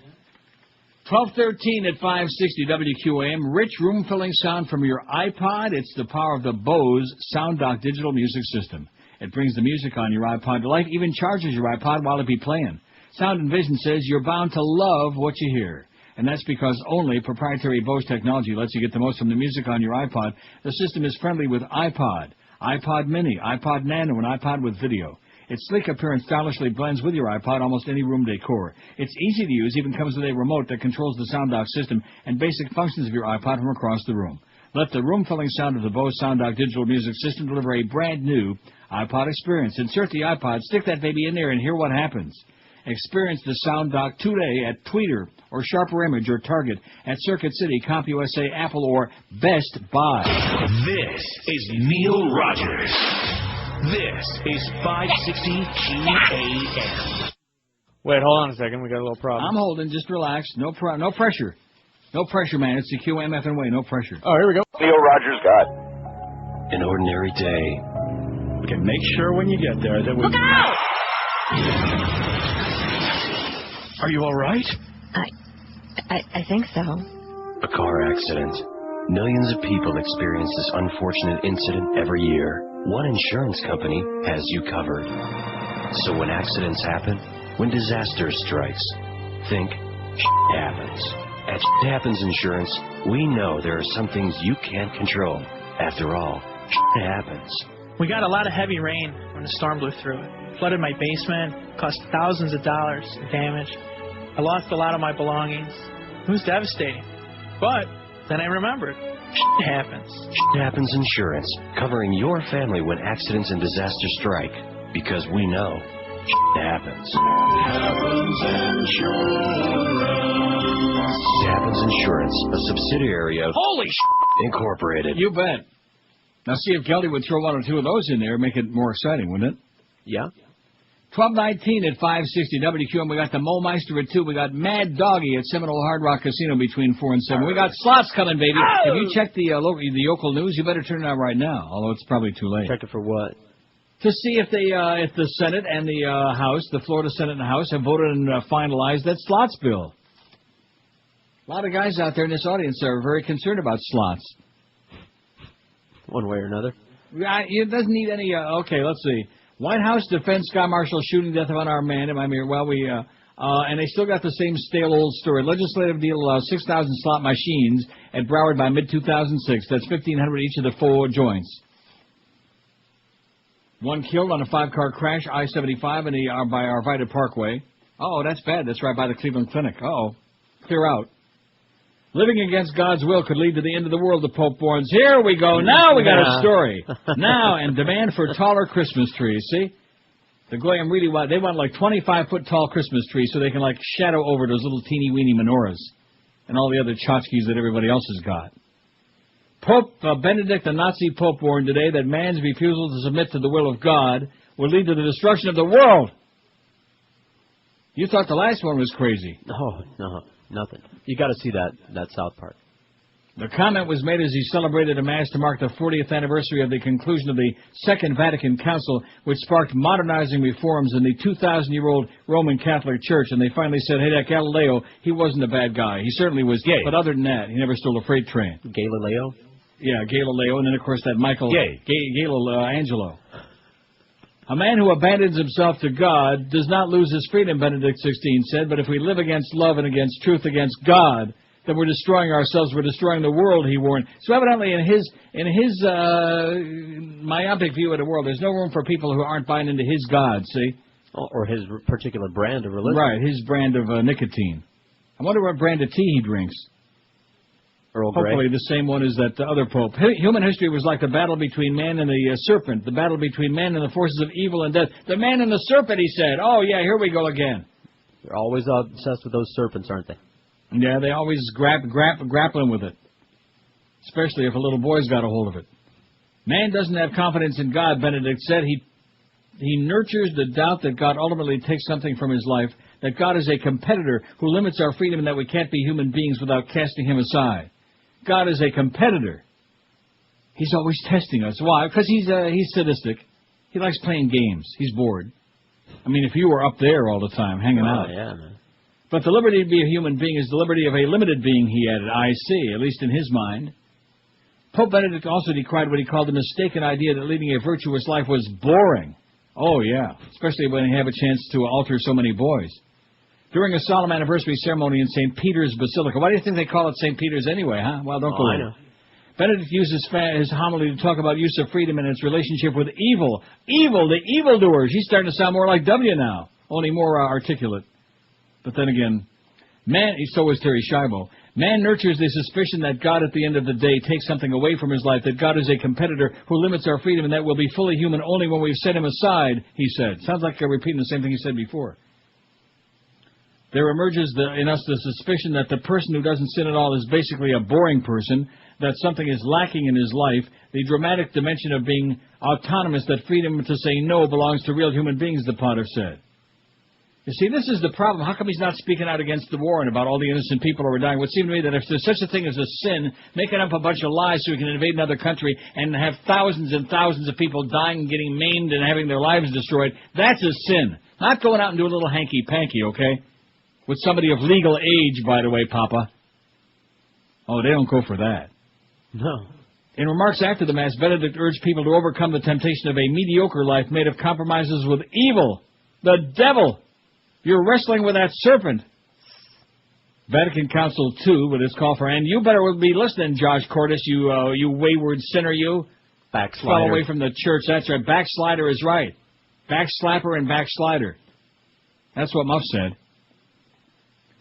1213 at 560 WQAM. Rich room-filling sound from your iPod. It's the power of the Bose Sound Dock digital music system. It brings the music on your iPod to life, even charges your iPod while it be playing. Sound and Vision says you're bound to love what you hear. And that's because only proprietary Bose technology lets you get the most from the music on your iPod. The system is friendly with iPod, iPod Mini, iPod Nano, and iPod with video. Its sleek appearance stylishly blends with your iPod almost any room decor. It's easy to use, even comes with a remote that controls the Sound Dock system and basic functions of your iPod from across the room. Let the room-filling sound of the Bose Sound Dock digital music system deliver a brand-new iPod experience. Insert the iPod, stick that baby in there, and hear what happens. Experience the Sound Dock today at Tweeter or Sharper Image or Target, at Circuit City, CompUSA, Apple, or Best Buy. This is Neil Rogers. This is 560 QAM. Wait, hold on a second. We got a little problem. I'm holding. Just relax. No pressure. No pressure, man. It's the QMFN way. No pressure. Oh, here we go. Neil Rogers got An ordinary day. We can make sure when you get there that we... Look out! Are you all right? I think so. A car accident. Millions of people experience this unfortunate incident every year. One insurance company has you covered. So when accidents happen, when disaster strikes, think happens. At Happens Insurance, we know there are some things you can't control. After all, happens. We got a lot of heavy rain when the storm blew through it. Flooded my basement, cost thousands of dollars in damage. I lost a lot of my belongings. It was devastating. But then I remembered. Happens. Happens Insurance, covering your family when accidents and disasters strike. Because we know happens. Happens Insurance. Happens Insurance, a subsidiary of... Holy Incorporated. You bet. Now, see if Kelly would throw one or two of those in there, make it more exciting, wouldn't it? Yeah. 12:19 at 560 WQM. We got the Mo Meister at 2. We got Mad Doggy at Seminole Hard Rock Casino between 4 and 7. We got slots coming, baby. If you check the local news, you better turn it on right now, although it's probably too late. Check it for what? To see if the Senate and the House, the Florida Senate and House, have voted and finalized that slots bill. A lot of guys out there in this audience are very concerned about slots. One way or another. It doesn't need any. Okay, let's see. White House defends Sky Marshall shooting death of unarmed man. And they still got the same stale old story. Legislative deal allows 6,000 slot machines at Broward by mid-2006. That's 1,500 each of the 4 joints. One killed on a 5-car crash, I-75 by Arvida Parkway. Oh, that's bad. That's right by the Cleveland Clinic. Uh-oh. Clear out. Living against God's will could lead to the end of the world, the Pope warns. Here we go. Now we got a story. Now, and demand for taller Christmas trees. See? The Goyim really want, they want like 25-foot tall Christmas trees so they can like shadow over those little teeny-weeny menorahs and all the other tchotchkes that everybody else has got. Pope Benedict, the Nazi Pope, warned today that man's refusal to submit to the will of God will lead to the destruction of the world. You thought the last one was crazy. No, nothing. You got to see that South part. The comment was made as he celebrated a Mass to mark the 40th anniversary of the conclusion of the Second Vatican Council, which sparked modernizing reforms in the 2,000-year-old Roman Catholic Church. And they finally said, hey, that Galileo, he wasn't a bad guy. He certainly was gay. But other than that, he never stole a freight train. Galileo? Yeah, Galileo. And then, of course, that Michael... Angelo. A man who abandons himself to God does not lose his freedom, Benedict XVI said, but if we live against love and against truth, against God, then we're destroying ourselves, we're destroying the world, he warned. So evidently in his myopic view of the world, there's no room for people who aren't buying into his God, see? Or his particular brand of religion. Right, his brand of nicotine. I wonder what brand of tea he drinks. Earl Grey. Hopefully the same one as that other pope. Human history was like the battle between man and the serpent, the battle between man and the forces of evil and death. The man and the serpent, he said. Oh, yeah, here we go again. They're always obsessed with those serpents, aren't they? Yeah, they always grappling with it, especially if a little boy's got a hold of it. Man doesn't have confidence in God, Benedict said. He nurtures the doubt that God ultimately takes something from his life, that God is a competitor who limits our freedom and that we can't be human beings without casting him aside. God is a competitor. He's always testing us. Why? Because he's sadistic. He likes playing games. He's bored. I mean, if you were up there all the time, hanging out. Yeah, man. But the liberty to be a human being is the liberty of a limited being, he added. I see, at least in his mind. Pope Benedict also decried what he called the mistaken idea that leading a virtuous life was boring. Oh, yeah, especially when you have a chance to alter so many boys. During a solemn anniversary ceremony in St. Peter's Basilica. Why do you think they call it St. Peter's anyway, huh? Well, don't go I there. know. Benedict uses his homily to talk about use of freedom and its relationship with evil. Evil, the evildoers. He's starting to sound more like W now, only more articulate. But then again, so was Terry Schiavo. Man nurtures the suspicion that God at the end of the day takes something away from his life, that God is a competitor who limits our freedom and that we'll be fully human only when we've set him aside, he said. Sounds like they're repeating the same thing he said before. There emerges in us the suspicion that the person who doesn't sin at all is basically a boring person, that something is lacking in his life, the dramatic dimension of being autonomous, that freedom to say no belongs to real human beings, the pontiff said. You see, this is the problem. How come he's not speaking out against the war and about all the innocent people who are dying? It would seem to me that if there's such a thing as a sin, making up a bunch of lies so we can invade another country and have thousands and thousands of people dying and getting maimed and having their lives destroyed, that's a sin. Not going out and doing a little hanky-panky, okay? With somebody of legal age, by the way, Papa. Oh, they don't go for that. No. In remarks after the Mass, Benedict urged people to overcome the temptation of a mediocre life made of compromises with evil, the devil. You're wrestling with that serpent. Vatican Council II, with its call for, and you better be listening, Josh Cordes, you wayward sinner, you. Backslider. Fell away from the church. That's right. Backslider is right. Backslapper and backslider. That's what Muff said.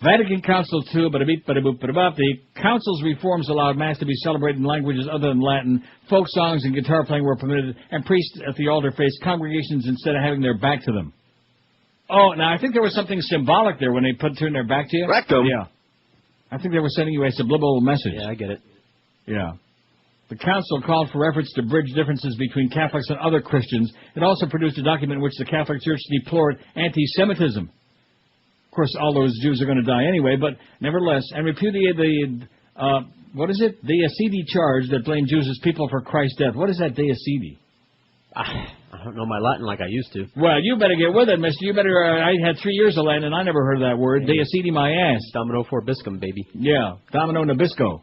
Vatican Council II, the Council's reforms allowed Mass to be celebrated in languages other than Latin. Folk songs and guitar playing were permitted, and priests at the altar faced congregations instead of having their back to them. Oh, now I think there was something symbolic there when they turned their back to you. Rectum. Yeah. I think they were sending you a subliminal message. Yeah, I get it. Yeah. The council called for efforts to bridge differences between Catholics and other Christians. It also produced a document in which the Catholic Church deplored anti-Semitism. Of course, all those Jews are going to die anyway, but nevertheless, and repudiated the, deicidi charge that blamed Jews as people for Christ's death. What is that deicidi? I don't know my Latin like I used to. Well, you better get with it, mister. You better, I had 3 years of Latin, and I never heard of that word. Deicidi my ass. Domino forbiscum, baby. Yeah, Domino Nabisco.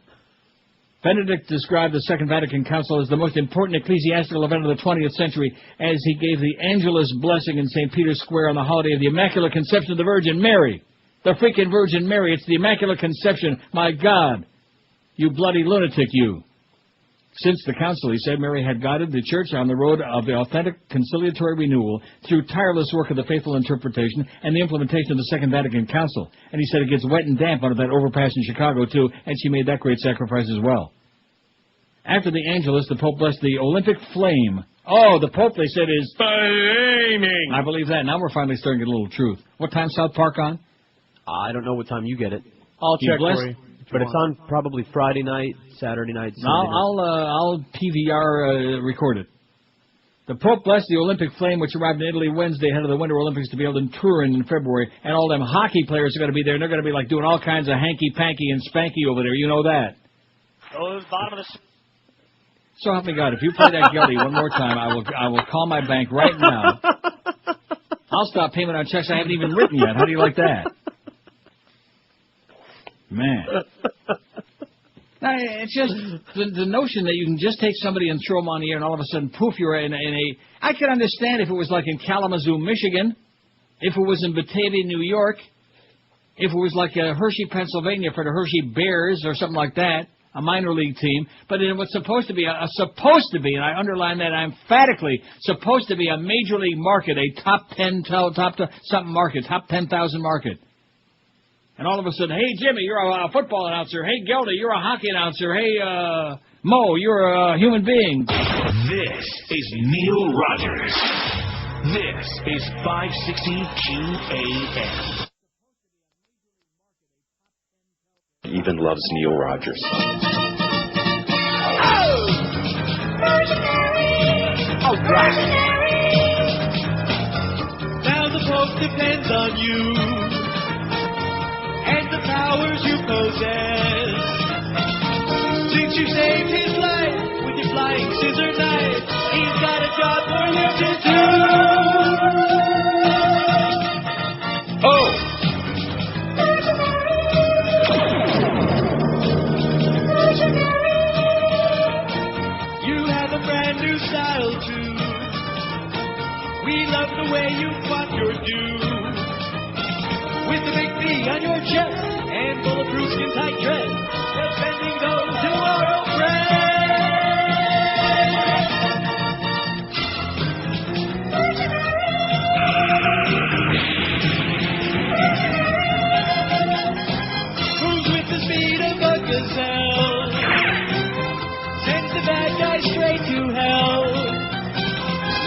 Benedict described the Second Vatican Council as the most important ecclesiastical event of the 20th century as he gave the Angelus blessing in St. Peter's Square on the holiday of the Immaculate Conception of the Virgin Mary. The freaking Virgin Mary. It's the Immaculate Conception. My God. You bloody lunatic, you. Since the council, he said, Mary had guided the Church on the road of the authentic conciliatory renewal through tireless work of the faithful interpretation and the implementation of the Second Vatican Council. And he said it gets wet and damp under that overpass in Chicago, too, and she made that great sacrifice as well. After the Angelus, the Pope blessed the Olympic flame. Oh, the Pope, they said, is flaming. I believe that. Now we're finally starting to get a little truth. What time South Park on? I don't know what time you get it. I'll check for you. But it's on probably Friday night, Saturday night, Sunday night. I'll PVR record it. The Pope blessed the Olympic flame, which arrived in Italy Wednesday ahead of the Winter Olympics to be held in Turin in February. And all them hockey players are going to be there, and they're going to be like doing all kinds of hanky-panky and spanky over there. You know that. Those bottom of the... So help me God, if you play that Geldy one more time, I will call my bank right now. I'll stop payment on checks I haven't even written yet. How do you like that? Man. Now, it's just the notion that you can just take somebody and throw them on the air and all of a sudden, poof, you're in a... I could understand if it was like in Kalamazoo, Michigan, if it was in Batavia, New York, if it was like Hershey, Pennsylvania for the Hershey Bears or something like that, a minor league team, but it was supposed to be, and I underline that emphatically, supposed to be a major league market, a top 10,000 market. And all of a sudden, hey, Jimmy, you're a football announcer. Hey, Geldy, you're a hockey announcer. Hey, Mo, you're a human being. This is Neil Rogers. This is 560 QAM. Even loves Neil Rogers. All right. Now the Pope depends on you and the powers you possess. Since you saved his life with your flying scissor knife, he's got a job for you to do. Oh! You have a brand new style too. We love the way you fought your due. With the big B on your chest and bulletproof skin tight dress, defending those who are oppressed. Moves with the speed of a gazelle, sends the bad guy straight to hell.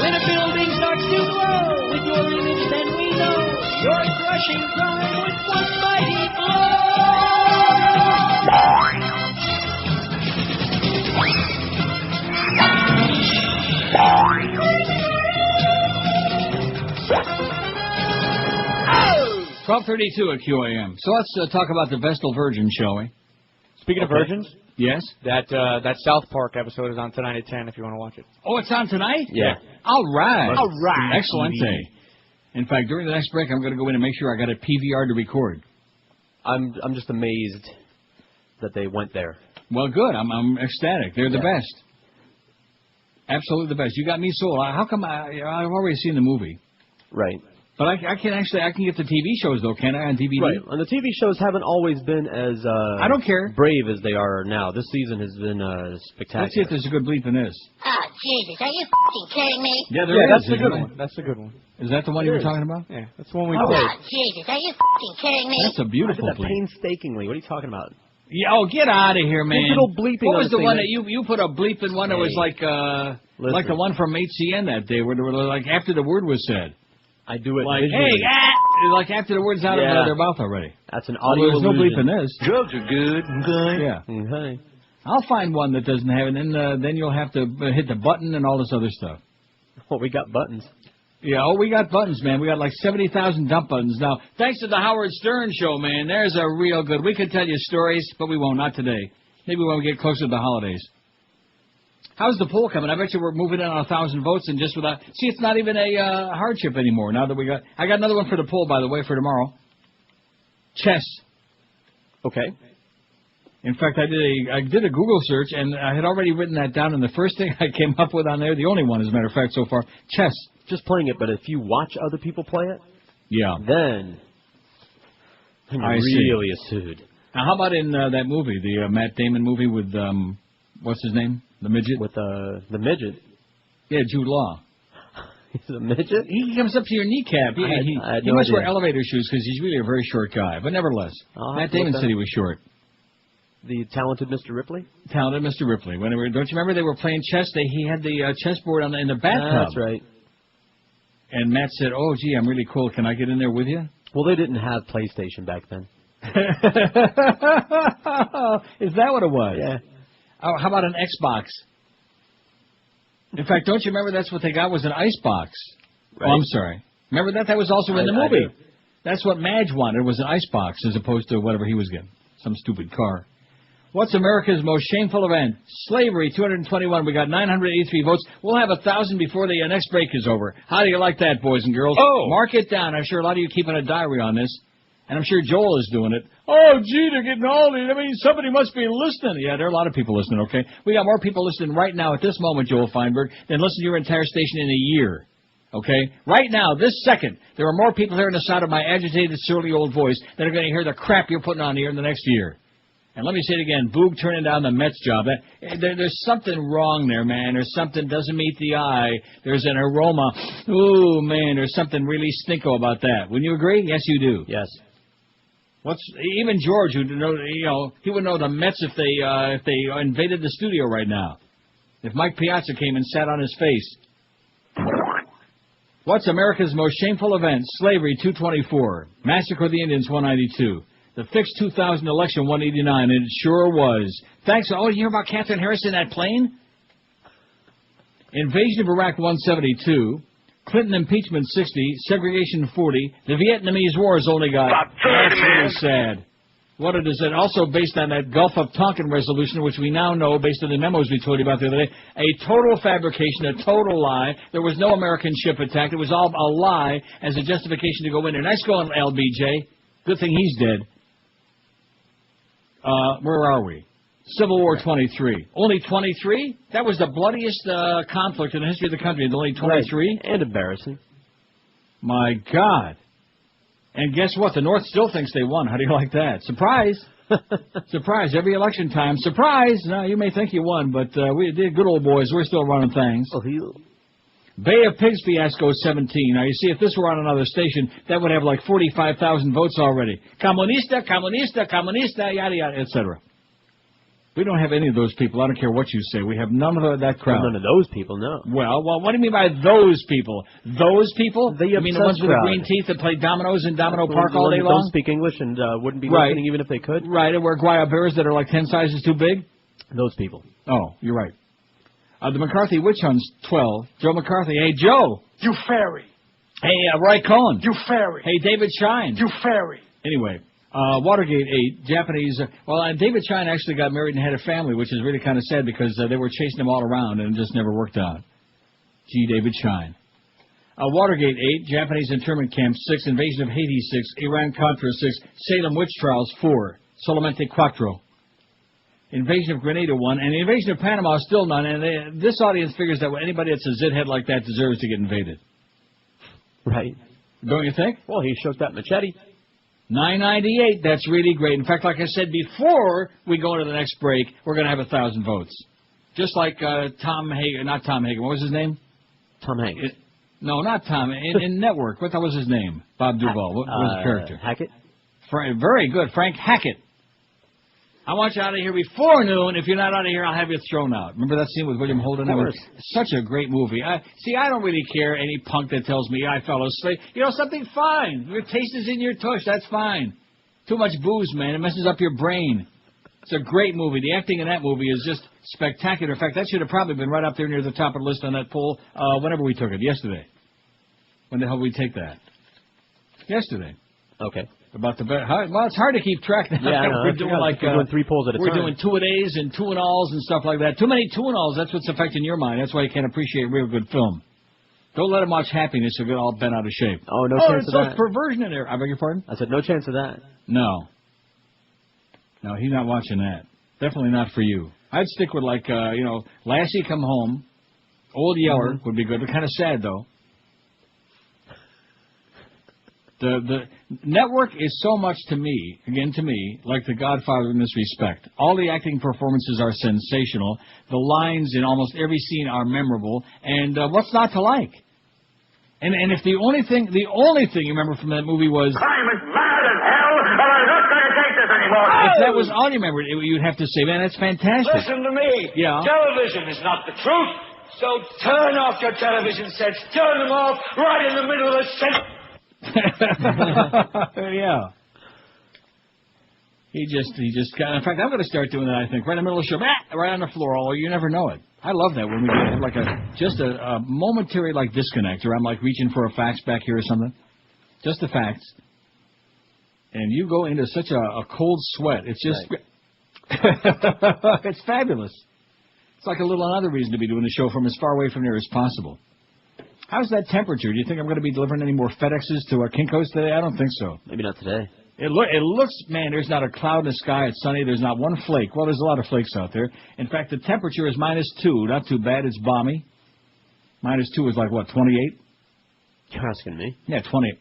When a building starts to blow with your image, then we know you're crushing crime with one mighty blow. Oh! 12:32 at QAM. So let's talk about the Vestal Virgin, shall we? Speaking of virgins, yes, that South Park episode is on tonight at 10 if you want to watch it. Oh, it's on tonight? Yeah. All right. All right. Excellent day. In fact, during the next break, I'm going to go in and make sure I got a PVR to record. I'm just amazed that they went there. Well, good. I'm ecstatic. They're the best. Absolutely the best. You got me sold. How come I've already seen the movie? Right. But I can get the TV shows, though, can't I, on DVD? Right. And the TV shows haven't always been as I don't care. brave as they are now. This season has been spectacular. Let's see if there's a good bleep in this. Oh, Jesus, are you f***ing kidding me? Yeah, there is. That's the good one. That's the good one. Is that the one you were talking about? Yeah, that's the one we Oh, played. Jesus, are you f***ing kidding me? That's a beautiful I did that bleep. painstakingly. What are you talking about? Yeah, oh, get out of here, man. Little bleeping what was the on one thing that you put a bleep in one that was like the one from HCN that day where they were like after the word was said. I do it like, visually. hey, like after the word's out of their mouth already. That's an audio There's no bleep in this. Drugs are good. Okay. Yeah. Okay. I'll find one that doesn't have it, and then you'll have to hit the button and all this other stuff. Well, we got buttons. Yeah, we got buttons, man. We got like 70,000 dump buttons now. Thanks to the Howard Stern show, man. There's a real good. We could tell you stories, but we won't. Not today. Maybe when we get closer to the holidays. How's the poll coming? I bet you we're moving in on 1,000 votes and just without. See, it's not even a hardship anymore. Now that we got. I got another one for the poll, by the way, for tomorrow. Chess. Okay. In fact, I did a Google search, and I had already written that down, and the first thing I came up with on there, the only one, as a matter of fact, so far, chess. Just playing it, but if you watch other people play it, yeah, then you're really a sued. Now, how about in that movie, the Matt Damon movie with, what's his name? The midget? With the midget? Yeah, Jude Law. He's a midget? He comes up to your kneecap. He must wear elevator shoes because he's really a very short guy. But nevertheless, Matt Damon said he was short. The talented Mr. Ripley? Talented Mr. Ripley. Don't you remember they were playing chess? He had the chessboard in the bathtub. That's right. And Matt said, "Oh, gee, I'm really cool. Can I get in there with you?" Well, they didn't have PlayStation back then. Is that what it was? Yeah. Oh, how about an Xbox? In fact, don't you remember that's what they got was an icebox? Right. Oh, I'm sorry. Remember that? That was also in the movie. That's what Madge wanted, was an icebox as opposed to whatever he was getting. Some stupid car. What's America's most shameful event? Slavery, 221. We got 983 votes. We'll have 1,000 before the next break is over. How do you like that, boys and girls? Oh! Mark it down. I'm sure a lot of you are keeping a diary on this. And I'm sure Joel is doing it. Oh, gee, they're getting all these. I mean, somebody must be listening. Yeah, there are a lot of people listening, okay? We got more people listening right now at this moment, Joel Feinberg, than listen to your entire station in a year. Okay? Right now, this second, there are more people hearing the sound of my agitated, surly old voice that are going to hear the crap you're putting on here in the next year. And let me say it again, Boog turning down the Mets job. There's something wrong there, man. There's something doesn't meet the eye. There's an aroma. Ooh, man, there's something really stinko about that. Wouldn't you agree? Yes, you do. Yes. Even George, who he would know the Mets if they invaded the studio right now. If Mike Piazza came and sat on his face. What's America's most shameful event? Slavery, 224. Massacre of the Indians, 192. The fixed 2000 election, 189, and it sure was. Thanks. Oh, you hear about Catherine Harris in that plane? Invasion of Iraq, 172. Clinton impeachment, 60. Segregation, 40. The Vietnamese War has only got... That's really sad. What it is, also based on that Gulf of Tonkin resolution, which we now know, based on the memos we told you about the other day, a total fabrication, a total lie. There was no American ship attacked. It was all a lie as a justification to go in there. Nice going, LBJ. Good thing he's dead. Where are we? Civil War 23. Only 23? That was the bloodiest conflict in the history of the country. Only 23? Right. And embarrassing. My God. And guess what? The North still thinks they won. How do you like that? Surprise. Surprise. Every election time. Surprise. Now, you may think you won, but we did good old boys. We're still running things. Oh, Bay of Pigs fiasco, 17. Now, you see, if this were on another station, that would have like 45,000 votes already. Comunista, comunista, comunista, yada, yada, etc. We don't have any of those people. I don't care what you say. We have none of that crowd. None of those people, no. Well, what do you mean by those people? Those people? You mean the ones with the green teeth that play dominoes in Domino Park all day long? Don't speak English and wouldn't be listening even if they could? Right, and wear guayabers that are like 10 sizes too big? Those people. Oh, you're right. The McCarthy witch hunts, 12. Joe McCarthy. Hey, Joe. You fairy. Hey, Roy Cohen. You fairy. Hey, David Shine. You fairy. Anyway, Watergate, 8. Japanese. David Shine actually got married and had a family, which is really kind of sad because they were chasing him all around and it just never worked out. Gee, David Shine. Watergate, 8. Japanese internment camp, 6. Invasion of Haiti, 6. Iran-Contra, 6. Salem witch trials, 4. Solamente 4. Invasion of Grenada, 1, and the invasion of Panama, still none, and this audience figures that anybody that's a zithead like that deserves to get invaded. Right. Don't you think? Well, he shook that machete. 998, that's really great. In fact, like I said before we go into the next break, we're going to have 1,000 votes. Just like Tom Hagen, not Tom Hagen, what was his name? Tom Hanks. No, not Tom, in Network, what was his name? Bob Duvall, what was his character? Hackett? Very good, Frank Hackett. I want you out of here before noon. If you're not out of here, I'll have you thrown out. Remember that scene with William Holden? Such a great movie. I don't really care any punk that tells me I fell asleep. You know, something fine. Your taste is in your tush. That's fine. Too much booze, man. It messes up your brain. It's a great movie. The acting in that movie is just spectacular. In fact, that should have probably been right up there near the top of the list on that poll whenever we took it, yesterday. When the hell did we take that? Yesterday. Okay. About the well, it's hard to keep track now. Yeah, I know. We're doing we're doing 3 polls at a time. We're doing 2-a-days and 2-and-alls and stuff like that. Too many 2-and-alls. That's what's affecting your mind. That's why you can't appreciate real good film. Don't let them watch Happiness. You'll get all bent out of shape. Oh, no chance of that. There's perversion in there. I beg your pardon? I said no chance of that. No. No, he's not watching that. Definitely not for you. I'd stick with, like, Lassie Come Home. Old Yeller would be good. They're kind of sad, though. The network is so much to me, like The Godfather in this respect. All the acting performances are sensational. The lines in almost every scene are memorable. And what's not to like? And if the only thing you remember from that movie was... Crime is mad as hell, and I'm not going to take this anymore. If that was all you remembered, you'd have to say, man, that's fantastic. Listen to me. Yeah. Television is not the truth. So turn off your television sets. Turn them off right in the middle of the sentence. Yeah. He just got... In fact, I'm going to start doing that, I think. Right in the middle of the show. Right on the floor. Although you never know it. I love that when we have like a momentary like disconnect, or I'm like reaching for a fax back here or something. Just the facts. And you go into such a cold sweat. It's just... Right. It's fabulous. It's like a little another reason to be doing the show from as far away from here as possible. How's that temperature? Do you think I'm going to be delivering any more FedExes to Kinko's today? I don't think so. Maybe not today. It looks, man, there's not a cloud in the sky. It's sunny. There's not one flake. Well, there's a lot of flakes out there. In fact, the temperature is -2. Not too bad. It's balmy. -2 is like, what, 28? You're asking me? Yeah, 28.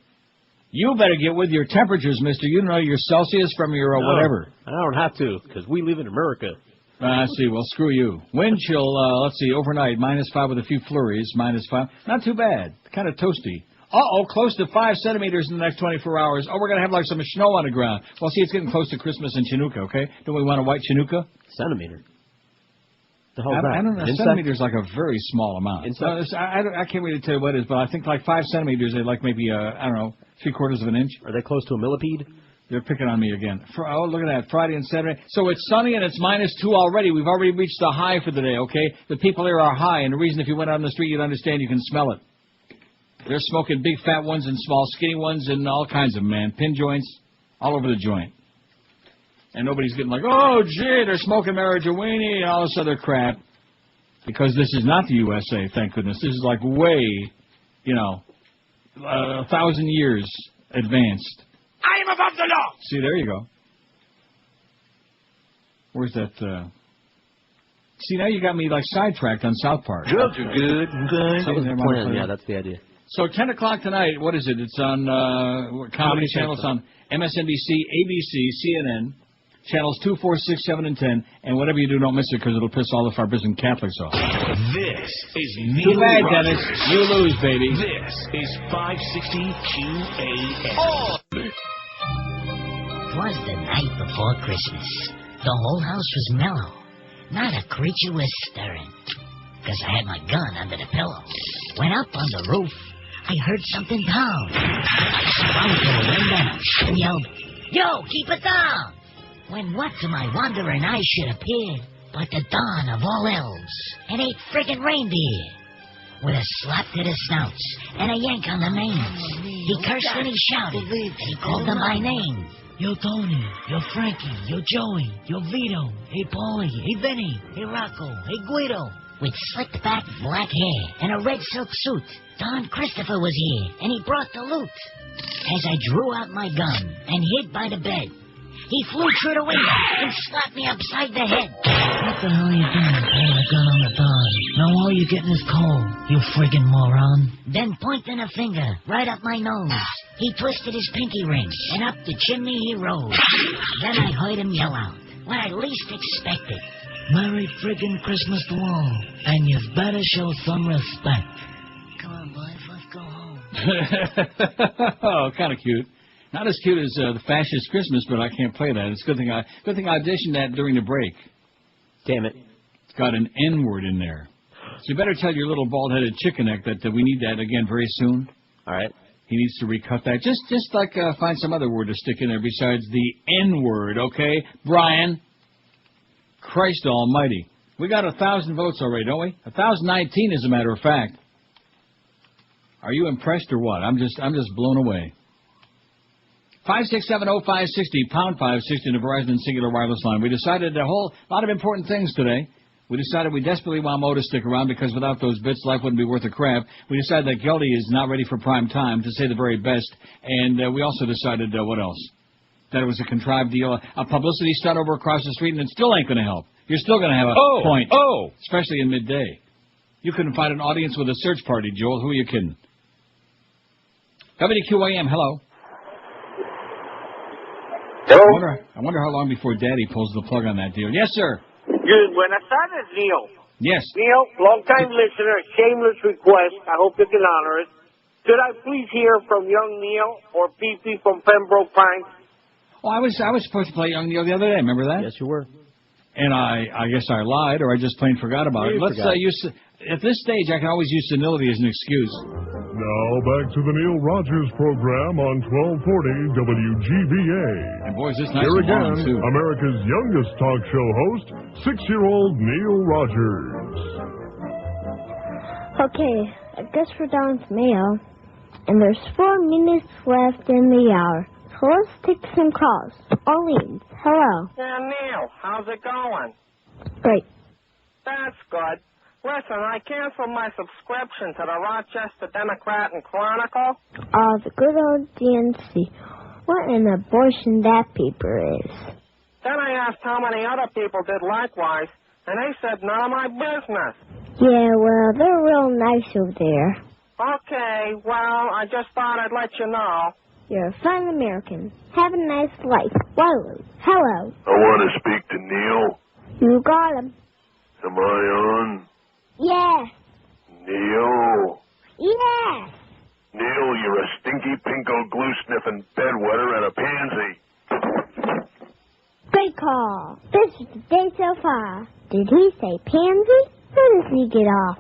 You better get with your temperatures, mister. You know your Celsius from your whatever. I don't have to, because we live in America. I see. Well, screw you. Wind chill, let's see, overnight, -5 with a few flurries, -5. Not too bad. Kind of toasty. Close to 5 centimeters in the next 24 hours. Oh, we're going to have like some snow on the ground. Well, see, it's getting close to Christmas in Chinooka, okay? Don't we want a white Chinooka? Centimeter. The whole I don't know. A centimeter is like a very small amount. I can't really tell you what it is, but I think like 5 centimeters is like maybe, 3/4 of an inch. Are they close to a millipede? They're picking on me again. Oh, look at that. Friday and Saturday. So it's sunny and it's -2 already. We've already reached the high for the day, okay? The people here are high, and the reason if you went out on the street, you'd understand you can smell it. They're smoking big fat ones and small skinny ones and all kinds of them, man. Pin joints, all over the joint. And nobody's getting like, oh, gee, they're smoking marijuana and all this other crap. Because this is not the USA, thank goodness. This is like way, 1,000 years advanced. I am above the law. See, there you go. Where's that, See, now you got me, like, sidetracked on South Park. Drugs are good. That was the plan. Yeah, that's the idea. So, 10 o'clock tonight, what is it? It's on Comedy Channel. It's on MSNBC, ABC, CNN, channels 2, 4, 6, 7, and 10. And whatever you do, don't miss it, because it'll piss all the Farbizen Catholics off. This is Too bad, Dennis. You lose, baby. This is 560 QAM. Twas the night before Christmas. The whole house was mellow. Not a creature was stirring. 'Cause I had my gun under the pillow. Went up on the roof. I heard something down. I sprung to the window and yelled, "Yo, keep it down!" When what to my wondering eyes should appear but the dawn of all elves and 8 friggin' reindeer. With a slap to the snouts and a yank on the manes. He cursed and he shouted, and he called them by name. Yo, Tony. Yo, Frankie. Yo, Joey. Yo, Vito. Hey, Paulie. Hey, Vinny. Hey, Rocco. Hey, Guido. With slicked back black hair and a red silk suit, Don Christopher was here, and he brought the loot. As I drew out my gun and hid by the bed, he flew through the window and slapped me upside the head. What the hell are you doing, pulling a gun on the dawn? Now all you're getting is cold, you friggin' moron. Then pointing a finger right up my nose, he twisted his pinky ring, and up the chimney he rose. Then I heard him yell out what I least expected. Merry friggin' Christmas to all, and you've better show some respect. Come on, boys, let's go home. Oh, kind of cute. Not as cute as the Fascist Christmas, but I can't play that. It's a good thing I auditioned that during the break. Damn it. It's got an N-word in there. So you better tell your little bald-headed chicken neck that we need that again very soon. All right. He needs to recut that. Just find some other word to stick in there besides the N-word, okay? Brian? Christ almighty. We got 1,000 votes already, don't we? 1,019 as a matter of fact. Are you impressed or what? I'm just blown away. 5670560, pound 560 in the Verizon and Singular Wireless line. We decided a whole lot of important things today. We decided we desperately want Mo to stick around because without those bits, life wouldn't be worth a crap. We decided that Geldy is not ready for prime time, to say the very best. And we also decided, what else? That it was a contrived deal, a publicity stunt over across the street, and it still ain't going to help. You're still going to have a point. Especially in midday. You couldn't find an audience with a search party, Joel. Who are you kidding? WQAM, hello. Hello? I wonder how long before Daddy pulls the plug on that deal. Yes, sir. Good. Buenas tardes, Neil. Yes. Neil, long-time listener, shameless request. I hope you can honor it. Could I please hear from young Neil or PP from Pembroke Pines? Oh, I was supposed to play young Neil the other day. Remember that? Yes, you were. And I guess I lied, or I just plain forgot about it. Let's use. At this stage, I can always use senility as an excuse. Now back to the Neil Rogers program on 1240 WGVA. And boys, this nice Here and again, long, too. America's youngest talk show host, 6-year-old Neil Rogers. Okay, I guess we're down to mail, and there's 4 minutes left in the hour. So let's take some calls. Orleans, hello. Yeah, Neil, how's it going? Great. That's good. Listen, I canceled my subscription to the Rochester Democrat and Chronicle. Oh, the good old DNC. What an abortion that paper is. Then I asked how many other people did likewise, and they said none of my business. Yeah, well, they're real nice over there. Okay, well, I just thought I'd let you know. You're a fine American. Have a nice life. Waterloo, hello. I want to speak to Neil. You got him. Am I on? Yes. Neil. Yes. Neil, you're a stinky, pinko, glue-sniffing bedwetter and a pansy. Great call. This is the day so far. Did he say pansy? Where does he get off?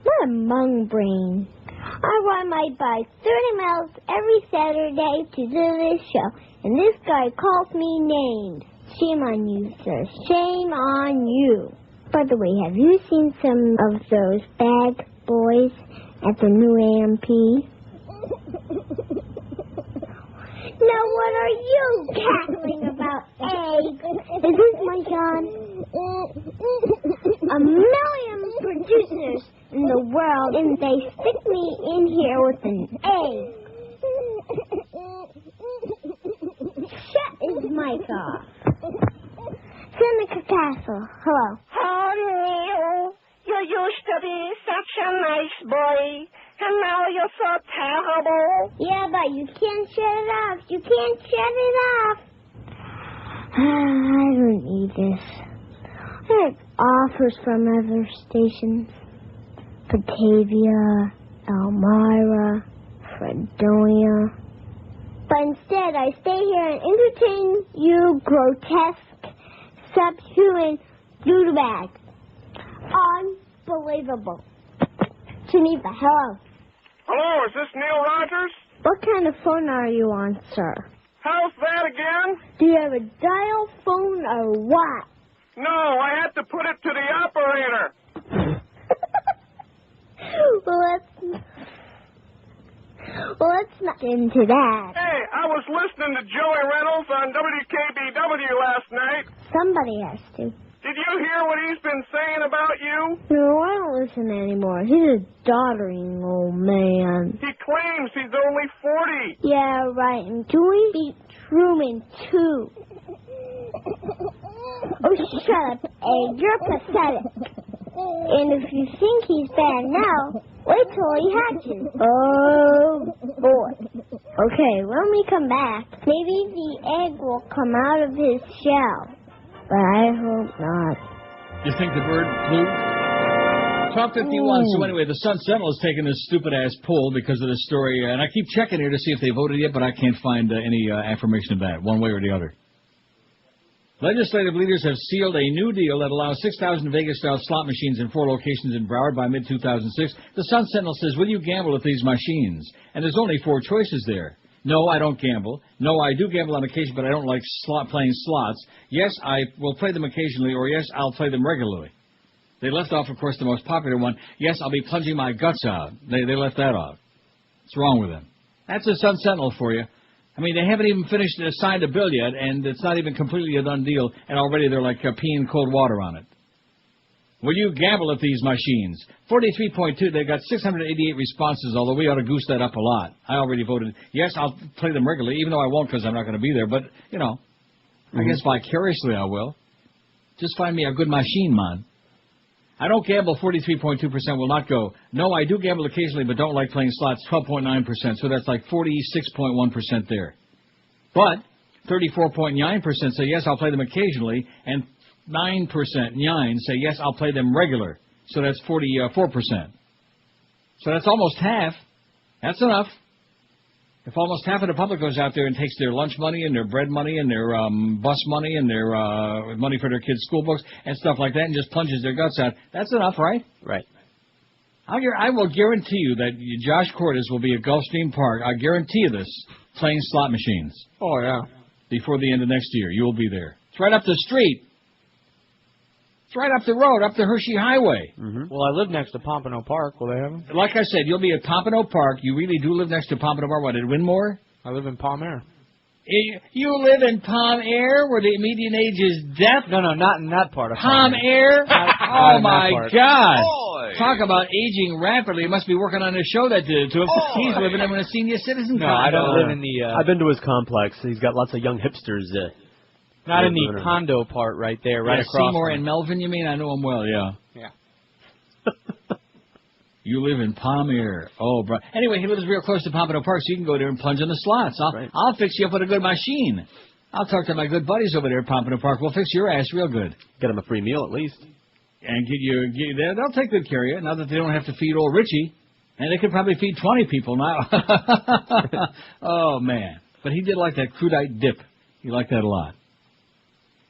What a mung brain. I ride my bike 30 miles every Saturday to do this show, and this guy calls me names. Shame on you, sir. Shame on you. By the way, have you seen some of those bad boys at the new AMP? Now, what are you cackling about, eggs? Is this my son? 1,000,000 producers in the world, and they stick me in here with an egg. Shut his mic off. Seneca Castle, hello. Oh, Neil, you used to be such a nice boy, and now you're so terrible. Yeah, but you can't shut it off. You can't shut it off. I don't need this. I have offers from other stations. Batavia, Elmira, Fredonia. But instead, I stay here and entertain you grotesque, subhuman doodlebags. Unbelievable. Geneva, hello. Hello, is this Neil Rogers? What kind of phone are you on, sir? How's that again? Do you have a dial phone or what? No, I had to put it to the operator. Well, let's not get into that. Hey, I was listening to Joey Reynolds on WKBW last night. Somebody has to. Did you hear what he's been saying about you? No, I don't listen anymore. He's a doddering old man. He claims he's only 40. Yeah, right. And Dewey beat Truman, too. Oh, shut up, Egg. You're pathetic. And if you think he's bad now, wait till he had you. Oh, boy. Okay, when we come back, maybe the egg will come out of his shell. But I hope not. You think the bird flew? Top 51. So anyway, the Sun Sentinel is taking this stupid-ass poll because of this story. And I keep checking here to see if they voted yet, but I can't find any affirmation of that, one way or the other. Legislative leaders have sealed a new deal that allows 6,000 Vegas-style slot machines in 4 locations in Broward by mid-2006. The Sun Sentinel says, will you gamble at these machines? And there's only 4 choices there. No, I don't gamble. No, I do gamble on occasion, but I don't like playing slots. Yes, I will play them occasionally, or yes, I'll play them regularly. They left off, of course, the most popular one. Yes, I'll be plunging my guts out. They left that off. What's wrong with them? That's a Sun Sentinel for you. I mean, they haven't even signed a bill yet, and it's not even completely a done deal, and already they're like peeing cold water on it. Will you gamble at these machines? 43.2, they got 688 responses, although we ought to goose that up a lot. I already voted, yes, I'll play them regularly, even though I won't because I'm not going to be there, but, you know, I guess vicariously I will. Just find me a good machine, man. I don't gamble, 43.2% will not go. No, I do gamble occasionally, but don't like playing slots, 12.9%, so that's like 46.1% there. But 34.9% say, yes, I'll play them occasionally, and 9% say, yes, I'll play them regular. So that's 44%. So that's almost half. That's enough. If almost half of the public goes out there and takes their lunch money and their bread money and their bus money and their money for their kids' school books and stuff like that and just plunges their guts out, that's enough, right? Right. I will guarantee you that Josh Cordes will be at Gulfstream Park. I guarantee you this, playing slot machines. Oh, yeah. Before the end of next year, you will be there. It's right up the street. It's right up the road, up the Hershey Highway. Mm-hmm. Well, I live next to Pompano Park. Will they have them? Like I said, you'll be at Pompano Park. You really do live next to Pompano Park. What, at Winmore? I live in Palm Air. You live in Palm Air, where the median age is death? No, not in that part of Palm Air? Oh, my God. Boy. Talk about aging rapidly. He must be working on a show that did it to him. He's living in a senior citizen No, condo. I don't live in the... I've been to his complex. He's got lots of young hipsters. Not in the condo part right there, right across. Seymour and Melvin, you mean? I know him well, yeah. Yeah. You live in Palm Air. Oh, bro. Anyway, he lives real close to Pompano Park, so you can go there and plunge in the slots. I'll fix you up with a good machine. I'll talk to my good buddies over there at Pompano Park. We'll fix your ass real good. Get him a free meal at least. And they'll take good care of you, now that they don't have to feed old Richie. And they could probably feed 20 people now. Oh, man. But he did like that crudite dip. He liked that a lot.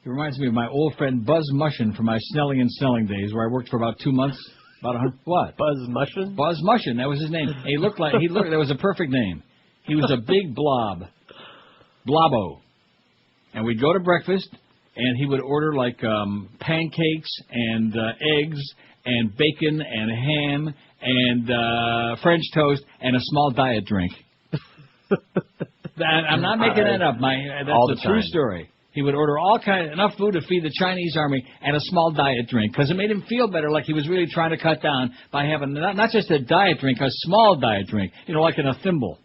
It reminds me of my old friend Buzz Mushin from my Snelling and Snelling days, where I worked for about 2 months. What? Buzz Mushin? Buzz Mushin, that was his name. That was a perfect name. He was a big blob. Blobbo. And we'd go to breakfast, and he would order like pancakes and eggs and bacon and ham and French toast and a small diet drink. I'm not making that up. That's a true story. He would order enough food to feed the Chinese army and a small diet drink, because it made him feel better, like he was really trying to cut down by having not just a diet drink, a small diet drink, like in a thimble,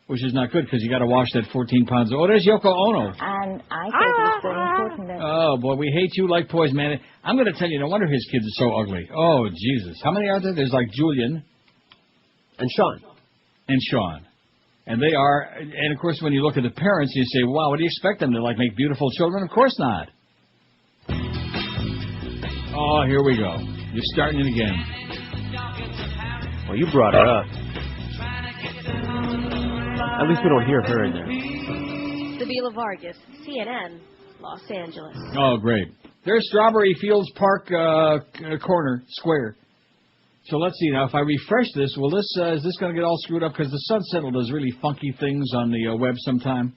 which is not good because you got to wash that 14 pounds. Oh, there's Yoko Ono. And I thought it was very important. Oh boy, we hate you like poison, man. I'm going to tell you, no wonder his kids are so ugly. Oh Jesus, how many are there? There's like Julian and Sean. And they are, and of course, when you look at the parents, you say, wow, what do you expect them to, make beautiful children? Of course not. Oh, here we go. You're starting it again. Well, you brought her up. At least we don't hear her in there. Sabila Vargas, CNN, Los Angeles. Oh, great. There's Strawberry Fields Park Square. So let's see now. If I refresh this, is this going to get all screwed up? Because the Sun Sentinel does really funky things on the web sometime.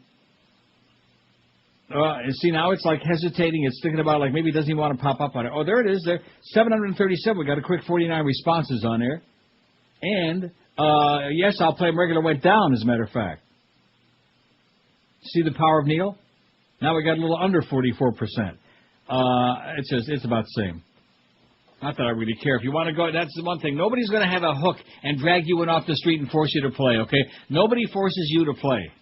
And see, now it's like hesitating. It's thinking about maybe it doesn't even want to pop up on it. Oh, there it is. There, 737. We got a quick 49 responses on there. And yes, I'll play them regular. Went down, as a matter of fact. See the power of Neil? Now we got a little under 44%. It's about the same. Not that I really care. If you want to go, that's the one thing. Nobody's going to have a hook and drag you in off the street and force you to play, okay? Nobody forces you to play.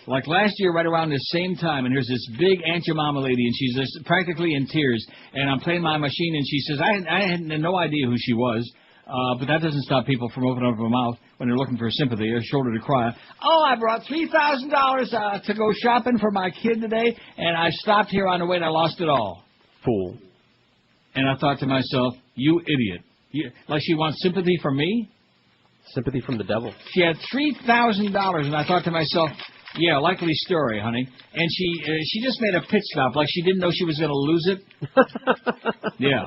Like last year, right around the same time, and there's this big Aunt Jemima lady, and she's just practically in tears, and I'm playing my machine, and she says, I had no idea who she was, but that doesn't stop people from opening up their mouth when they're looking for sympathy, a shoulder to cry. Oh, I brought $3,000 to go shopping for my kid today, and I stopped here on the way, and I lost it all. Fool. And I thought to myself, you idiot. Like she wants sympathy from me? Sympathy from the devil. She had $3,000, and I thought to myself, yeah, likely story, honey. And she just made a pit stop, like she didn't know she was going to lose it. Yeah.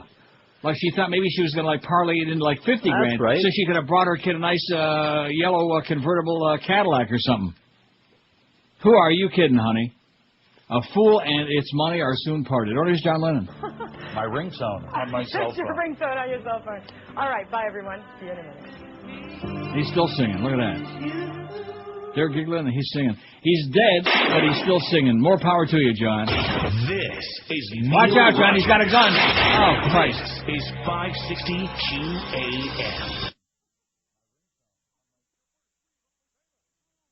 Like she thought maybe she was going to like parlay it into like 50 grand, right. so she could have brought her kid a nice yellow convertible Cadillac or something. Who are you kidding, honey? A fool and its money are soon parted. Or here's John Lennon. My ringtone on my cell That's your phone. ringtone on your cell phone. All right, bye everyone. See you in a minute. He's still singing. Look at that. They're giggling and he's singing. He's dead, but he's still singing. More power to you, John. This is Watch out, John. He's got a gun. Oh, Christ. This is 560 QAM.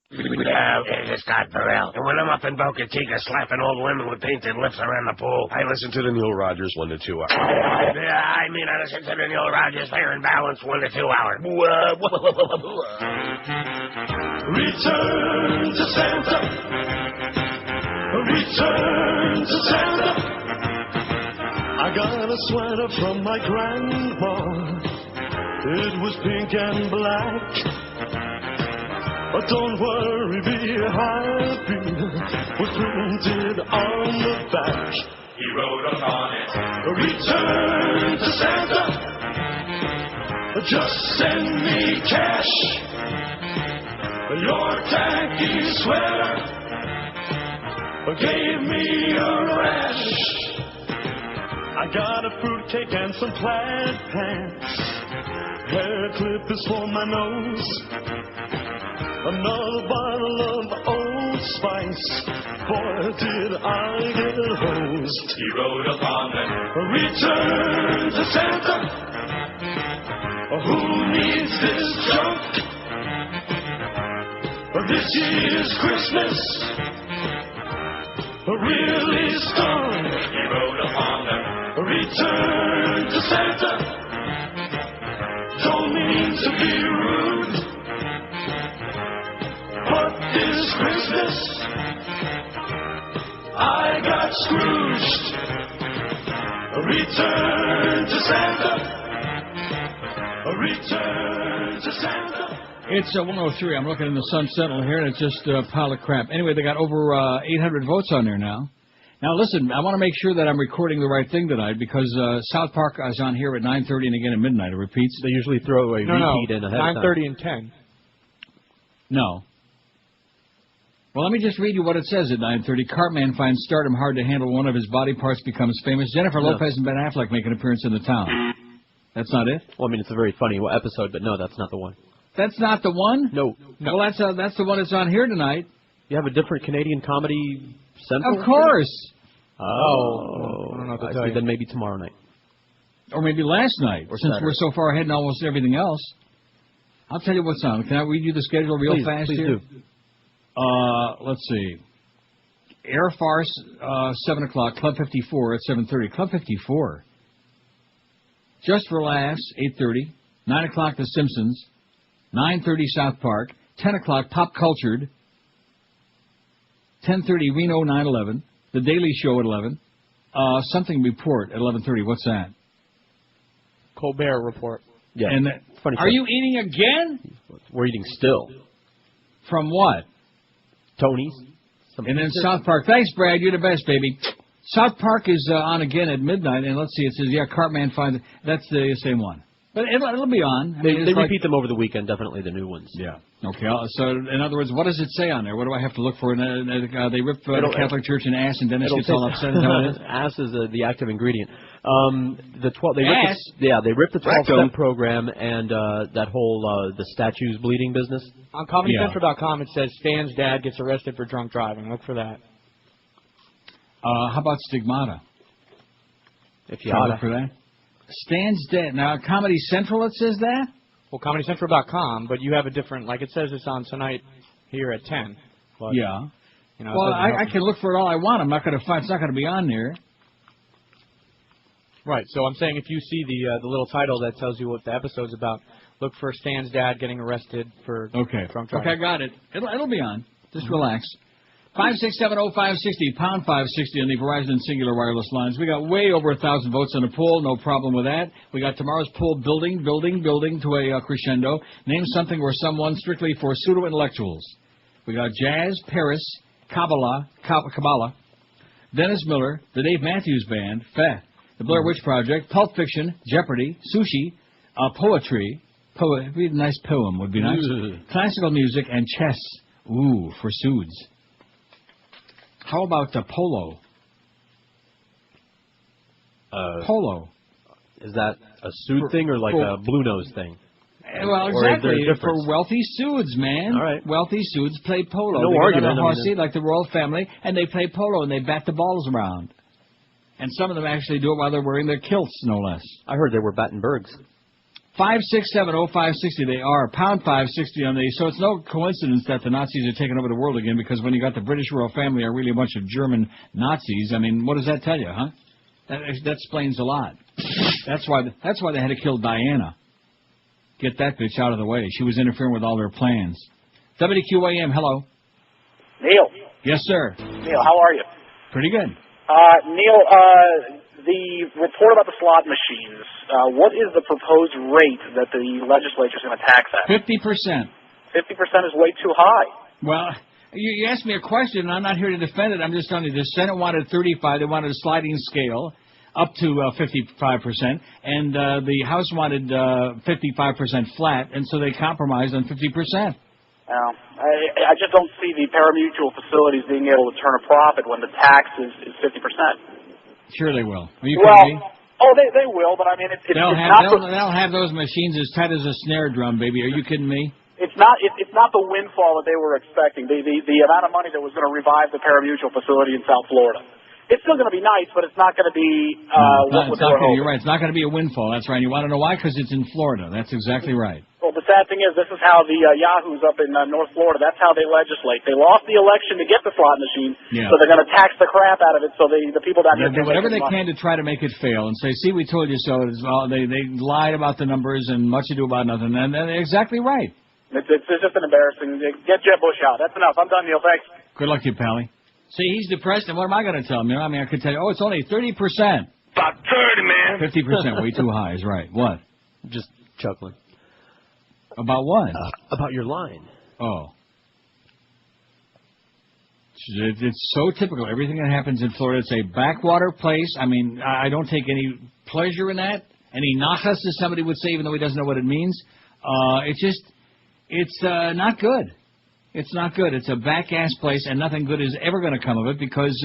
It's Scott Burrell. And when I'm up in Boca Chica slapping old women with painted lips around the pool, I listen to the Neil Rogers 1 to 2 hour. I listen to the Neil Rogers Fair and Balanced 1 to 2 hour. Return to Santa. Return to Santa. I got a sweater from my grandma. It was pink and black. But don't worry, be happy, was printed on the back. He wrote upon it, return to Santa, just send me cash. Your tacky sweater gave me a rash. I got a fruitcake and some plaid pants. Hair clip is for my nose. Another bottle of Old Spice. Boy, did I get hosed. He wrote upon them, return to Santa. Who needs this junk? This year's Christmas really stunk. He wrote upon them, return to Santa. Don't mean to be rude, but this Christmas I got Scrooged. Return to Santa. Return to Santa. It's 103. I'm looking in the Sun Sentinel here, and it's just a pile of crap. Anyway, they got over 800 votes on there now. Now, listen, I want to make sure that I'm recording the right thing tonight because South Park is on here at 9:30 and again at midnight. It repeats. They usually throw a repeat in ahead of time. 9:30 and 10. No. Well, let me just read you what it says at 9:30. Cartman finds stardom hard to handle. One of his body parts becomes famous. Jennifer Lopez and Ben Affleck make an appearance in the town. That's not it? Well, I mean, it's a very funny episode, but no, that's not the one. That's not the one? No. Well, that's the one that's on here tonight. You have a different Canadian comedy central? Of course. Oh. I don't know what to tell you. Then maybe tomorrow night. Or maybe last night, Or since Saturday. we're so far ahead in almost everything else. I'll tell you what's on. Can I read you the schedule real fast please here? Do. Let's see. Air Farce, 7 o'clock. Club 54 at 7:30. Club 54. Just for Laughs, 8:30. 9 o'clock, The Simpsons. 9:30, South Park. 10 o'clock, Pop Cultured. 10:30, Reno 9/11. The Daily Show at 11. Something Report at 11:30. What's that? Colbert Report. Yeah. And Funny are stuff. you eating again? We're eating still. From what? Tony's. And then South Park. Thanks, Brad. You're the best, baby. South Park is on again at midnight, and let's see. It says, Cartman finds... That's the same one. But it'll be on. I mean, They it's repeat them over the weekend, definitely the new ones. Yeah. Okay. So, in other words, what does it say on there? What do I have to look for? They rip the Catholic Church an ass, and Dennis gets all upset. Is that what it is? Ass is the active ingredient. They Ass? ripped the 12-step program and that whole the statues bleeding business. On ComedyCentral.com, it says Stan's dad gets arrested for drunk driving. Look for that. How about Stigmata? If you Try to oughta. look for that. Stan's dead. Now, Comedy Central, it says that? Well, ComedyCentral.com, but you have a different, like it says it's on tonight here at 10. But, Yeah. You know, Well, I can look for it all I want. I'm not going to find. It's not going to be on there. Right. So I'm saying if you see the little title that tells you what the episode's about, look for Stan's dad getting arrested for drunk driving. Okay, I got it. It'll be on. Just relax. 5670560 pound 560 on the Verizon and Singular wireless lines. We got way over 1,000 votes on the poll. No problem with that. We got tomorrow's poll building to a crescendo. Name something or someone strictly for pseudo-intellectuals. We got Jazz, Paris, Kabbalah, Dennis Miller, the Dave Matthews Band, The Blair Witch Project, Pulp Fiction, Jeopardy, Sushi, Poetry, read a nice poem would be nice, classical music, and chess. Ooh, for suits. How about polo? Polo. Is that a suit thing or like a blue nose thing? Well, exactly. For wealthy suits, man. All right. Wealthy suits play polo. No they argument. Get on a horsey, like the royal family, and they play polo, and they bat the balls around. And some of them actually do it while they're wearing their kilts, no less. I heard they were Battenbergs. 5670560. They are pound 560 on these. So it's no coincidence that the Nazis are taking over the world again. Because when you got the British royal family are really a bunch of German Nazis. I mean, what does that tell you, huh? That explains a lot. That's why they had to kill Diana. Get that bitch out of the way. She was interfering with all their plans. WQAM, hello. Neil. Yes, sir. Neil, how are you? Pretty good. Neil, the report about the slot machines, what is the proposed rate that the legislature is going to tax at? 50%. 50% is way too high. Well, you asked me a question, and I'm not here to defend it. I'm just telling you, the Senate wanted 35. They wanted a sliding scale up to 55%, and the House wanted 55% flat, and so they compromised on 50%. I just don't see the pari-mutuel facilities being able to turn a profit when the tax is 50%. Sure they will. Are you kidding me? Oh, they will, but I mean, they'll have those machines as tight as a snare drum, baby. Are you kidding me? It's not the windfall that they were expecting. The amount of money that was going to revive the pari-mutuel facility in South Florida. It's still going to be nice, but it's not going to be what they were hoping. You're right. It's not going to be a windfall. That's right. You want to know why? Because it's in Florida. That's exactly right. Well, the sad thing is, this is how the yahoos up in North Florida, that's how they legislate. They lost the election to get the slot machine, so they're going to tax the crap out of it so the people down here do whatever they can to try to make it fail and say, see, we told you so. They lied about the numbers and much ado about nothing. And they're exactly right. It's just an embarrassing. Get Jeb Bush out. That's enough. I'm done, Neil. Thanks. Good luck to you, Pally. See, he's depressed, and what am I going to tell him? You know, I mean, I could tell you, it's only 30%. About 30, man. 50%, way too high is right. What? Just chuckling. About what? About your line. Oh. It's so typical. Everything that happens in Florida, it's a backwater place. I mean, I don't take any pleasure in that. Any nachas, as somebody would say, even though he doesn't know what it means. It's not good. It's not good. It's a back-ass place, and nothing good is ever going to come of it because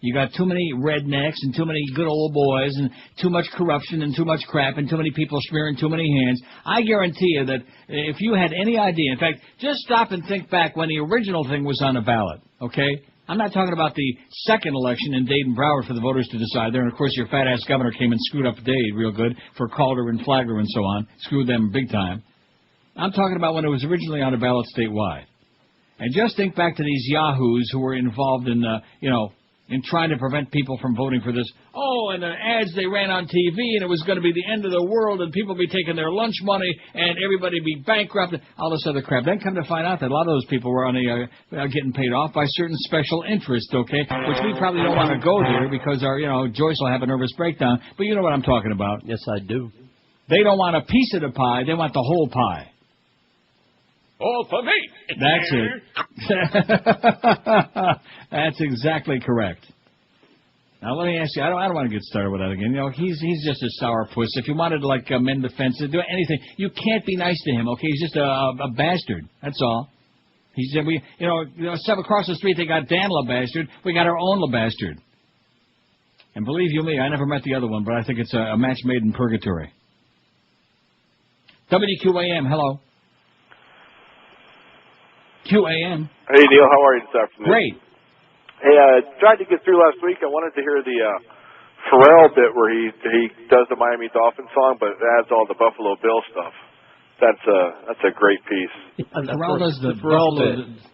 you got too many rednecks and too many good old boys and too much corruption and too much crap and too many people smearing too many hands. I guarantee you that if you had any idea, in fact, just stop and think back when the original thing was on the ballot, okay? I'm not talking about the second election in Dade and Broward for the voters to decide there. And, of course, your fat-ass governor came and screwed up Dade real good for Calder and Flagler and so on. Screwed them big time. I'm talking about when it was originally on the ballot statewide. And just think back to these yahoos who were involved in, in trying to prevent people from voting for this. Oh, and the ads they ran on TV, and it was going to be the end of the world, and people be taking their lunch money, and everybody be bankrupt, and all this other crap. Then come to find out that a lot of those people were getting paid off by certain special interests, okay, which we probably don't want to go there because our, Joyce will have a nervous breakdown. But you know what I'm talking about. Yes, I do. They don't want a piece of the pie. They want the whole pie. All for me. That's it. That's exactly correct. Now, let me ask you, I don't want to get started with that again. He's just a sourpuss. If you wanted to mend the fence, do anything, you can't be nice to him, okay? He's just a bastard. That's all. Across the street, they got Dan LaBastard. We got our own LaBastard. And believe you me, I never met the other one, but I think it's a match made in purgatory. WQAM, hello. QAM. Hey, Neil, how are you this afternoon? Great. Hey, tried to get through last week. I wanted to hear the Pharrell bit where he does the Miami Dolphins song, but adds all the Buffalo Bill stuff. That's a great piece. Pharrell does the Pharrell bit.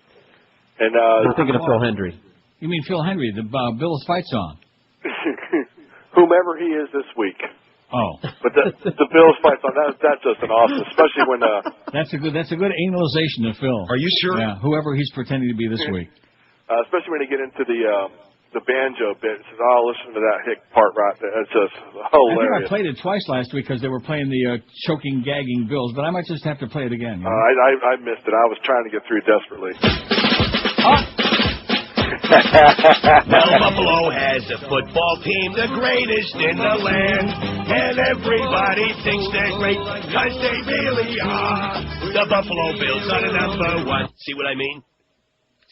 And I'm thinking of Phil Hendry. You mean Phil Hendry, the Bill's fight song? Whomever he is this week. Oh, but the Bills fight song, that's just an awesome, especially when that's a good analyzation of Phil. Are you sure? Yeah, whoever he's pretending to be this week. Especially when you get into the banjo bit, it says, "Oh, listen to that hick part right there." It's just hilarious. I think I played it twice last week because they were playing the choking, gagging Bills, but I might just have to play it again. I missed it. I was trying to get through desperately. Well, Buffalo has a football team, the greatest in the land. And everybody thinks they're great, because they really are. The Buffalo Bills are the number one. See what I mean?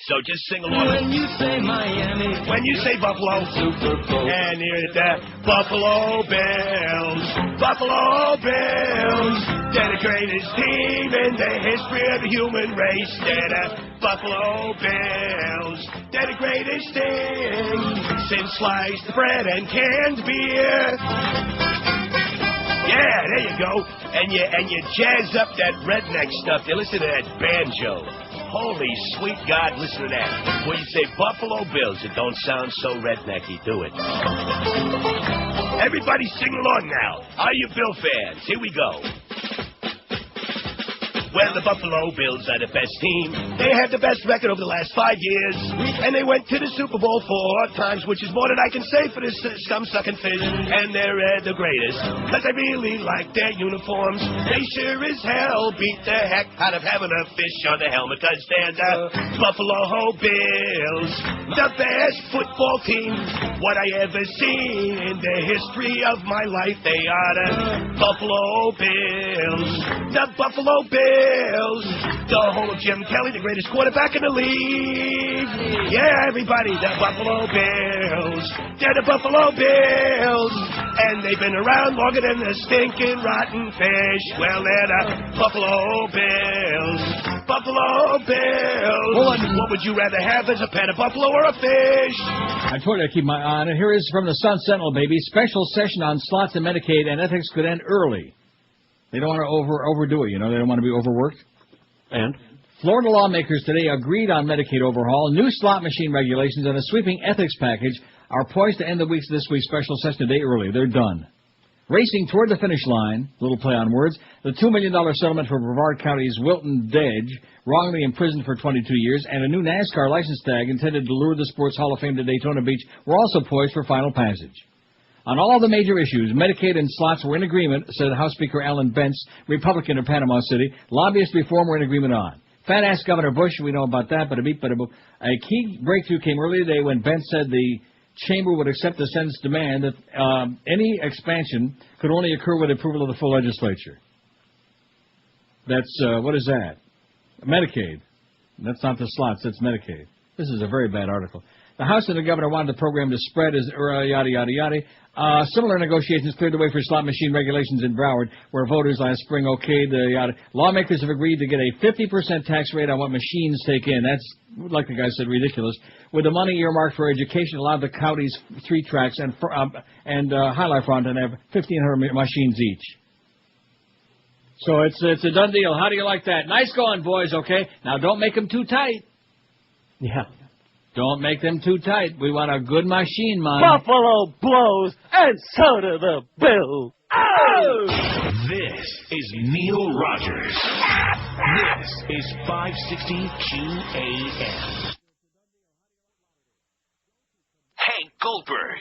So just sing along. When you say Miami, when you say Buffalo, Super Bowl, and hear the Buffalo Bills. Buffalo Bills, they're the greatest team in the history of the human race. They're the Buffalo Bills. They're the greatest thing since sliced bread and canned beer. Yeah, there you go. And you jazz up that redneck stuff. You listen to that banjo. Holy sweet God, listen to that. When you say Buffalo Bills, it don't sound so rednecky, do it? Everybody sing along now. Are you Bill fans? Here we go. Well, the Buffalo Bills are the best team. They had the best record over the last 5 years. And they went to the Super Bowl 4 times, which is more than I can say for this scum-sucking fish. And they're the greatest, because I really like their uniforms. They sure as hell beat the heck out of having a fish on the helmet, because they're the Buffalo Bills. The best football team what I ever seen in the history of my life. They are the Buffalo Bills. The Buffalo Bills. The home of Jim Kelly, the greatest quarterback in the league. Yeah, everybody, the Buffalo Bills. They're the Buffalo Bills. And they've been around longer than the stinking rotten fish. Well, they're the Buffalo Bills. Buffalo Bills. What would you rather have as a pet, a buffalo or a fish? I told you I'd keep my eye on it. Here is from the Sun Sentinel, baby. Special session on slots and Medicaid and ethics could end early. They don't want to overdo it, you know. They don't want to be overworked. And? Florida lawmakers today agreed on Medicaid overhaul, new slot machine regulations, and a sweeping ethics package are poised to end this week's special session a day early. They're done. Racing toward the finish line, little play on words, the $2 million settlement for Broward County's Wilton Dedge, wrongly imprisoned for 22 years, and a new NASCAR license tag intended to lure the Sports Hall of Fame to Daytona Beach were also poised for final passage. On all the major issues, Medicaid and slots were in agreement, said House Speaker Alan Bentz, Republican of Panama City. Lobbyist reform were in agreement on. Fat-ass Governor Bush, we know about that, but a key breakthrough came earlier today when Bentz said the chamber would accept the Senate's demand that any expansion could only occur with approval of the full legislature. That's, what is that? Medicaid. That's not the slots, that's Medicaid. This is a very bad article. The House and the governor wanted the program to spread as yada, yada, yada. Similar negotiations cleared the way for slot machine regulations in Broward, where voters last spring okayed the yada. Lawmakers have agreed to get a 50% tax rate on what machines take in. That's, like the guy said, ridiculous. With the money earmarked for education, allowed the county's 3 tracks and Highlight Front and have 1,500 machines each. So it's a done deal. How do you like that? Nice going, boys, okay? Now don't make them too tight. Yeah. Don't make them too tight. We want a good machine, man. Buffalo blows, and so do the Bills. Oh! This is Neil Rogers. This is 560 QAM. Hank Goldberg.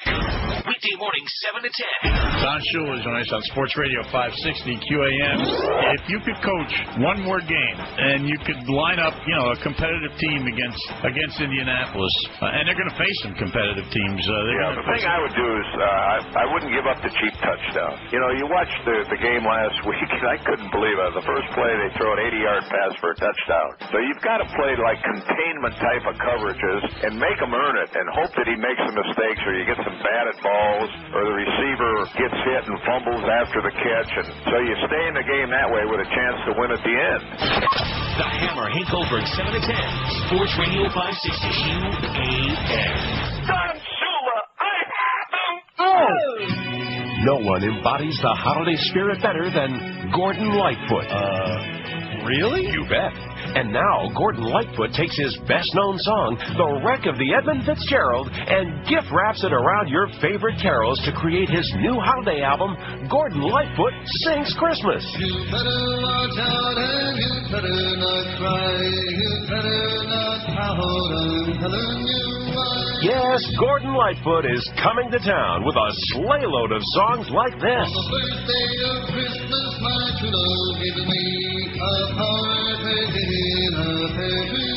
Weekday morning, 7 to 10. Don Shula is joining us on Sports Radio 560 QAM. If you could coach one more game and you could line up, a competitive team against Indianapolis, and they're going to face some competitive teams. The thing I would do is I wouldn't give up the cheap touchdown. You watched the game last week, and I couldn't believe it. The first play, they throw an 80-yard pass for a touchdown. So you've got to play like containment type of coverages and make them earn it and hope that he makes some mistakes or you get some batted balls or the receiver gets hit and fumbles after the catch. And so you stay in the game that way with a chance to win at the end. The Hammer, Hank Goldberg, 7 to 10. Sports Radio 560 QAM. Don Shula, I have him. Oh! No one embodies the holiday spirit better than Gordon Lightfoot. Really? You bet. And now, Gordon Lightfoot takes his best-known song, The Wreck of the Edmund Fitzgerald, and gift wraps it around your favorite carols to create his new holiday album, Gordon Lightfoot Sings Christmas. You better watch out and you better not cry. You better not pout, I'm telling you why. Yes, Gordon Lightfoot is coming to town with a sleigh load of songs like this. On the first day of Christmas, my true love gives me a party in a pear tree.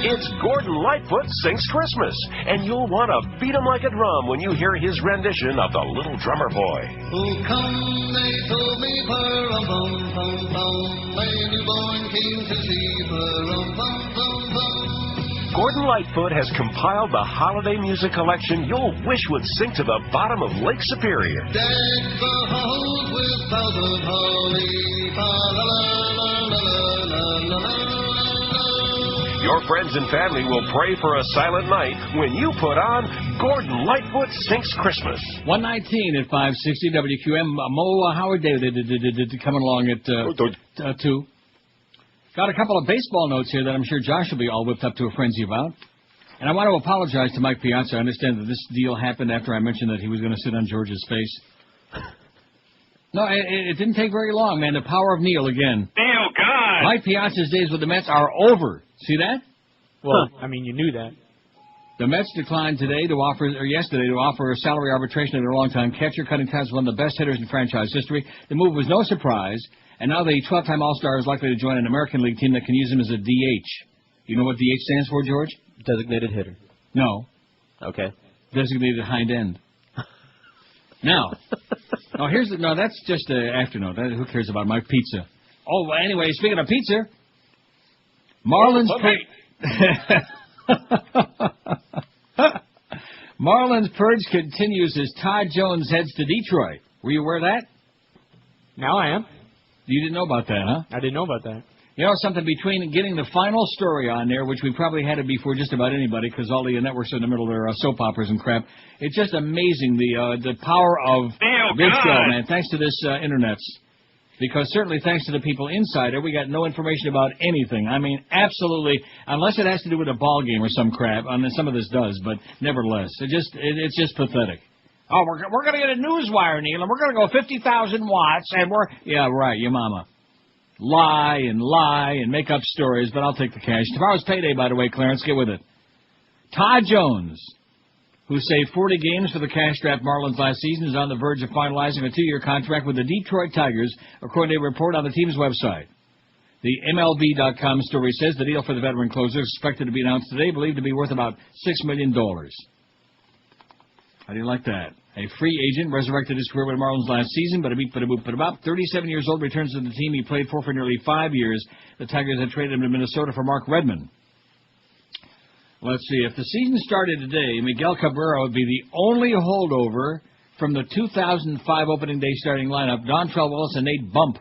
It's Gordon Lightfoot Sings Christmas, and you'll want to beat him like a drum when you hear his rendition of The Little Drummer Boy. Oh, come, they told me, pum-pum-pum-pum, my newborn king to see, pum-pum-pum-pum. Gordon Lightfoot has compiled the holiday music collection you'll wish would sink to the bottom of Lake Superior. Deck the halls with boughs of holly, fa-la-la-la-la-la-la-la-la. Your friends and family will pray for a silent night when you put on Gordon Lightfoot Sings Christmas. 119 at 560 WQM. Mo Howard David coming along at 2. Got a couple of baseball notes here that I'm sure Josh will be all whipped up to a frenzy about. And I want to apologize to Mike Piazza. I understand that this deal happened after I mentioned that he was going to sit on George's face. No, it didn't take very long, man. The power of Neil again. Oh, God. Mike Piazza's days with the Mets are over. See that? Well, I mean, you knew that. The Mets declined yesterday to offer a salary arbitration of their longtime catcher, cutting ties with one of the best hitters in franchise history. The move was no surprise, and now the 12-time All-Star is likely to join an American League team that can use him as a DH. You know what DH stands for, George? Designated hitter. No. Okay. Designated hind end. Now, that's just an afternote. Who cares about my pizza? Oh, anyway, speaking of pizza, Marlins Marlins purge continues as Todd Jones heads to Detroit. Were you aware of that? Now I am. You didn't know about that, huh? I didn't know about that. You know, something between getting the final story on there, which we probably had it before just about anybody because all the networks are in the middle of their soap operas and crap. It's just amazing the power of this show, man, thanks to this internets. Because certainly thanks to the people inside it, we got no information about anything. I mean, absolutely, unless it has to do with a ball game or some crap. I mean, some of this does, but nevertheless, it's just pathetic. Oh, we're going to get a news wire, Neil, and we're going to go 50,000 watts, and yeah, right, your mama. Lie and make up stories, but I'll take the cash. Tomorrow's payday, by the way, Clarence. Get with it. Todd Jones, who saved 40 games for the cash-strapped Marlins last season, is on the verge of finalizing a 2-year contract with the Detroit Tigers, according to a report on the team's website. The MLB.com story says the deal for the veteran closer is expected to be announced today, believed to be worth about $6 million. How do you like that? A free agent resurrected his career with the Marlins last season, but about 37 years old, returns to the team he played for nearly 5 years. The Tigers had traded him to Minnesota for Mark Redmond. Let's see. If the season started today, Miguel Cabrera would be the only holdover from the 2005 opening day starting lineup. Dontrell Willis and Nate Bump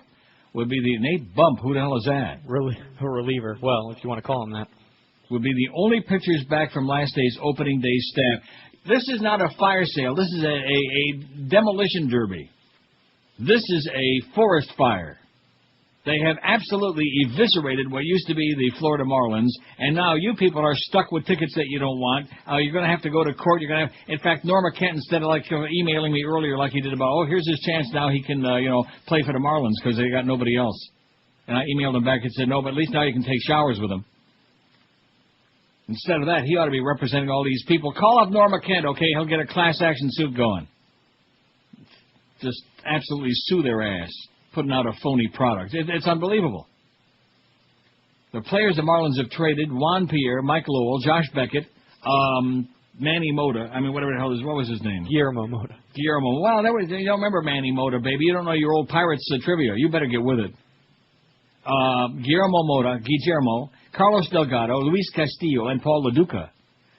would be the... Nate Bump, who the hell is that? Really, a reliever. Well, if you want to call him that. Would be the only pitchers back from last day's opening day staff. This is not a fire sale. This is a demolition derby. This is a forest fire. They have absolutely eviscerated what used to be the Florida Marlins, and now you people are stuck with tickets that you don't want. You're going to have to go to court. You're going to in fact, Norma Kent, instead of emailing me earlier like he did about, here's his chance now he can, play for the Marlins because they got nobody else. And I emailed him back and said, no, but at least now you can take showers with him. Instead of that, he ought to be representing all these people. Call up Norma Kent, okay? He'll get a class action suit going. Just absolutely sue their ass, putting out a phony product. It's unbelievable. The players the Marlins have traded, Juan Pierre, Mike Lowell, Josh Beckett, Manny Mota. I mean, whatever the hell what was his name? Guillermo Mota. Guillermo. Well, you don't remember Manny Mota, baby. You don't know your old Pirates trivia. You better get with it. Guillermo Mota, Guillermo, Carlos Delgado, Luis Castillo, and Paul LaDuca.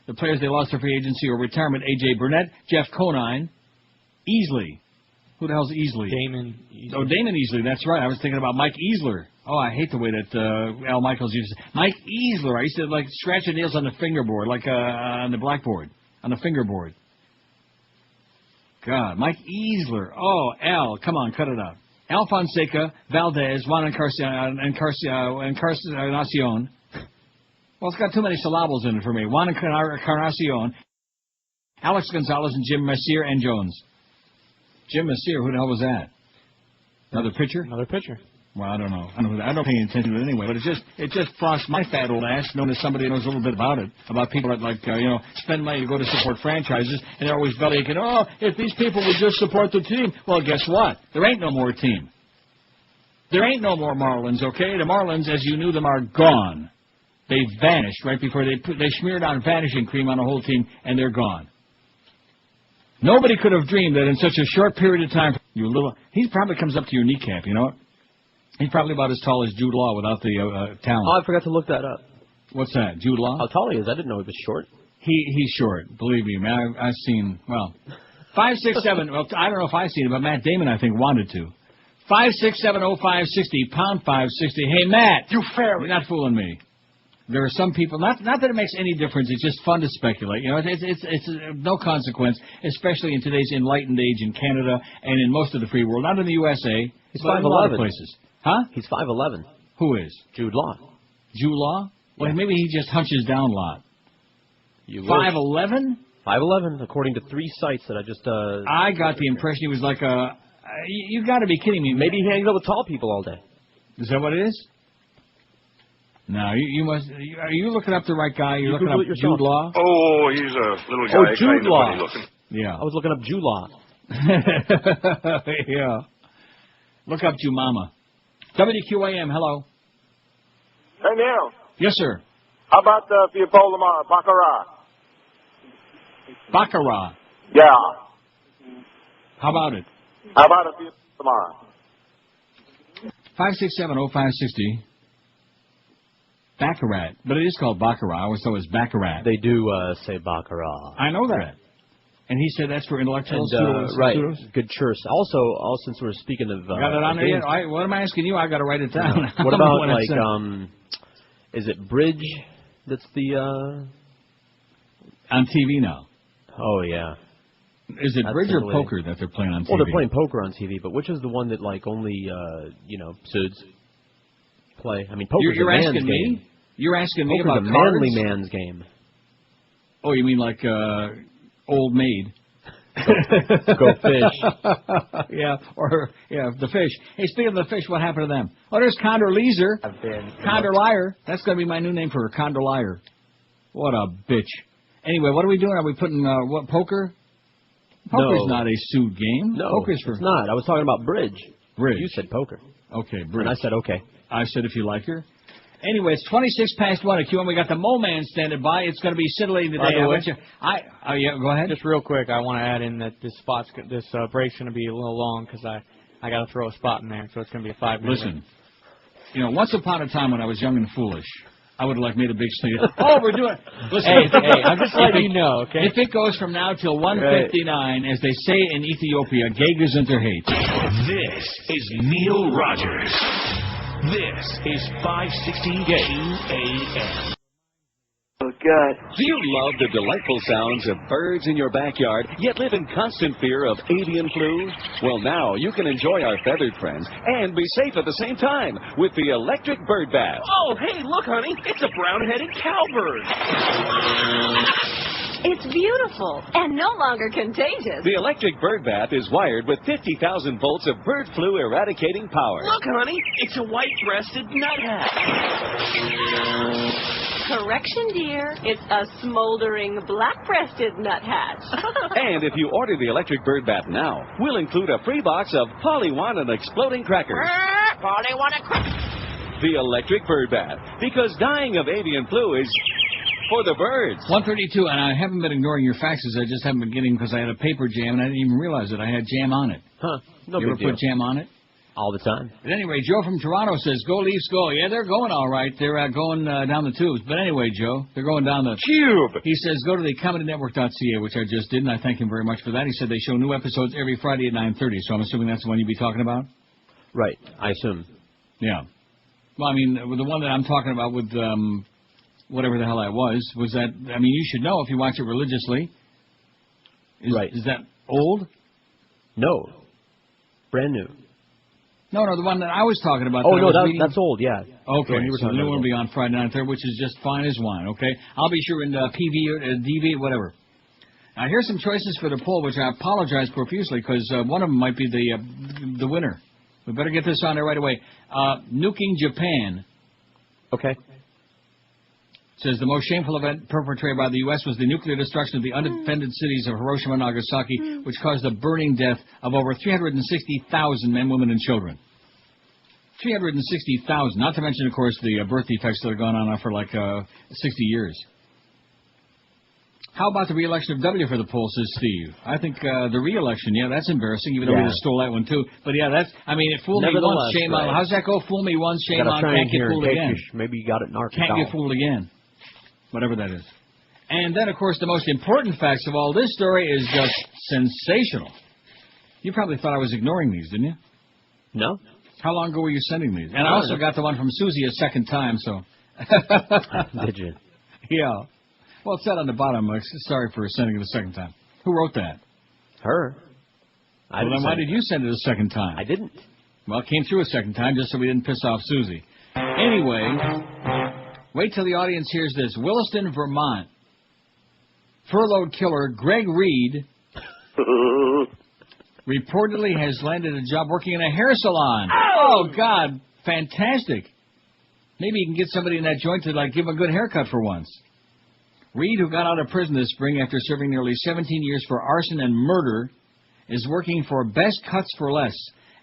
The players they lost to free agency or retirement, A.J. Burnett, Jeff Conine, Easley. Who the hell's Easley? Damon Easley. Oh, Damon Easley, that's right. I was thinking about Mike Easler. Oh, I hate the way that Al Michaels used to say. Mike Easler. I used to, scratch your nails on the fingerboard, on the blackboard, on the fingerboard. God, Mike Easler. Oh, Al, come on, cut it out. Al Fonseca, Valdez, Juan Encarnacion. Well, it's got too many syllables in it for me. Juan Encarnacion, Alex Gonzalez, and Jim Messier and Jones. Jim Messier, who the hell was that? Another pitcher? Another pitcher. Well, I don't know. I don't pay any attention to it anyway, but it just frosts my fat old ass, known as somebody who knows a little bit about it, about people that, spend money to go to support franchises, and they're always belly aching, if these people would just support the team. Well, guess what? There ain't no more team. There ain't no more Marlins, okay? The Marlins, as you knew them, are gone. They vanished right before they smeared on vanishing cream on the whole team, and they're gone. Nobody could have dreamed that in such a short period of time, he probably comes up to your kneecap, you know? He's probably about as tall as Jude Law without the talent. Oh, I forgot to look that up. What's that, Jude Law? How tall he is? I didn't know he was short. He's short, believe me, man. I've seen, 5'6'7", well, I don't know if I've seen it, but Matt Damon, I think, wanted to. 5'6'7", pound 560. Hey, Matt. You fairy. You're not fooling me. There are some people, not that it makes any difference, it's just fun to speculate. You know, it's no consequence, especially in today's enlightened age in Canada and in most of the free world. Not in the USA. He's but in a lot of 5'11". places. Huh? He's 5'11". Who is? Jude Law. Jude Law? Well, maybe he just hunches down a lot. 5'11"? 5'11", according to 3 sites that I just... I got the impression he was like a... You got to be kidding me. Maybe he hangs out with tall people all day. Is that what it is? No, you must... Are you looking up the right guy? You're looking up Jude Law? Oh, he's a little guy. Jude Law. Yeah. I was looking up Jude Law. Yeah. Look up Jumama. WQAM, hello. Hey, Neil. Yes, sir. How about if you poll them on Baccarat? Baccarat? Yeah. How about it? How about if you tomorrow? 5670560. Baccarat. But it is called Baccarat. I always thought it was Baccarat. They do say Baccarat. I know that. And he said that's for intellectuals? And, right. Good church. Also, since we're speaking of... got it on there yet? What am I asking you? I got to write it down. What about, like, is it Bridge that's the... On TV now. Oh, yeah. Is it Bridge or Poker that they're playing on TV? Well, they're playing Poker on TV, but which is the one that, like, only, suits play? I mean, Poker's a man's game. Me? You're asking me Poker's about a cards? manly man's game. Oh, you mean like Old Maid? Go fish. The fish. Hey, speaking of the fish, what happened to them? Oh, there's Condoleezza. Condorlier. That's going to be my new name for her, Condorlier. What a bitch. Anyway, what are we doing? Are we putting, Poker? Poker's not a sued game. No, Poker's for... it's not. I was talking about Bridge. Bridge. You said Poker. Okay, Bridge. And I said okay. I said if you like her. Anyway, it's 26 past 1 at QM. We got the Mole Man standing by. It's going to be scintillating today. Yeah, go ahead. Just real quick, I want to add in that this break's going to be a little long because I got to throw a spot in there, so it's going to be a 5-minute. Listen, once upon a time when I was young and foolish, I would have made a big thing. Oh, we're doing. Listen, hey, I'm just letting you know, okay? If it goes from now till 1:59, as they say in Ethiopia, Gegezunter hate. This is Neil Rogers. This is 560 QAM. Oh, God. Do you love the delightful sounds of birds in your backyard, yet live in constant fear of avian flu? Well, now you can enjoy our feathered friends and be safe at the same time with the electric bird bath. Oh, hey, look, honey. It's a brown-headed cowbird. It's beautiful and no longer contagious. The electric bird bath is wired with 50,000 volts of bird flu eradicating power. Look, honey. It's a white-breasted nuthatch. Correction, dear. It's a smoldering black-breasted nuthatch. And if you order the electric bird bath now, we'll include a free box of Polly-Wan and exploding crackers. Polly-Wan and crackers. The electric bird bath, because dying of avian flu is for the birds. 1:32, and I haven't been ignoring your faxes. I just haven't been getting because I had a paper jam, and I didn't even realize that I had jam on it. Huh? No you big ever deal. put jam on it? All the time. But anyway, Joe from Toronto says, "Go Leafs, go!" Yeah, they're going all right. They're going down the tubes. But anyway, Joe, they're going down the tube. He says, "Go to the ComedyNetwork.ca," which I just did, and I thank him very much for that. He said they show new episodes every Friday at 9:30. So I'm assuming that's the one you'd be talking about. Right. I assume. Yeah. Well, I mean, the one that I'm talking about with whatever the hell I was that. I mean, you should know if you watch it religiously. Right. Is that old? No. Brand new. No, the one that I was talking about. Oh, no, that's old, yeah. Okay, so the new one will be on Friday 9:30, which is just fine as wine, okay? I'll be sure in PV or DV, whatever. Now, here's some choices for the poll, which I apologize profusely, because one of them might be the winner. We better get this on there right away. Nuking Japan. Okay. Says the most shameful event perpetrated by the U.S. was the nuclear destruction of the undefended cities of Hiroshima and Nagasaki, which caused the burning death of over 360,000 men, women, and children. 360,000. Not to mention, of course, the birth defects that have gone on for like 60 years. How about the re-election of W for the poll, says Steve. I think the re-election, yeah, that's embarrassing, even though we just stole that one, too. But, yeah, that's, I mean, it fooled me once, shame on. How's that go? Fool me once, shame on, can't get fooled again. Maybe you got it narked out. Can't get fooled again. Whatever that is. And then, of course, the most important facts of all this story is just sensational. You probably thought I was ignoring these, didn't you? No. How long ago were you sending these? And I also got the one from Susie a second time, so. Did you? Yeah. Well, it said on the bottom, sorry for sending it a second time. Who wrote that? Her. Well, then why did you send it a second time? I didn't. Well, it came through a second time just so we didn't piss off Susie. Anyway, wait till the audience hears this. Williston, Vermont. Furloughed killer Greg Reed reportedly has landed a job working in a hair salon. Oh, God. Fantastic. Maybe you can get somebody in that joint to, like, give him a good haircut for once. Reed, who got out of prison this spring after serving nearly 17 years for arson and murder, is working for Best Cuts for Less,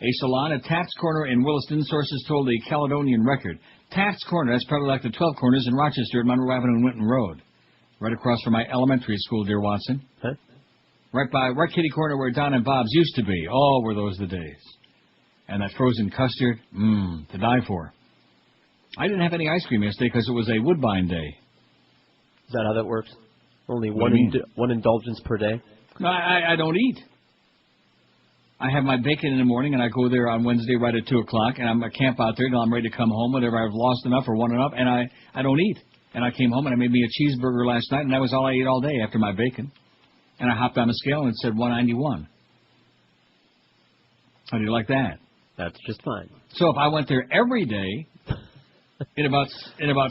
a salon at Taft's Corner in Williston, sources told the Caledonian Record. Taft's Corner, that's probably like the 12 Corners in Rochester at Monroe Avenue and Winton Road. Right across from my elementary school, dear Watson. Huh? Right kitty corner where Don and Bob's used to be. Oh, were those the days. And that frozen custard, to die for. I didn't have any ice cream yesterday because it was a Woodbine day. Is that how that works? Only one indulgence per day? No, I don't eat. I have my bacon in the morning, and I go there on Wednesday right at 2 o'clock, and I camp out there until I'm ready to come home, whenever I've lost enough or won enough, and I don't eat. And I came home, and I made me a cheeseburger last night, and that was all I ate all day after my bacon. And I hopped on the scale, and it said 191. How do you like that? That's just fine. So if I went there every day, in about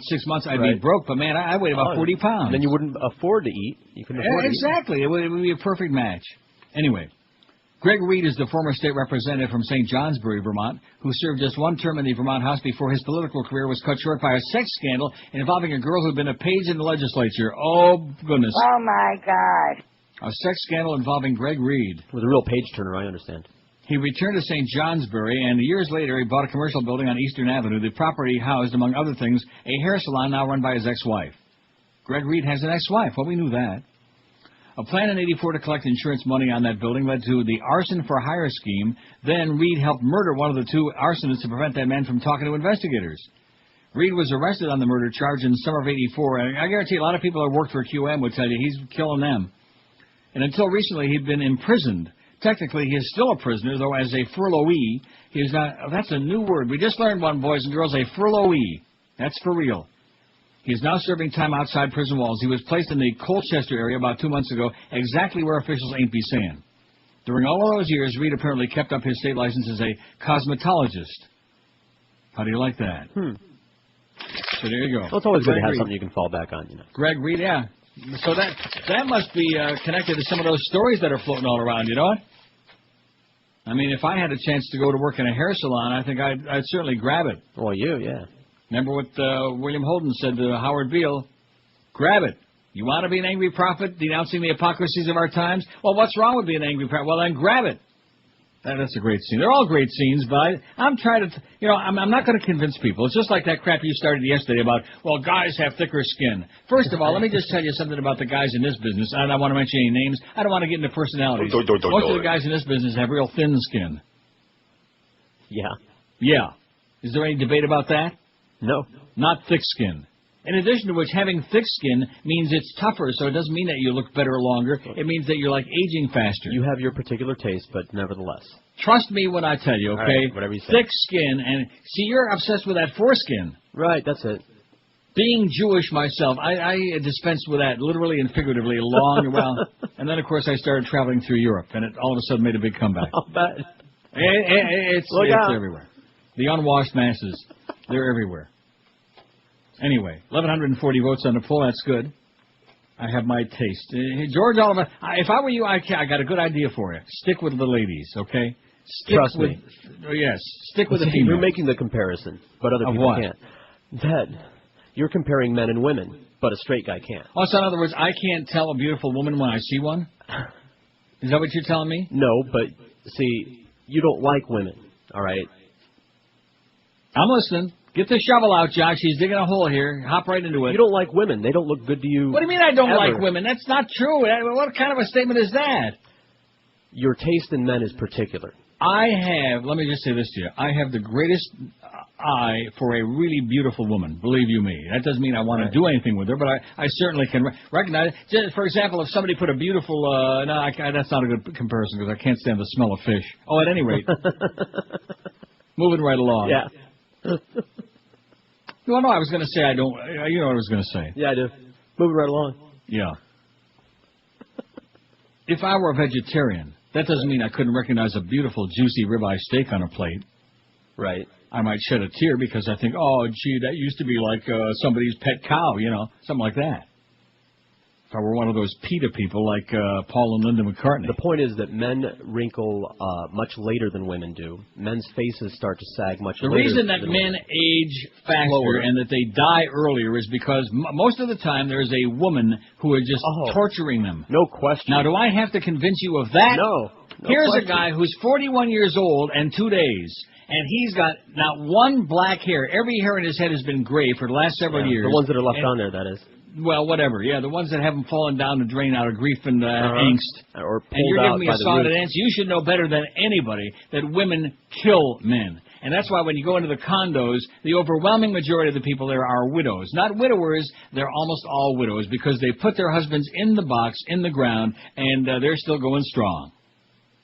6 months, I'd be broke. But, man, I weighed about 40 pounds. Then you wouldn't afford to eat. You couldn't afford to eat. Exactly. It would be a perfect match. Anyway, Greg Reed is the former state representative from St. Johnsbury, Vermont, who served just one term in the Vermont House before his political career was cut short by a sex scandal involving a girl who'd been a page in the legislature. Oh, goodness. Oh, my God. A sex scandal involving Greg Reed. It was a real page-turner, I understand. He returned to St. Johnsbury, and years later he bought a commercial building on Eastern Avenue. The property housed, among other things, a hair salon now run by his ex-wife. Greg Reed has an ex-wife. Well, we knew that. A plan in '84 to collect insurance money on that building led to the arson for hire scheme. Then Reed helped murder one of the two arsonists to prevent that man from talking to investigators. Reed was arrested on the murder charge in summer of '84, and I guarantee a lot of people who worked for QM would tell you he's killing them. And until recently, he'd been imprisoned. Technically, he is still a prisoner, though as a furlougee, he is not. Oh, that's a new word. We just learned one, boys and girls, a furlougee. That's for real. He is now serving time outside prison walls. He was placed in the Colchester area about 2 months ago, exactly where officials ain't be saying. During all of those years, Reed apparently kept up his state license as a cosmetologist. How do you like that? So there you go. Well, it's always good to have something you can fall back on, you know. Greg Reed, yeah. So that must be connected to some of those stories that are floating all around, you know what? I mean, if I had a chance to go to work in a hair salon, I think I'd certainly grab it. Well, yeah. Remember what William Holden said to Howard Beale? Grab it. You want to be an angry prophet denouncing the hypocrisies of our times? Well, what's wrong with being an angry prophet? Well, then grab it. That's a great scene. They're all great scenes, but I'm trying to, I'm not going to convince people. It's just like that crap you started yesterday about, well, guys have thicker skin. First of all, let me just tell you something about the guys in this business. I don't want to mention any names. I don't want to get into personalities. Most of the guys in this business have real thin skin. Yeah. Is there any debate about that? No. Not thick skin. In addition to which, having thick skin means it's tougher, so it doesn't mean that you look better longer. It means that you're, like, aging faster. You have your particular taste, but nevertheless. Trust me when I tell you, okay? Right, whatever you say. Thick skin, and see, you're obsessed with that foreskin. Right, that's it. Being Jewish myself, I dispensed with that literally and figuratively and then, of course, I started traveling through Europe, and it all of a sudden made a big comeback. I'll bet. It's everywhere. The unwashed masses, they're everywhere. Anyway, 1,140 votes on the poll. That's good. I have my taste. George Oliver, if I were you, I got a good idea for you. Stick with the ladies, okay? Trust me. Yes, stick with the females. You're making the comparison, but other people can't. That you're comparing men and women, but a straight guy can't. Oh, so in other words, I can't tell a beautiful woman when I see one? Is that what you're telling me? No, but see, you don't like women, all right? I'm listening. Get the shovel out, Josh. He's digging a hole here. Hop right into it. You don't like women. They don't look good to you. What do you mean I don't ever. like women? That's not true. What kind of a statement is that? Your taste in men is particular. Let me just say this to you. I have the greatest eye for a really beautiful woman, believe you me. That doesn't mean I want to do anything with her, but I certainly can recognize it. Just, for example, if somebody put a beautiful... that's not a good comparison because I can't stand the smell of fish. Oh, at any rate. Moving right along. Yeah. No, I was going to say I don't... You know what I was going to say. Yeah, I do. Moving right along. Yeah. If I were a vegetarian, that doesn't mean I couldn't recognize a beautiful, juicy ribeye steak on a plate. Right. I might shed a tear because I think, oh, gee, that used to be like somebody's pet cow, something like that. If I were one of those PETA people like Paul and Linda McCartney. The point is that men wrinkle much later than women do. Men's faces start to sag much later. The reason that men age faster and that they die earlier is because most of the time there is a woman who is just torturing them. No question. Now, do I have to convince you of that? No Here's question. a guy who's 41 years old and 2 days. And he's got not one black hair. Every hair in his head has been gray for the last several years. The ones that are left on there, that is. Well, whatever. Yeah, the ones that haven't fallen down the drain out of grief and angst. Or pulled and you're out giving me by a the solid roots. answer. You should know better than anybody that women kill men. And that's why when you go into the condos, the overwhelming majority of the people there are widows. Not widowers, they're almost all widows because they put their husbands in the box, in the ground, and they're still going strong.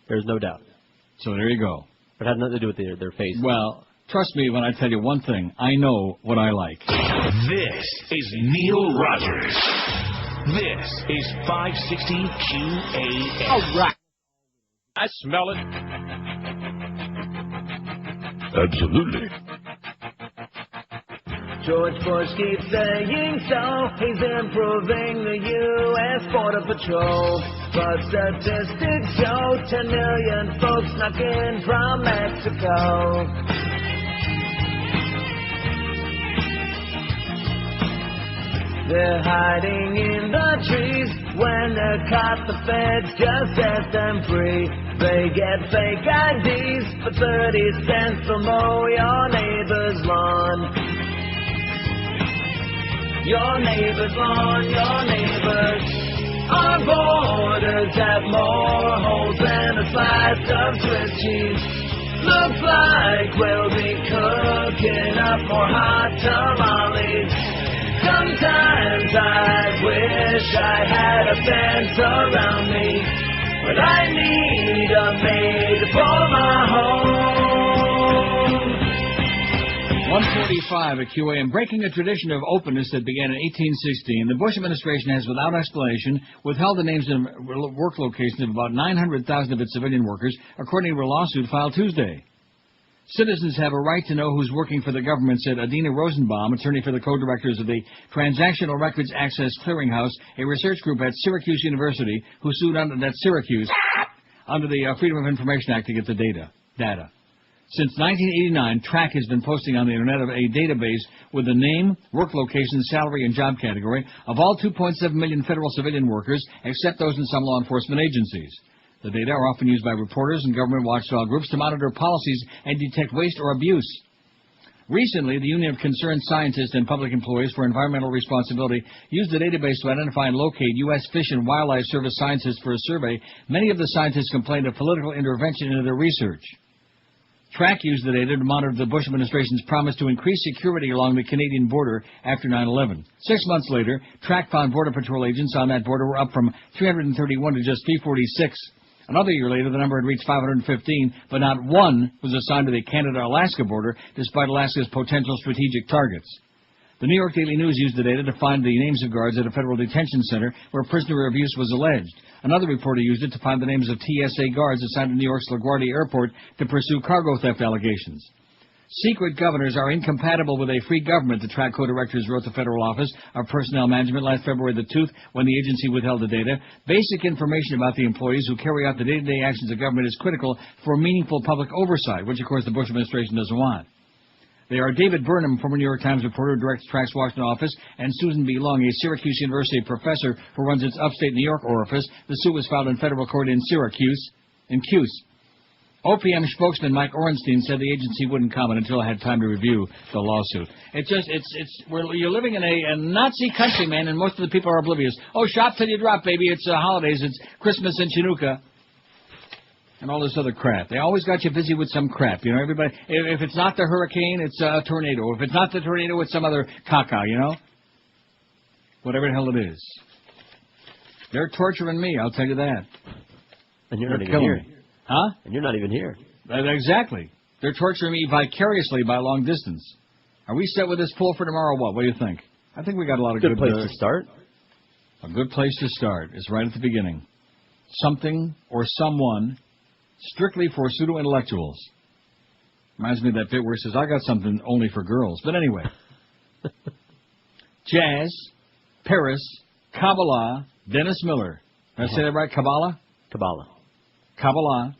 There's no doubt. So there you go. But it had nothing to do with their face. Well, trust me when I tell you one thing. I know what I like. This is Neil Rogers. This is 560 QAM. All right. I smell it. Absolutely. George Bush keeps saying so. He's improving the U.S. Border Patrol. But statistics show 10 million folks snuck in from Mexico. They're hiding in the trees. When they're caught, the feds just set them free. They get fake IDs for 30 cents to mow your neighbor's lawn. Your neighbor's lawn, your neighbor's. Our borders have more holes than a slice of Swiss cheese. Looks like we'll be cooking up more hot tamales. Sometimes I wish I had a fence around me, but I need a maid for my home. 145 at QAM, breaking a tradition of openness that began in 1816. The Bush administration has, without explanation, withheld the names and work locations of about 900,000 of its civilian workers, according to a lawsuit filed Tuesday. Citizens have a right to know who's working for the government, said Adina Rosenbaum, attorney for the co-directors of the Transactional Records Access Clearinghouse, a research group at Syracuse University, who sued under the Freedom of Information Act to get the data. Since 1989, TRAC has been posting on the Internet of a database with the name, work location, salary, and job category of all 2.7 million federal civilian workers, except those in some law enforcement agencies. The data are often used by reporters and government watchdog groups to monitor policies and detect waste or abuse. Recently, the Union of Concerned Scientists and Public Employees for Environmental Responsibility used the database to identify and locate U.S. Fish and Wildlife Service scientists for a survey. Many of the scientists complained of political intervention into their research. TRAC used the data to monitor the Bush administration's promise to increase security along the Canadian border after 9/11. 6 months later, TRAC found Border Patrol agents on that border were up from 331 to just 346. Another year later, the number had reached 515, but not one was assigned to the Canada-Alaska border, despite Alaska's potential strategic targets. The New York Daily News used the data to find the names of guards at a federal detention center where prisoner abuse was alleged. Another reporter used it to find the names of TSA guards assigned to New York's LaGuardia Airport to pursue cargo theft allegations. Secret governors are incompatible with a free government, the TRAC co-directors wrote the Federal Office of Personnel Management last February the 2nd when the agency withheld the data. Basic information about the employees who carry out the day-to-day actions of government is critical for meaningful public oversight, which, of course, the Bush administration doesn't want. They are David Burnham, former New York Times reporter who directs TRAC's Washington office, and Susan B. Long, a Syracuse University professor who runs its upstate New York orifice. The suit was filed in federal court in Syracuse. OPM spokesman Mike Orenstein said the agency wouldn't comment until it had time to review the lawsuit. You're living in a Nazi country, man, and most of the people are oblivious. Oh, shop till you drop, baby. It's holidays. It's Christmas in Chinooka. And all this other crap. They always got you busy with some crap. You know, everybody, if it's not the hurricane, it's a tornado. If it's not the tornado, it's some other caca, you know? Whatever the hell it is. They're torturing me, I'll tell you that. And you're not even here. Huh? And you're not even here. Exactly. They're torturing me vicariously by long distance. Are we set with this poll for tomorrow or what? What do you think? I think we got a lot of good place to start. A good place to start is right at the beginning. Something or someone strictly for pseudo-intellectuals. Reminds me of that bit where it says, I got something only for girls. But anyway. Jazz, Paris, Kabbalah, Dennis Miller. Did I say that right? Kabbalah? Kabbalah,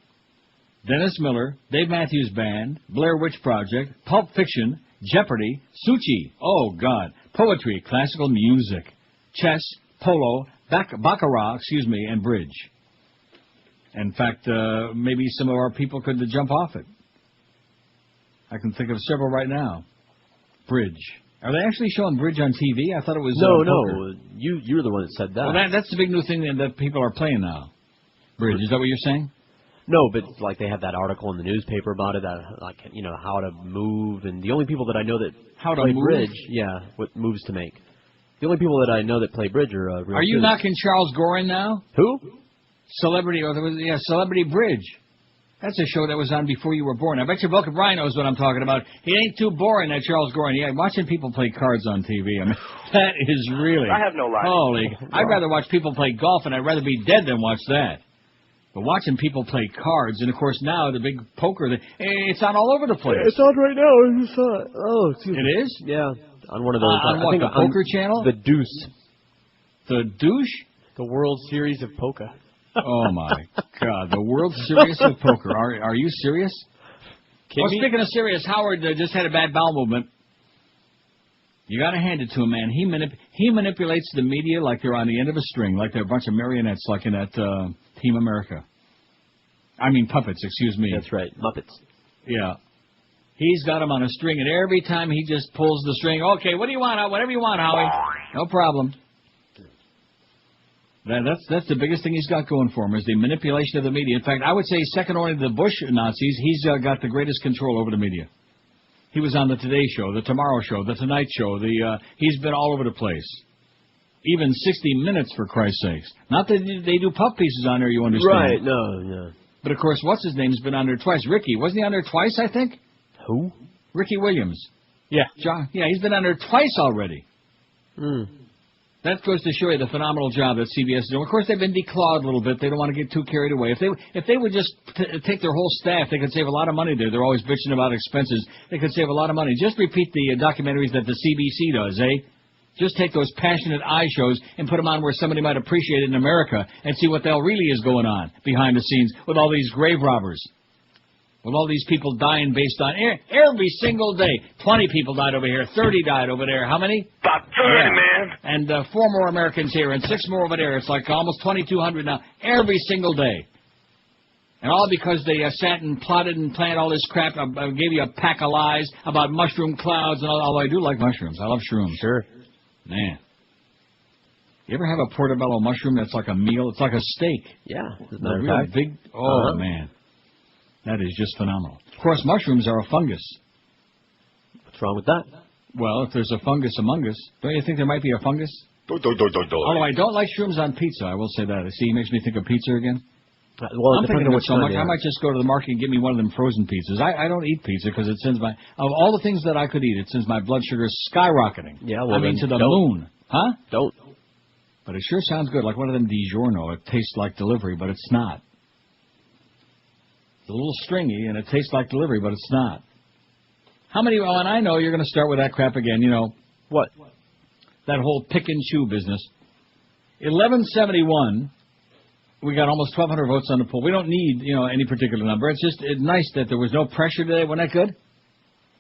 Dennis Miller, Dave Matthews Band, Blair Witch Project, Pulp Fiction, Jeopardy, Suchi, oh God, poetry, classical music, chess, polo, baccarat, and bridge. In fact, maybe some of our people could jump off it. I can think of several right now. Bridge. Are they actually showing bridge on TV? I thought it was No. You're the one that said that. Well, that's the big new thing that people are playing now. Bridge. Is that what you're saying? No, but like they have that article in the newspaper about it, how to move, and the only people that I know that play bridge, what moves to make. The only people that I know that play bridge are real. Are you knocking Charles Gorin now? Who? Celebrity Bridge. That's a show that was on before you were born. I bet you Boca Brian knows what I'm talking about. He ain't too boring, that Charles Gorin. Yeah, watching people play cards on TV. I mean, that is really. I have no life. Holy, I'd rather watch people play golf, and I'd rather be dead than watch that. But watching people play cards, and of course now the big poker, it's on all over the place. It's on right now. Excuse me. It is? Yeah, on one of those. On what, the poker channel? The Deuce. The douche? The World Series of Poker. Oh my God, the World Series of Poker. Are you serious? Speaking of serious, Howard just had a bad bowel movement. You got to hand it to him, man. He manipulates the media like they're on the end of a string, like they're a bunch of marionettes, like in that Team America. I mean puppets, excuse me. That's right, Muppets. Yeah. He's got them on a string, and every time he just pulls the string, okay, what do you want? Whatever you want, Howie. No problem. That's the biggest thing he's got going for him is the manipulation of the media. In fact, I would say second only to the Bush Nazis, he's got the greatest control over the media. He was on the Today Show, the Tomorrow Show, the Tonight Show. He's been all over the place. Even 60 Minutes, for Christ's sakes. Not that they do puff pieces on there, you understand. Right, no. But, of course, what's-his-name's been on there twice. Ricky. Wasn't he on there twice, I think? Who? Ricky Williams. Yeah. Yeah, he's been on there twice already. That goes to show you the phenomenal job that CBS is doing. Of course, they've been declawed a little bit. They don't want to get too carried away. If they would just take their whole staff, they could save a lot of money there. They're always bitching about expenses. They could save a lot of money. Just repeat the documentaries that the CBC does, eh? Just take those passionate eye shows and put them on where somebody might appreciate it in America and see what the hell really is going on behind the scenes with all these grave robbers. With all these people dying based on every single day. 20 people died over here. 30 died over there. How many? About 30, man. And 4 more Americans here and 6 more over there. It's like almost 2,200 now. Every single day. And all because they sat and plotted and planned all this crap. I gave you a pack of lies about mushroom clouds and all. Although I do like mushrooms. I love shrooms. Sure. Man. You ever have a portobello mushroom that's like a meal? It's like a steak. Yeah. As a matter of fact. Big. Oh, man. That is just phenomenal. Of course, mushrooms are a fungus. What's wrong with that? Well, if there's a fungus among us, don't you think there might be a fungus? Although I don't like shrooms on pizza, I will say that. See, he makes me think of pizza again. Well, I'm thinking of it so much. I might just go to the market and get me one of them frozen pizzas. I don't eat pizza because it sends of all the things that I could eat, it sends my blood sugar skyrocketing. Yeah, well, to the moon. Huh? Don't. But it sure sounds good, like one of them DiGiorno. It tastes like delivery, but it's not. It's a little stringy, and it tastes like delivery, but it's not. How many, and I know you're going to start with that crap again, you know. What? That whole pick and chew business. 1171, we got almost 1,200 votes on the poll. We don't need, any particular number. It's just nice that there was no pressure today. Wasn't that good?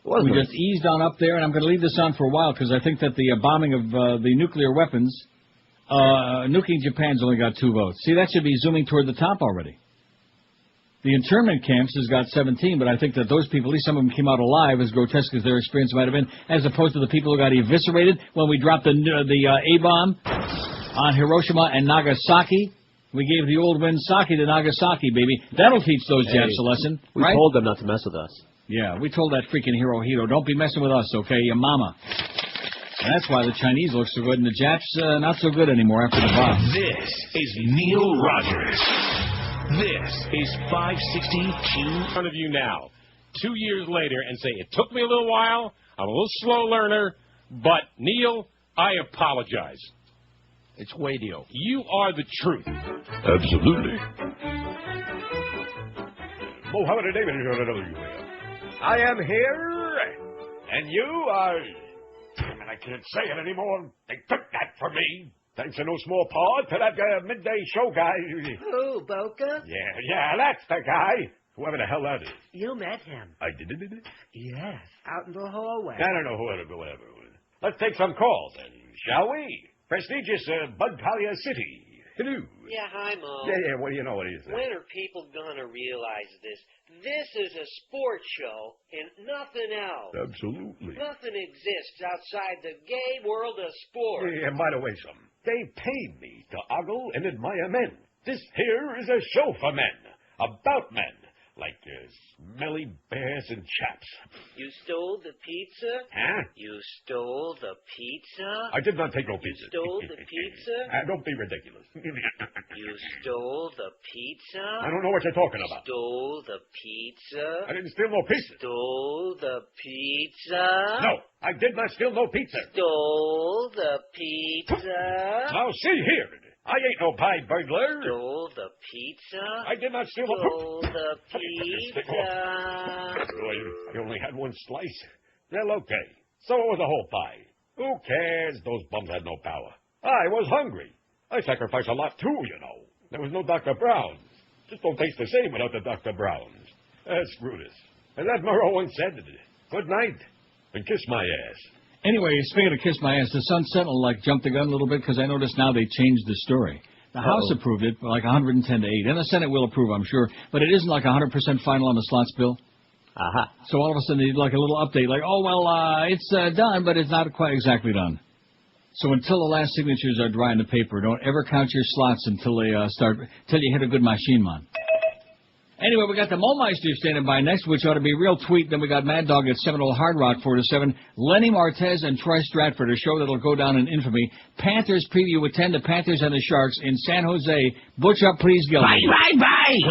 We just eased on up there, and I'm going to leave this on for a while because I think that the bombing of the nuclear weapons, nuking Japan's only got 2 votes. See, that should be zooming toward the top already. The internment camps has got 17, but I think that those people, at least some of them came out alive, as grotesque as their experience might have been, as opposed to the people who got eviscerated when we dropped the A-bomb on Hiroshima and Nagasaki. We gave the old wind sake to Nagasaki, baby. That'll teach those Japs a lesson, we right? told them not to mess with us. Yeah, we told that freaking Hirohito, don't be messing with us, okay, your mama. And that's why the Chinese look so good and the Japs not so good anymore after the bomb. This is Neil Rogers. This is 560 in front of you now, 2 years later, and say, it took me a little while, I'm a little slow learner, but, Neil, I apologize. It's radio. You are the truth. Absolutely. Mohammed David is on another here. I am here, and you are... Damn it, I can't say it anymore. They took that from me. Thanks in no small part to that midday show guy. Who, Boca? Yeah, that's the guy. Whoever the hell that is. You met him. I did? Yes, out in the hallway. I don't know whatever. Let's take some calls then, shall we? Prestigious Bud Collier City. Hello. Yeah, hi, Mo. Yeah, what do you know? What do you say? When are people gonna realize this? This is a sports show and nothing else. Absolutely. Nothing exists outside the gay world of sports. Yeah, and by the way, they paid me to ogle and admire men. This here is a show for men, about men, like smelly bears and chaps. You stole the pizza? Huh? You stole the pizza? I did not take no pizza. You stole the pizza? Don't be ridiculous. You stole the pizza? I don't know what you're talking about. Stole the pizza? I didn't steal no pizza. Stole the pizza? No, I did not steal no pizza. Stole the pizza? Now, see here. I ain't no pie burglar. Stole the pizza? I did not steal Stole the pizza? I only had one slice. Well, okay. So it was a whole pie. Who cares? Those bums had no power. I was hungry. I sacrificed a lot, too, you know. There was no Dr. Brown. Just don't taste the same without the Dr. Browns. Screw this. As that Murrow once said, good night, and kiss my ass. Anyway, speaking of kiss my ass, the Sun Sentinel jumped the gun a little bit because I noticed now they changed the story. The House approved it, like 110 to 8, and the Senate will approve, I'm sure, but it isn't like 100% final on the slots bill. Aha. So all of a sudden they did like a little update, like, it's done, but it's not quite exactly done. So until the last signatures are dry in the paper, don't ever count your slots until they till you hit a good machine, man. Anyway, we got the Momeister standing by next, which ought to be real tweet. Then we got Mad Dog at Seminole Hard Rock 4 to 7. Lenny Martez and Troy Stratford, a show that'll go down in infamy. Panthers preview with 10, the Panthers and the Sharks in San Jose. Butch up, please, Gilly. Bye.